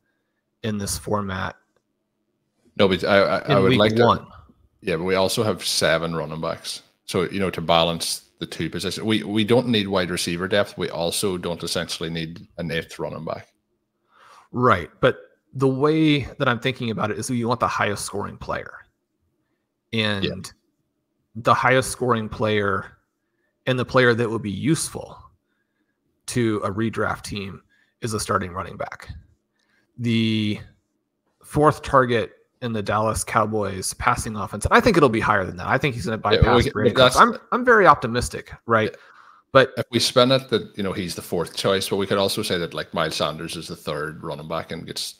in this format. No, but I would like to. 1. Yeah, but we also have 7 running backs. So, to balance the 2 positions. We don't need wide receiver depth. We also don't essentially need an 8th running back. Right. But the way that I'm thinking about it is you want the highest scoring player. And the highest scoring player and the player that would be useful to a redraft team is a starting running back. The 4th target in the Dallas Cowboys passing offense, and I think it'll be higher than that. I think he's going to bypass Brady. I'm very optimistic, right? But if we spin it that he's the 4th choice, but we could also say that Miles Sanders is the 3rd running back and gets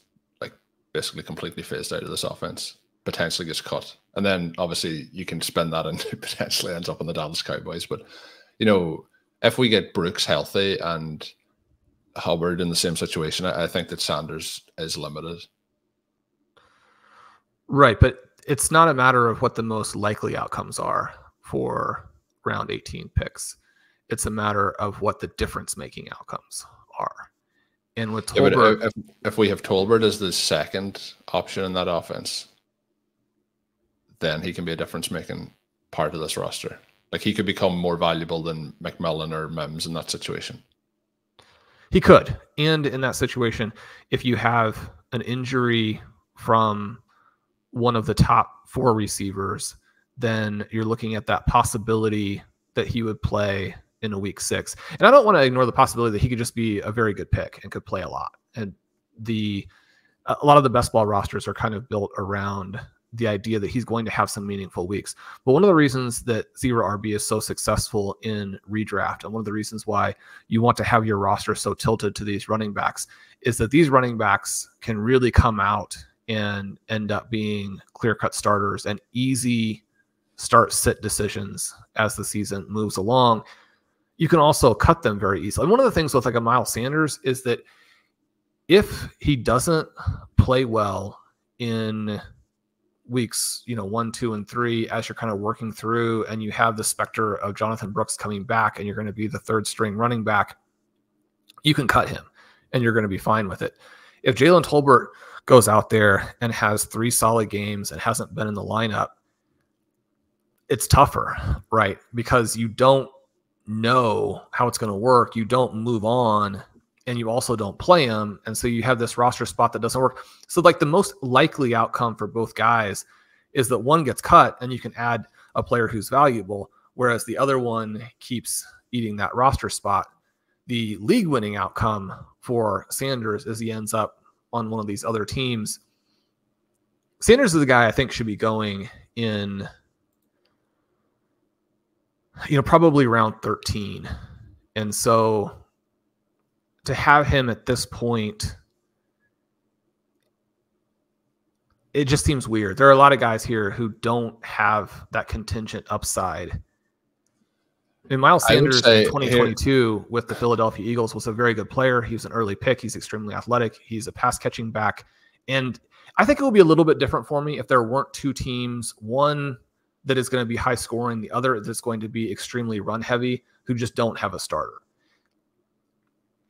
basically completely phased out of this offense, potentially gets cut, and then obviously you can spin that and potentially ends up on the Dallas Cowboys. But if we get Brooks healthy and Hubbard in the same situation, I think that Sanders is limited. Right, but it's not a matter of what the most likely outcomes are for round 18 picks. It's a matter of what the difference-making outcomes are. And with Tolbert, if we have Tolbert as the 2nd option in that offense, then he can be a difference-making part of this roster. He could become more valuable than McMillan or Mims in that situation. He could. And in that situation, if you have an injury from one of the top 4 receivers, then you're looking at that possibility that he would play in a week 6. And I don't want to ignore the possibility that he could just be a very good pick and could play a lot. And a lot of the best ball rosters are kind of built around the idea that he's going to have some meaningful weeks. But one of the reasons that Zero RB is so successful in redraft, and one of the reasons why you want to have your roster so tilted to these running backs, is that these running backs can really come out and end up being clear-cut starters and easy start-sit decisions as the season moves along. You can also cut them very easily. And one of the things with a Miles Sanders is that if he doesn't play well in weeks 1, 2, and 3, as you're kind of working through and you have the specter of Jonathan Brooks coming back and you're going to be the 3rd string running back, you can cut him and you're going to be fine with it. If Jaylen Tolbert goes out there and has 3 solid games and hasn't been in the lineup, it's tougher, right? Because you don't know how it's going to work. You don't move on, and you also don't play him. And so you have this roster spot that doesn't work. So like the most likely outcome for both guys is that one gets cut and you can add a player who's valuable, whereas the other one keeps eating that roster spot. The league winning outcome for Sanders is he ends up on one of these other teams. Sanders is the guy I think should be going in, probably round 13. And so to have him at this point, it just seems weird. There are a lot of guys here who don't have that contingent upside. And Miles Sanders in 2022 with the Philadelphia Eagles was a very good player. He was an early pick. He's extremely athletic. He's a pass catching back. And I think it would be a little bit different for me if there weren't 2 teams, one that is going to be high scoring, the other that's going to be extremely run heavy, who just don't have a starter.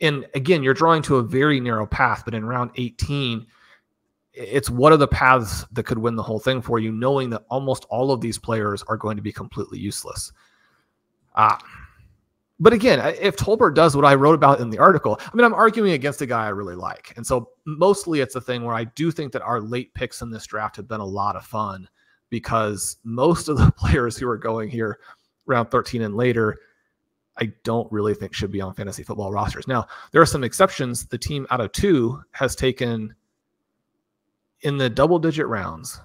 And again, you're drawing to a very narrow path, but in round 18, it's what are the paths that could win the whole thing for you, knowing that almost all of these players are going to be completely useless. But again, if Tolbert does what I wrote about in the article, I'm arguing against a guy I really like. And so mostly it's a thing where I do think that our late picks in this draft have been a lot of fun, because most of the players who are going here round 13 and later, I don't really think should be on fantasy football rosters. Now, there are some exceptions. The team out of 2 has taken in the double-digit rounds.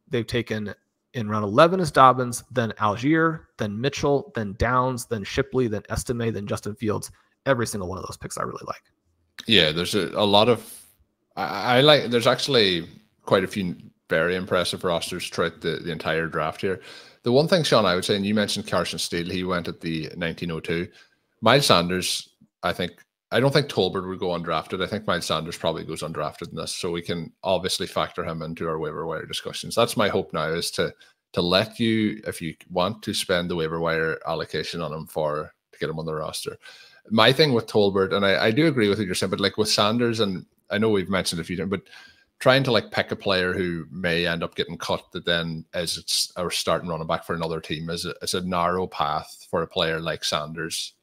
They've taken in round 11 is Dobbins, then Algier, then Mitchell, then Downs, then Shipley, then Estime, then Justin Fields. Every single one of those picks I really like. Yeah, there's a lot of I like. There's actually quite a few very impressive rosters throughout the entire draft here. The one thing, Shawn, I would say, and you mentioned Carson Steele, he went at the 1902. Miles Sanders, I don't think Tolbert would go undrafted. I think Miles Sanders probably goes undrafted in this, so we can obviously factor him into our waiver wire discussions. That's my hope now, is to let you, if you want to spend the waiver wire allocation on him to get him on the roster. My thing with Tolbert, and I do agree with what you're saying, but like with Sanders, and I know we've mentioned a few times, but trying to like pick a player who may end up getting cut that then as it's our starting running back for another team is a narrow path for a player like Sanders.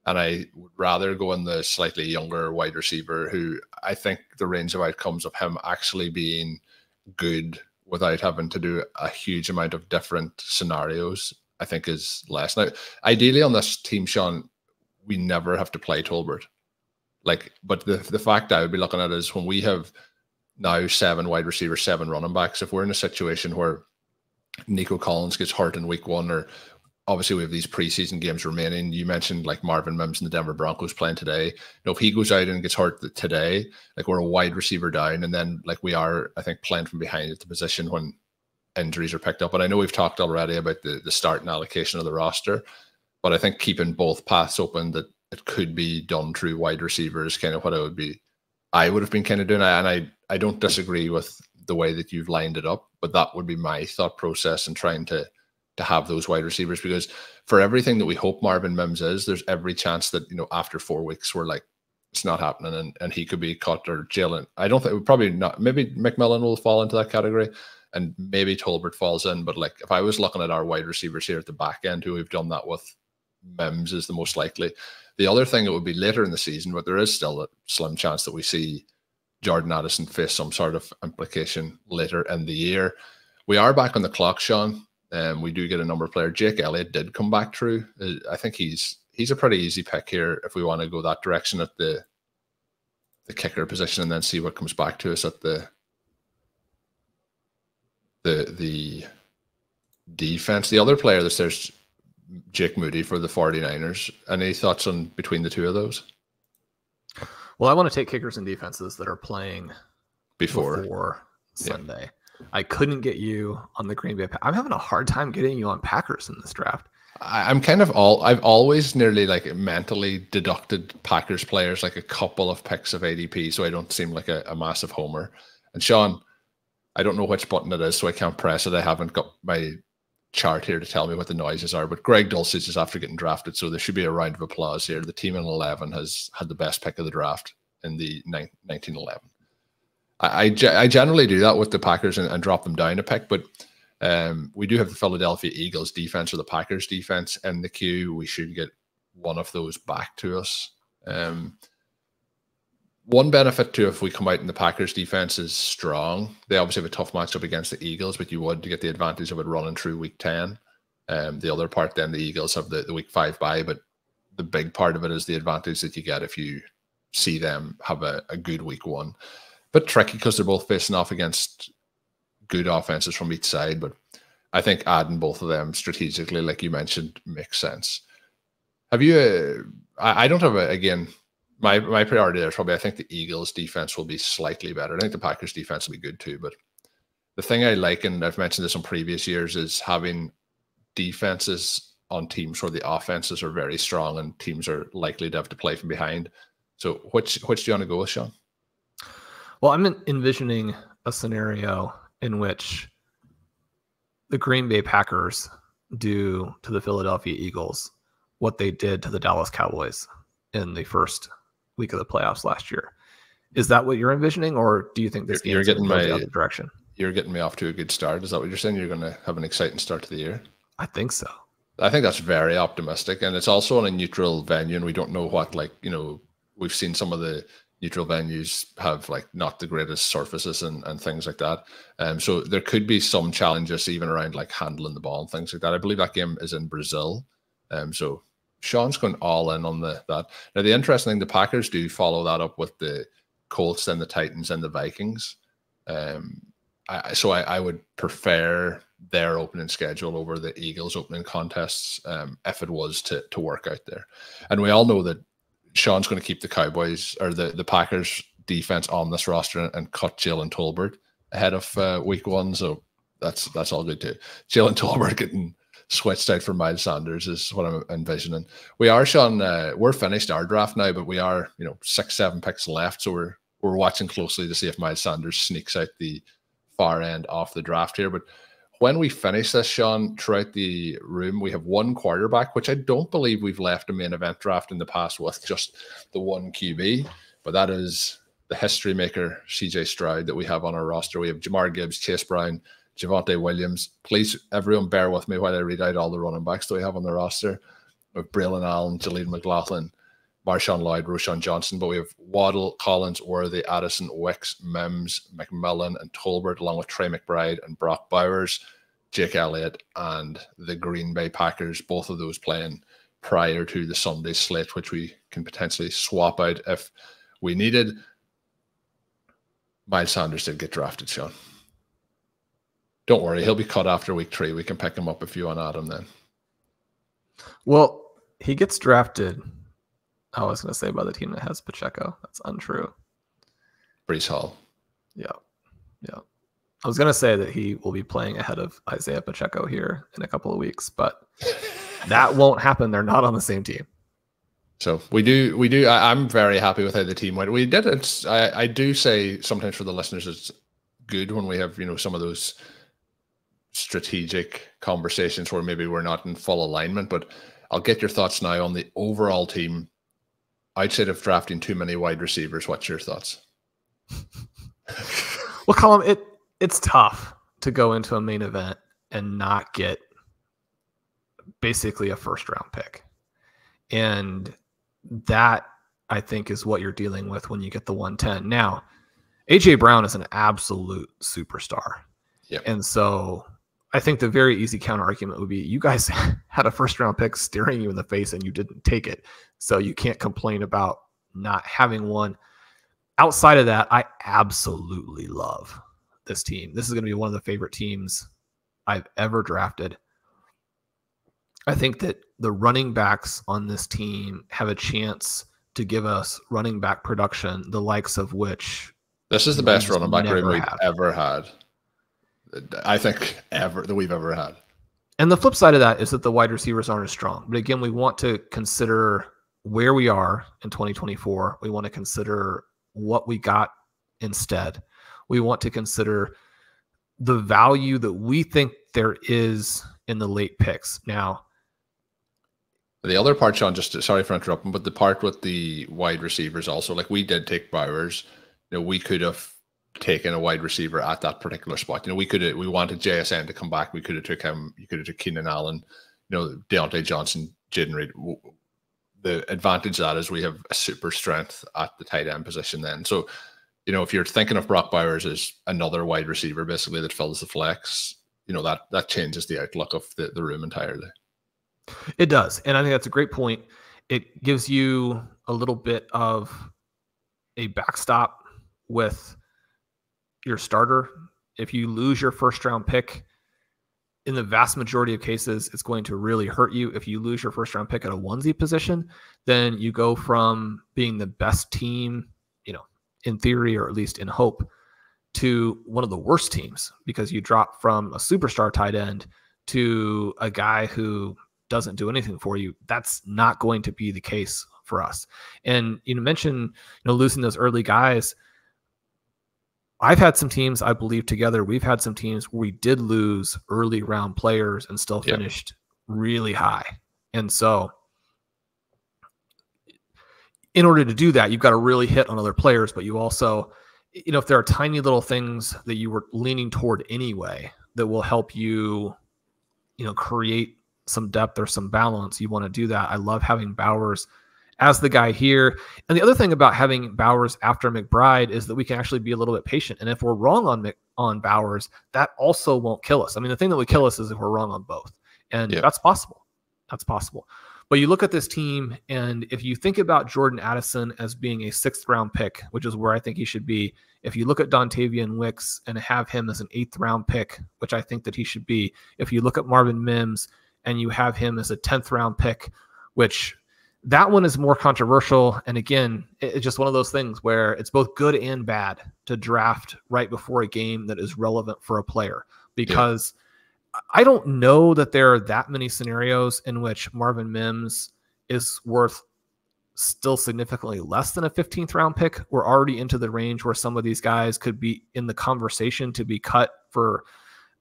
And I would rather go in the slightly younger wide receiver, who I think the range of outcomes of him actually being good without having to do a huge amount of different scenarios, I think is less. Now, ideally on this team, Shawn, we never have to play Tolbert. But the fact I would be looking at is when we have now 7 wide receivers, 7 running backs, if we're in a situation where Nico Collins gets hurt in week 1, or obviously we have these preseason games remaining. You mentioned like Marvin Mims and the Denver Broncos playing today. If he goes out and gets hurt today, like we're a wide receiver down, and then like we are, I think, playing from behind at the position when injuries are picked up. And I know we've talked already about the starting allocation of the roster, but I think keeping both paths open, that it could be done through wide receivers, kind of what I would have been kind of doing. And I don't disagree with the way that you've lined it up, but that would be my thought process in trying to have those wide receivers, because for everything that we hope Marvin Mims is, there's every chance that, after 4 weeks, we're like, it's not happening and he could be cut, or Jaylen. I don't think, probably not. Maybe McMillan will fall into that category and maybe Tolbert falls in. But like, if I was looking at our wide receivers here at the back end, who we've done that with, Mims is the most likely. The other thing, it would be later in the season, but there is still a slim chance that we see Jordan Addison face some sort of implication later in the year. We are back on the clock, Shawn. We do get a number of players. Jake Elliott did come back through. I think he's a pretty easy pick here if we want to go that direction at the kicker position, and then see what comes back to us at the defense. The other player there's Jake Moody for the 49ers. Any thoughts on between the two of those? Well, I want to take kickers and defenses that are playing before Sunday. Yeah. I couldn't get you on the Green Bay. I'm having a hard time getting you on Packers in this draft. I'm kind of I've always nearly like mentally deducted Packers players like a couple of picks of ADP, so I don't seem like a massive homer. And Shawn, I don't know which button it is, so I can't press it. I haven't got my chart here to tell me what the noises are, but Greg Dulcich is after getting drafted, so there should be a round of applause here. The team in 11 has had the best pick of the draft in the 1911. I generally do that with the Packers and drop them down a pick, but we do have the Philadelphia Eagles defense or the Packers defense in the queue. We should get one of those back to us. One benefit too, if we come out and the Packers defense is strong, they obviously have a tough matchup against the Eagles, but you would to get the advantage of it running through week 10. The other part, then the Eagles have the week 5 bye, but the big part of it is the advantage that you get if you see them have a good week 1. But tricky because they're both facing off against good offenses from each side, but I think adding both of them strategically, like you mentioned, makes sense. Have you, I don't have again, my priority there is probably I think the Eagles defense will be slightly better. I think the Packers defense will be good too, but the thing I like, and I've mentioned this in previous years, is having defenses on teams where the offenses are very strong and teams are likely to have to play from behind. So which do you want to go with, Shawn? Well, I'm envisioning a scenario in which the Green Bay Packers do to the Philadelphia Eagles what they did to the Dallas Cowboys in the first week of the playoffs last year. Is that what you're envisioning, or do you think this game is going the other direction? You're getting me off to a good start. Is that what you're saying? You're going to have an exciting start to the year? I think so. I think that's very optimistic, and it's also on a neutral venue, and we don't know what, like, you know, we've seen some of the neutral venues have like not the greatest surfaces and things like that. So there could be some challenges even around like handling the ball and things like that. I believe that game is in Brazil. So Shawn's going all in on that. Now, the interesting thing, the Packers do follow that up with the Colts and the Titans and the Vikings. So I would prefer their opening schedule over the Eagles opening contests if it was to work out there. And we all know that Shawn's going to keep the Cowboys or the Packers defense on this roster and cut Jaylen Tolbert ahead of week 1. So that's all good too. Jaylen Tolbert getting switched out for Miles Sanders is what I'm envisioning. We are, Shawn, we're finished our draft now, but we are, 6-7 picks left. So we're watching closely to see if Miles Sanders sneaks out the far end off the draft here. But when we finish this, Shawn, throughout the room, we have one quarterback, which I don't believe we've left a main event draft in the past with just the one QB, but that is the history maker, CJ Stroud, that we have on our roster. We have Jahmyr, Gibbs, Chase Brown, Javonte Williams. Please, everyone, bear with me while I read out all the running backs that we have on the roster. We have Braelon Allen, Jaylen McLaughlin, Marshawn Lloyd, Roschon Johnson, but we have Waddle, Collins, Worthy, Addison, Wicks, Mims, McMillan, and Tolbert, along with Trey McBride and Brock Bowers, Jake Elliott, and the Green Bay Packers, both of those playing prior to the Sunday slate, which we can potentially swap out if we needed. Miles Sanders did get drafted, Shawn. Don't worry, he'll be cut after week 3. We can pick him up if you want to add him then. Well, he gets drafted, I was going to say, by the team that has Pacheco. That's untrue. Breece Hall. Yeah. I was going to say that he will be playing ahead of Isaiah Pacheco here in a couple of weeks, but that won't happen. They're not on the same team. So we do. I'm very happy with how the team went. We did it. I do say sometimes for the listeners, it's good when we have, some of those strategic conversations where maybe we're not in full alignment, but I'll get your thoughts now on the overall team. Outside of drafting too many wide receivers, what's your thoughts? Well, Colm, it's tough to go into a main event and not get basically a first-round pick. And that, I think, is what you're dealing with when you get the 110. Now, A.J. Brown is an absolute superstar. Yep. And so I think the very easy counter argument would be you guys had a first-round pick staring you in the face and you didn't take it. So you can't complain about not having one. Outside of that, I absolutely love this team. This is going to be one of the favorite teams I've ever drafted. I think that the running backs on this team have a chance to give us running back production, the likes of which this is the best running back room we've ever had. I think that we've ever had. And the flip side of that is that the wide receivers aren't as strong. But again, we want to consider where we are in 2024. We want to consider what we got instead. We want to consider the value that we think there is in the late picks. Now, the other part, Shawn, sorry for interrupting, but the part with the wide receivers also, like we did take Bowers. We could have taken a wide receiver at that particular spot. You know, we wanted JSN to come back. We could have took him. You could have took Keenan Allen, you know, Deontay Johnson, Jaden Reed. The advantage of that is we have a super strength at the tight end position then. So, you know, if you're thinking of Brock Bowers as another wide receiver, basically, that fills the flex, you know, that changes the outlook of the room entirely. It does. And I think that's a great point. It gives you a little bit of a backstop with your starter. If you lose your first round pick, in the vast majority of cases, it's going to really hurt you. If you lose your first round pick at a onesie position, then you go from being the best team, you know, in theory, or at least in hope, to one of the worst teams, because you drop from a superstar tight end to a guy who doesn't do anything for you. That's not going to be the case for us. And you mentioned, losing those early guys. I've had some teams, I believe together, we've had some teams where we did lose early round players and still finished really high. And so in order to do that, you've got to really hit on other players, but you also, if there are tiny little things that you were leaning toward anyway, that will help you, create some depth or some balance, you want to do that. I love having Bowers as the guy here. And the other thing about having Bowers after McBride is that we can actually be a little bit patient. And if we're wrong on Bowers, that also won't kill us. I mean, the thing that would kill us is if we're wrong on both. And that's possible. That's possible. But you look at this team, and if you think about Jordan Addison as being a 6th round pick, which is where I think he should be, if you look at Dontavian Wicks and have him as an 8th round pick, which I think that he should be, if you look at Marvin Mims and you have him as a 10th round pick, which that one is more controversial. And again, it's just one of those things where it's both good and bad to draft right before a game that is relevant for a player, because I don't know that there are that many scenarios in which Marvin Mims is worth still significantly less than a 15th round pick. We're already into the range where some of these guys could be in the conversation to be cut for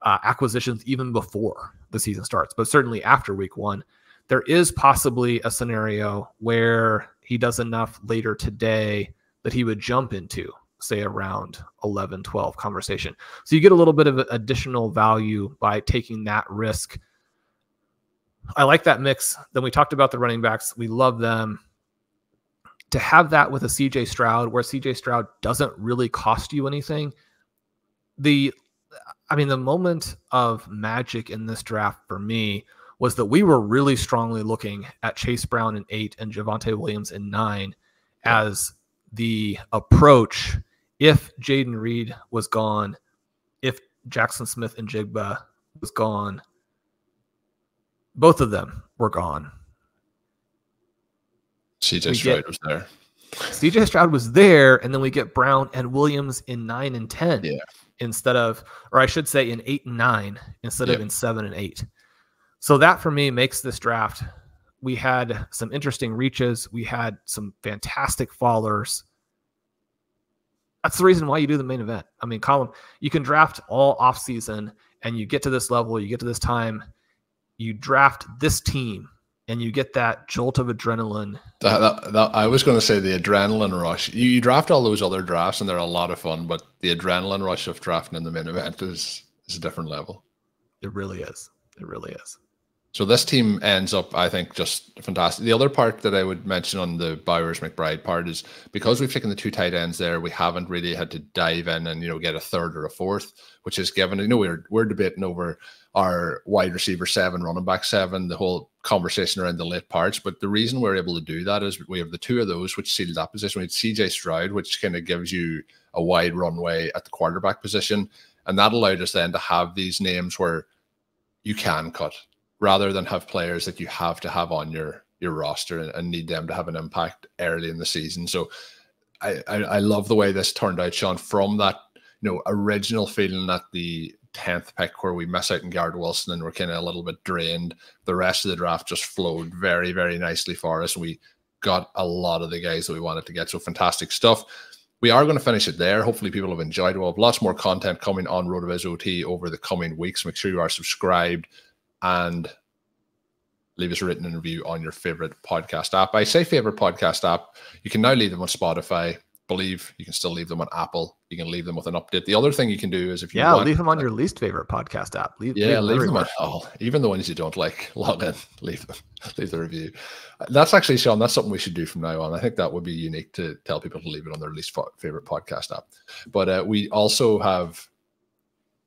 acquisitions even before the season starts, but certainly after week 1. There is possibly a scenario where he does enough later today that he would jump into, say, around 11, 12 conversation. So you get a little bit of additional value by taking that risk. I like that mix. Then we talked about the running backs. We love them. To have that with a CJ Stroud, where CJ Stroud doesn't really cost you anything. The moment of magic in this draft for me was that we were really strongly looking at Chase Brown in 8 and Javonte Williams in 9 as the approach if Jaden Reed was gone, if Jackson Smith and Jigba was gone. Both of them were gone. CJ Stroud was there. CJ Stroud was there, and then we get Brown and Williams in 9 and 10 instead of, or I should say in 8 and 9 instead of in 7 and 8. So that for me makes this draft. We had some interesting reaches. We had some fantastic fallers. That's the reason why you do the main event. I mean, Colm, you can draft all offseason and you get to this level, you get to this time, you draft this team and you get that jolt of adrenaline. I was going to say the adrenaline rush. You draft all those other drafts and they're a lot of fun, but the adrenaline rush of drafting in the main event is a different level. It really is. It really is. So this team ends up, I think, just fantastic. The other part that I would mention on the Bowers McBride part is because we've taken the 2 tight ends there, we haven't really had to dive in and get a 3rd or a 4th, which is given. We're debating over our wide receiver 7, running back 7, the whole conversation around the late parts. But the reason we're able to do that is we have the 2 of those which seal that position. We had CJ Stroud, which kind of gives you a wide runway at the quarterback position, and that allowed us then to have these names where you can cut, rather than have players that you have to have on your roster and need them to have an impact early in the season. So I love the way this turned out, Shawn, from that original feeling at the 10th pick where we miss out in Garrett Wilson and we're kind of a little bit drained. The rest of the draft just flowed very, very nicely for us. We got a lot of the guys that we wanted to get. So fantastic stuff. We are going to finish it there. Hopefully people have enjoyed. We'll have lots more content coming on RotoViz OT over the coming weeks. Make sure you are subscribed and leave us a written review on your favorite podcast app. I say favorite podcast app. You can now leave them on Spotify, believe, you can still leave them on Apple. You can leave them with an update. The other thing you can do is if you want, leave them on your least favorite podcast app. Leave them on all, even the ones you don't like. Log in, leave the review. That's actually, Shawn, that's something we should do from now on. I think that would be unique to tell people to leave it on their least favorite podcast app. But we also have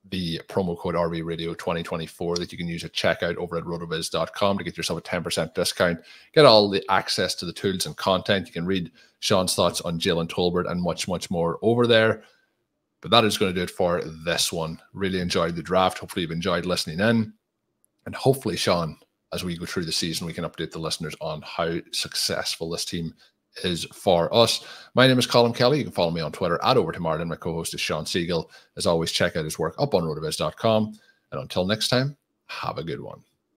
the promo code RV Radio 2024 that you can use at checkout over at rotoviz.com to get yourself a 10% discount. Get all the access to the tools and content. You can read Shawn's thoughts on Jaylen Tolbert and much, much more over there. But that is going to do it for this one. Really enjoyed the draft. Hopefully you've enjoyed listening in. And hopefully, Shawn, as we go through the season, we can update the listeners on how successful this team is for us. My name is Colm Kelly. You can follow me on Twitter at @OverToMartin. My co-host is Shawn Siegele. As always, check out his work up on rotoviz.com. And until next time, have a good one.